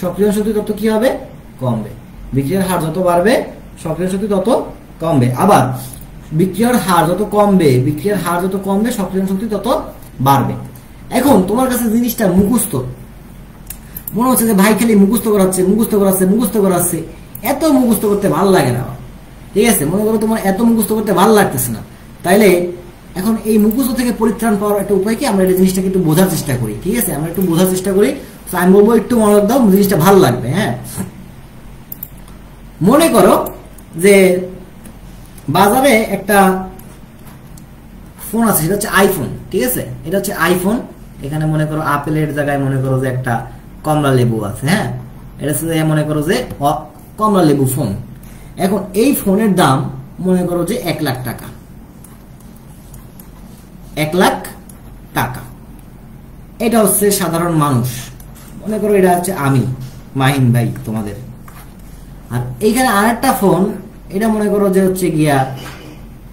সক্রিয়ণ শক্তি তত কি হবে, কমবে। বিক্রিয়ার হার যত বাড়বে সক্রিয়ণ শক্তি তত কমবে। আবার বিক্রিয়ার হার যত কমবে, বিক্রিয়ার হার যত কমবে সক্রিয়ণ শক্তি তত বাড়বে। এখন তোমার কাছে জিনিসটা মুখস্থ মনে হচ্ছে যে ভাই খালি মুখস্থ করাচ্ছে, মুখস্থ করাচ্ছে, মুখস্থ করাচ্ছে, এত মুখস্থ করতে ভালো লাগে না। ঠিক আছে, মনে করো তোমার এত মুখস্থ করতে ভালো লাগতেছে না, তাইলে এখন এই মুখস্থ থেকে পরিত্রাণ পাওয়ার একটা উপায় কি, আমরা এই জিনিসটাকে একটু বোঝার চেষ্টা করি। ঠিক আছে, আমরা একটু বোঝার চেষ্টা করি। আমি বলবো একটু মনোযোগ দাও, জিনিসটা ভালো লাগবে। হ্যাঁ, মনে করো যে বাজারে একটা ফোন আছে, সেটা হচ্ছে আইফোন। ঠিক আছে, এটা হচ্ছে আইফোন। এখানে মনে করো আপেলের জায়গায় মনে করো যে একটা কমলা লেবু আছে। হ্যাঁ, এটা মনে করো যে কমলা লেবু ফোন। এখন এই ফোনের দাম মনে করো যে 1 লাখ টাকা, 1 লাখ টাকা। এটা হচ্ছে সাধারণ মানুষ, মনে করো এটা হচ্ছে আমি মাহিন ভাই তোমাদের। আর এইখানে আরেকটা ফোন, এটা মনে করো যে হচ্ছে গিয়া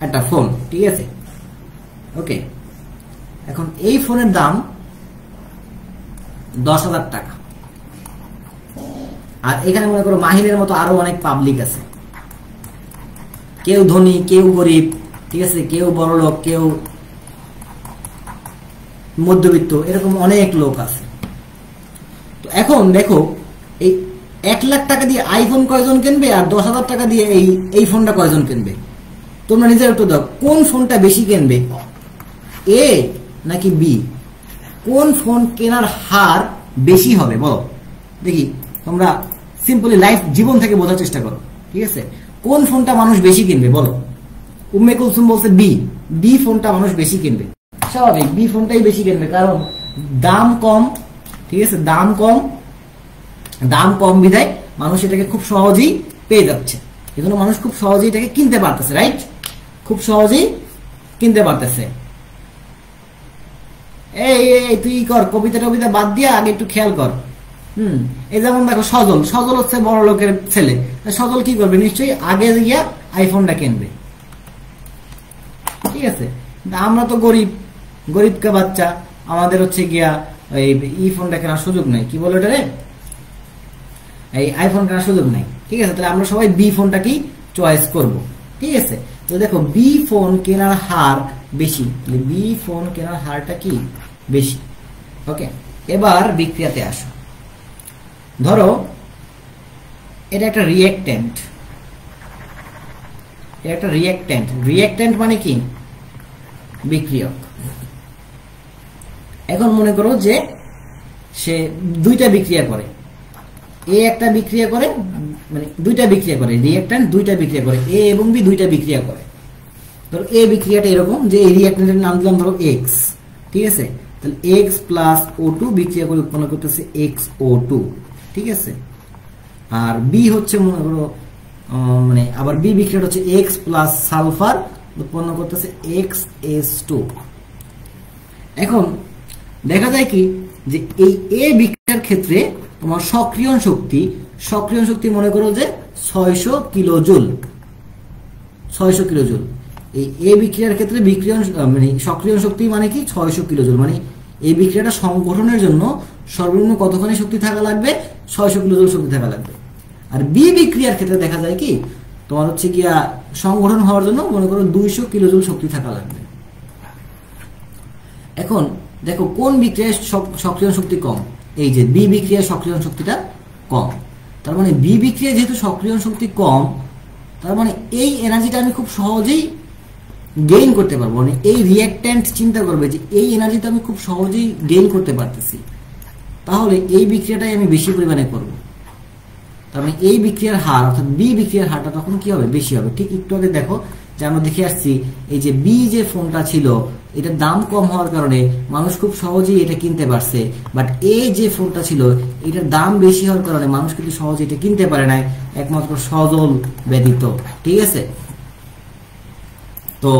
একটা ফোন, ঠিক আছে, ওকে। এখন এই ফোনের দাম 10,000 টাকা। আর এখানে মনে করো মাহিনের মতো আরো অনেক পাবলিক আছে, কেউ ধনী কেউ গরিব, ঠিক আছে, কেউ বড় লোক কেউ মধ্যবিত্ত, এরকম অনেক লোক আছে। তো এখন দেখো এই 1 লাখ টাকা দিয়ে আইফোন কয়জন কিনবে আর 10,000 টাকা দিয়ে এই ফোনটা কয়জন কিনবে? তোমরা নিজের একটু দাও, কোন ফোনটা বেশি কিনবে, এ নাকি বি? কোন ফোন কেনার হার বেশি হবে বলো দেখি, তোমরা সিম্পলি লাইফ জীবন থেকে বোঝার চেষ্টা করো, ঠিক আছে। কোন ফোনটা মানুষ বেশি কিনবে বলো? উম্মে কুলসুম বলছে বি, বি ফোনটা মানুষ বেশি কিনবে। স্বাভাবিক, বি ফোনটাই বেশি কিনবে, কারণ দাম কম, ঠিক আছে, দাম কম বিধায় মানুষ এটাকে খুব সহজেই পেয়ে যাচ্ছে, এজন্য মানুষ খুব সহজেই এটাকে কিনতে পারতেছে, রাইট, খুব সহজেই কিনতে পারতেছে। এই তুই কর, কবিতা টবিতা বাদ দিয়া আগে একটু খেয়াল কর। এই যেমন দেখো সজল হচ্ছে বড় লোকের ছেলে, সজল কি করবে, নিশ্চয়ই আগে গিয়া আইফোনটা কিনবে, ঠিক আছে। আমরা তো গরিবকে বাচ্চা, আমাদের হচ্ছে গিয়া এই ফোনটা কেনার সুযোগ নাই, কি বলে এটা রে, এই আইফোন কেনার সুযোগ নাই, ঠিক আছে। তাহলে আমরা সবাই বি ফোনটাকেই চয়েস করব, ঠিক আছে। তো দেখো বি ফোন কেনার হার বেশি, বি ফোন কেনার হারটা কি বেশি, ওকে। এবার বিক্রিয়াতে আসো, ধরো এটা একটা রিঅ্যাক্ট্যান্ট মানে কি, বিক্রিয়ক। এখন মনে করো যে সে দুইটা বিক্রিয়া করে, এ একটা বিক্রিয়া করে, মানে দুইটা বিক্রিয়া করে, রিঅ্যাক্ট্যান্ট দুইটা বিক্রিয়া করে, এ এবং বি দুইটা বিক্রিয়া করে। ধরো এ বিক্রিয়াটা এরকম যে এই রিঅ্যাক্ট্যান্টের নাম দিলাম ধরো এক্স, ঠিক আছে। তাহলে এক্স প্লাস ও2 বিক্রিয়া করে উৎপন্ন করতেছে XO2, ঠিক আছে। আর বি হচ্ছে মনে করো মানে আবার বি বিক্রিয়াটা হচ্ছে এক্স প্লাস সালফার উৎপন্ন করতেছে XS2। এখন দেখা যায় কি যে এই এ বিক্রিয়ার ক্ষেত্রে তোমার সক্রিয়ণ শক্তি মনে করো যে 600 কিলোজুল, এই এ বিক্রিয়ার ক্ষেত্রে মানে সক্রিয়ণ শক্তি মানে কি 600 কিলোজুল, মানে এই বিক্রিয়াটা সংগঠনের জন্য সর্বনিম্ন কতখানি শক্তি থাকা লাগবে, 600 কিলোজুল শক্তি থাকা লাগবে। আর বি বিক্রিয়ার ক্ষেত্রে দেখা যায় কি তোমার হচ্ছে গিয়া সংগঠন হওয়ার জন্য মনে করো 200 কিলোজুল শক্তি থাকা লাগবে। এখন দেখো কোন বিক্রিয়ায় সক্রিয়ণ শক্তি কম, এই যে বি বিক্রিয়ার সক্রিয়ণ শক্তিটা কম, তার মানে বি বিক্রিয়া যেহেতু সক্রিয়ণ শক্তি কম, তার মানে এই এনার্জিটা আমি খুব সহজেই গেইন করতে পারবো, মানে এই রিঅ্যাক্ট্যান্ট চিন্তা করবে যে এই এনার্জিটা আমি খুব সহজেই গেইন করতে পারতেছি, তাহলে এই বিক্রিয়াটাই আমি বেশি পরিমাণে করব। তার মানে এই বিক্রিয়ার হার অর্থাৎ বি বিক্রিয়ার হারটা তখন কি হবে, বেশি হবে। ঠিক একটু আগে দেখো যে আমরা দেখে আসছি এই যে বি যে ফোনটা ছিল এটার দাম কম হওয়ার কারণে মানুষ খুব সহজেই এটা কিনতে পারছে, বাট এ যে ফোনটা ছিল এটার দাম বেশি হওয়ার কারণে মানুষ কিন্তু সহজে এটা কিনতে পারে নাই, একমাত্র সজল ব্যতীত, ঠিক আছে। তো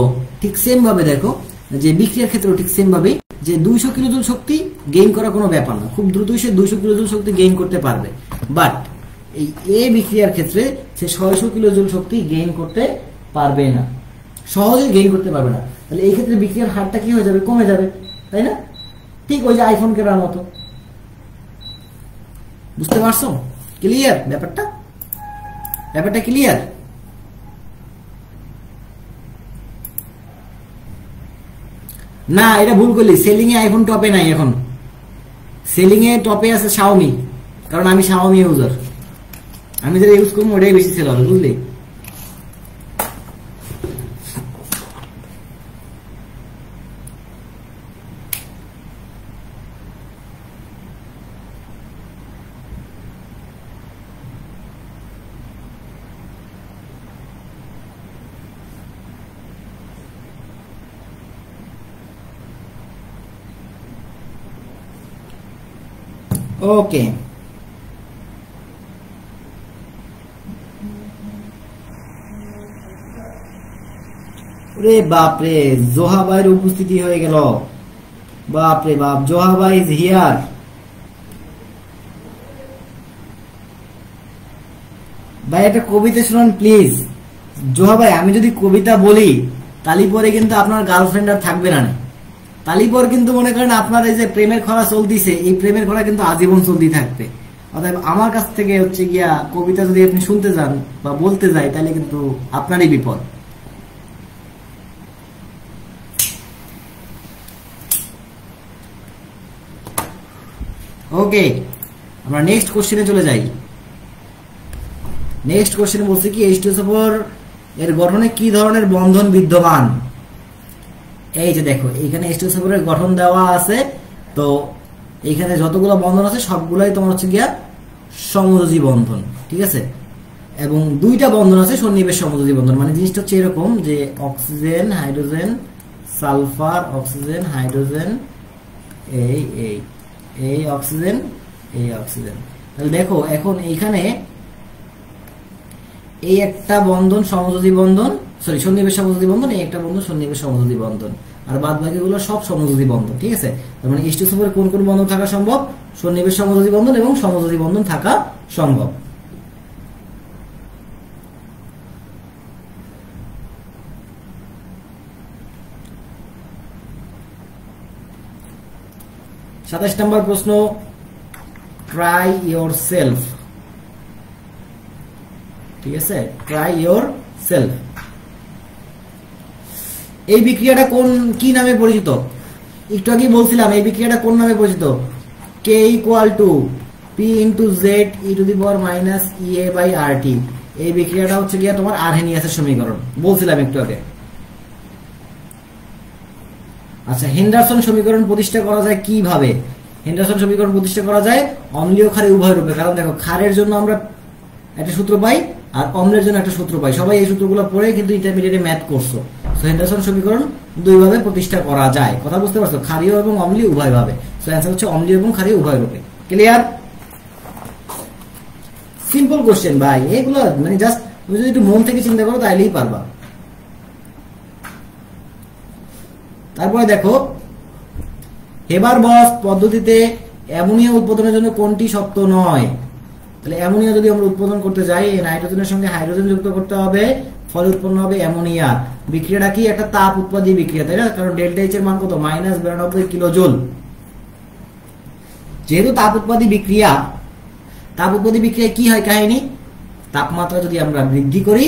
ঠিক সেম ভাবে দেখো যে বিক্রিয়ার ক্ষেত্রেও ঠিক সেম ভাবে যে 200 কিলোজুল শক্তি গেইন করা কোনো ব্যাপার না, খুব দ্রুতই সে 200 কিলোজুল শক্তি গেইন করতে পারবে, বাট এই এ বিক্রিয়ার ক্ষেত্রে সে 600 কিলোজুল শক্তি গেইন করতে পারবে না, সহজে গেইন করতে পারবে না। তাহলে এই ক্ষেত্রে বিক্রিয়ার হারটা কি হয়ে যাবে, কমে যাবে, তাই না? ঠিক ওই যে আইফোন কেনার মতো, বুঝতে পারছো? ক্লিয়ার ব্যাপারটা ক্লিয়ার? না, এটা ভুল করলি, সেলিং এ আইফোন টপে নাই, এখন সেলিং এ টপে আছে শাওমি, কারণ আমি শাওমি ইউজার, আমি যেটা ইউজ করবো ওটাই বেশি সেল হবে, বুঝলি? ওকে, রে বাপরে, জোহা ভাইয়ের উপস্থিতি হয়ে গেল। বাপরে বাপ, জোহা ভাই ইজ হিয়ার। ভাই একটা কবিতা শুনুন প্লিজ। জোহা ভাই, আমি যদি কবিতা বলি তালি পরে কিন্তু আপনার গার্লফ্রেন্ড আর থাকবে না। তালি পর কিন্তু মনে করেন আপনার এই যে প্রেমের খরা চলতিছে, এই প্রেমের খরা কিন্তু আজীবন চলতেই থাকবে। অতএব আমার কাছ থেকে হচ্ছে গিয়া কবিতা যদি আপনি শুনতে যান বা বলতে যাই, তাহলে কিন্তু আপনারই বিপদ। ওকে, আমরা নেক্সট কোশ্চেনে চলে যাই। নেক্সট কোশ্চেন বলছে কি, H2SO4 এর গঠনে কি ধরনের বন্ধন বিদ্যমান? এই যে দেখো, এইখানে H2SO4 এর গঠন দেওয়া আছে। তো এইখানে যতগুলো বন্ধন আছে সবগুলাই তোমার হচ্ছে গিয়া সমযোজী বন্ধন, ঠিক আছে। এবং দুইটা বন্ধন আছে সন্নিবেশ সমযোজী বন্ধন। মানে জিনিসটা হচ্ছে এরকম যে oxygen hydrogen sulphur, oxygen hydrogen, এই এই এই অক্সিজেন, এই অক্সিজেন। তাহলে দেখো এখন এইখানে এই একটা বন্ধন সমযোজী বন্ধন, সরি সন্নিবেশ সমযোজী বন্ধন, এই একটা বন্ধন সন্নিবেশ সমযোজী বন্ধন, আর বাদ বাকিগুলো সব সমযোজী বন্ধন, ঠিক আছে। তার মানে H2SO4 কোন কোন বন্ধন থাকা সম্ভব? সন্নিবেশ সমযোজী বন্ধন এবং সমযোজী বন্ধন থাকা সম্ভব। সাতাশ নম্বর প্রশ্ন, ট্রাই ইয়োর সেলফ, ঠিক আছে, ট্রাই ইয়োর সেলফ। এই বিক্রিয়াটা কি নামে পরিচিত? একটু আগে বলছিলাম এই বিক্রিয়াটা কোন নামে পরিচিত? K = P × Z e⁻ EA/RT। এই বিক্রিয়াটা হচ্ছে গিয়া তোমার আরহেনিয়াসের সমীকরণ, বলছিলাম একটু আগে। আচ্ছা, হেন্ডারসন সমীকরণ প্রতিষ্ঠা করা যায় কিভাবে? হেন্ডারসন সমীকরণ প্রতিষ্ঠা করা যায় অম্লীয় ক্ষারে উভয় রূপে। কারণ দেখো, ক্ষারের জন্য আমরা একটা সূত্র পাই আর অম্লের জন্য একটা সূত্র পাই। সবাই এই সূত্রগুলো পড়ে কিন্তু ইন্টারমিডিয়েটে ম্যাথ করছো। সো হেন্ডারসন সমীকরণ দুইভাবে প্রতিষ্ঠা করা যায়। কথা বুঝতে পারছো? ক্ষারীয় এবং অম্লীয় উভয় ভাবে। সো অ্যানসার হচ্ছে অম্লীয় এবং ক্ষারীয় উভয় রূপে। ক্লিয়ার? সিম্পল কোশ্চেন ভাই, এগুলো মানে জাস্ট তুমি যদি একটু মন থেকে চিন্তা করো তাইলেই পারবা। তারপরে দেখো, হেবার-বস পদ্ধতিতে অ্যামোনিয়া উৎপাদনের জন্য কোনটি সত্য নয়? তাহলে অ্যামোনিয়া যদি আমরা উৎপাদন করতে যাই, নাইট্রোজেনের সঙ্গে হাইড্রোজেন যুক্ত করতে হবে, ফলে উৎপন্ন হবে অ্যামোনিয়া। বিক্রিয়াটা কি? একটা তাপ উৎপাদী বিক্রিয়া, তাই না? কারণ ΔH এর মান কত? -92 কিলোজুল। যেহেতু তাপ উৎপাদী বিক্রিয়া, তাপ উৎপাদী বিক্রিয়ায় কি হয় কাহিনী? তাপমাত্রা যদি আমরা বৃদ্ধি করি,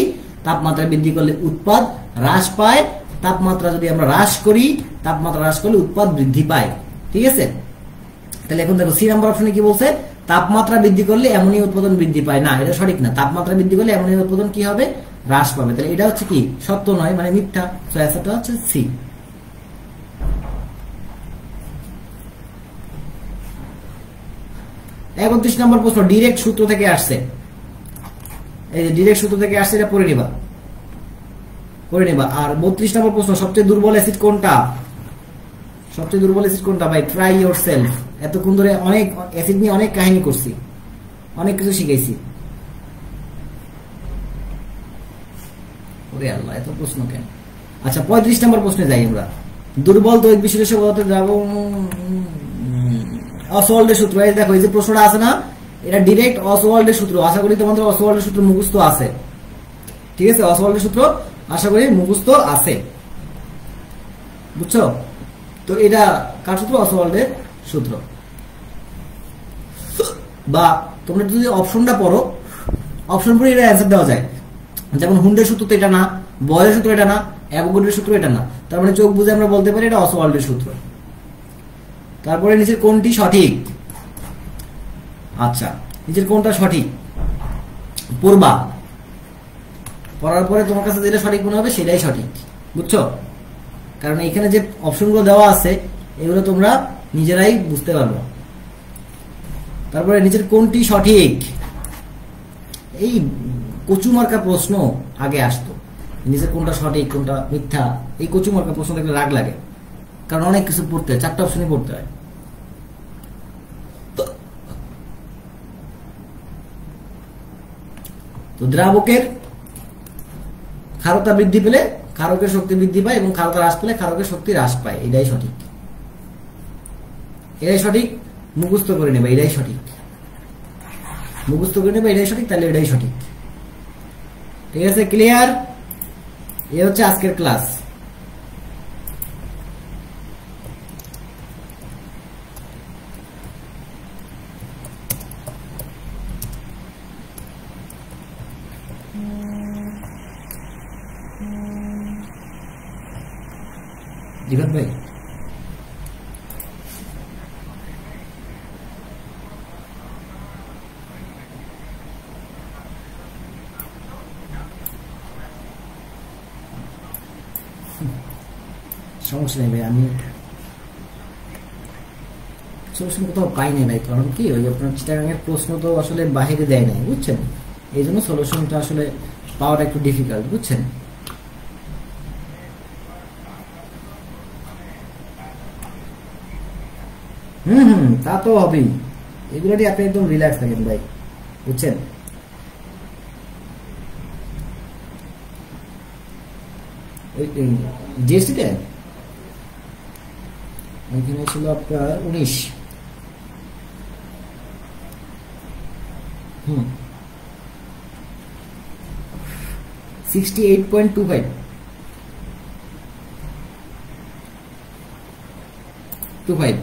তাপমাত্রা বৃদ্ধি করলে উৎপাদ হ্রাস পায়। তাপমাত্রা যদি আমরা হ্রাস করি, তাপমাত্রা হ্রাস করলে উৎপাদ বৃদ্ধি পায়, ঠিক আছে। তাহলে এখন দেখো, সি নাম্বার অপশনে কি বলছে? তাপমাত্রা বৃদ্ধি করলে অ্যামোনিয়া উৎপাদন বৃদ্ধি পায় না, এটা সঠিক না। তাপমাত্রা বৃদ্ধি করলে অ্যামোনিয়া উৎপাদন কি হবে? হ্রাস পাবে। তাহলে এটা হচ্ছে কি? সত্য নয়, মানে মিথ্যা। সো অ্যান্সারটা হচ্ছে সি। একত্রিশ নম্বর প্রশ্ন, ডিরেক্ট সূত্র থেকে আসছে। এই যে ডিরেক্ট সূত্র থেকে আসছে, এটা পড়ে নিবা। আর 32 নম্বর প্রশ্ন, সবচেয়ে দুর্বল অ্যাসিড কোনটা? সবচেয়ে দুর্বল অ্যাসিড কোনটা ভাই? Try your self. এতক্ষণ ধরে অনেক অ্যাসিড নিয়ে অনেক কাহিনী করছি, অনেক কিছু শিখাইছি। ওরে আল্লাহ, এত প্রশ্ন কেন? আচ্ছা, 35 নম্বর প্রশ্নে যাই আমরা। দুর্বল তড়িৎ বিশ্লেষক পদার্থ যাব অসওয়াল্ডের সূত্র। এই দেখো, এই যে প্রশ্নটা আছে না, এটা ডিরেক্ট অসওয়াল্ডের সূত্র। আশা করি তোমাদের অসওয়াল্ডের সূত্র মুখস্থ আছে, ঠিক আছে। অসওয়াল্ডের সূত্র আশা করি মুখস্থ আছে, বুঝছো? তো এটা কার সূত্র? অসওয়াল্ডের সূত্র। বা তোমরা যদি অপশনটা পড়ো, অপশন পড়ে এটা অ্যান্সার দেওয়া যায়। যেমন হুন্ডের সূত্র তো এটা না, বয়ের সূত্র এটা না, অ্যাভোগাড্রোর সূত্র এটা না। তার মানে চোখ বুঝে আমরা বলতে পারি এটা অসওয়াল্ডের সূত্র। তারপরে নিচের কোনটি সঠিক? আচ্ছা, নিচের কোনটা সঠিক পড়বা, পড়ার পরে তোমার কাছে যেটা সঠিক মনে হবে সেটাই সঠিক, বুঝছো? কারণ এখানে যে অপশনগুলো দেওয়া আছে এগুলো তোমরা নিজেরাই বুঝতে পারবে। তারপরে নিচের কোনটি সঠিক? এই কচুমার্কা প্রশ্ন আগে আসতো, নিচের কোনটা সঠিক কোনটা মিথ্যা, এই কচুমার্কা প্রশ্ন দেখলে রাগ লাগে। কারণ অনেক কিছু পড়তে হয়, 4টা অপশনই পড়তে হয়। তো দ্রাবকের ক্ষারতা বৃদ্ধি পেলে ক্ষারকের শক্তি বৃদ্ধি পায় এবং ক্ষারক হ্রাস পেলে ক্ষারকের শক্তি হ্রাস পায়। এটাই সঠিক, এটাই সঠিক। মুখস্থ করে নেবে, এটাই সঠিক। মুখস্থ করে নেবে, এটাই সঠিক। তাহলে এটাই সঠিক। ঠিক আছে, ক্লিয়ার? এ হচ্ছে আজকের ক্লাস। জিগাত ভাই, সমস্যা নেই ভাই, আমি সলিউশন কোথাও পাই নাই ভাই। কারণ কি, ওই আপনার চিটাগাংয়ের প্রশ্ন তো আসলে বাহিরে দেয় নাই, বুঝছেন? এই জন্য সলিউশনটা আসলে পাওয়াটা একটু ডিফিকাল্ট, বুঝছেন? তা তো হবেই। এগুলো নিয়ে আপনি একদম রিল্যাক্স থাকেন ভাই, বুঝছেন? জিএসটিতে ওইখানে ছিল আপনার 19। 68.25 25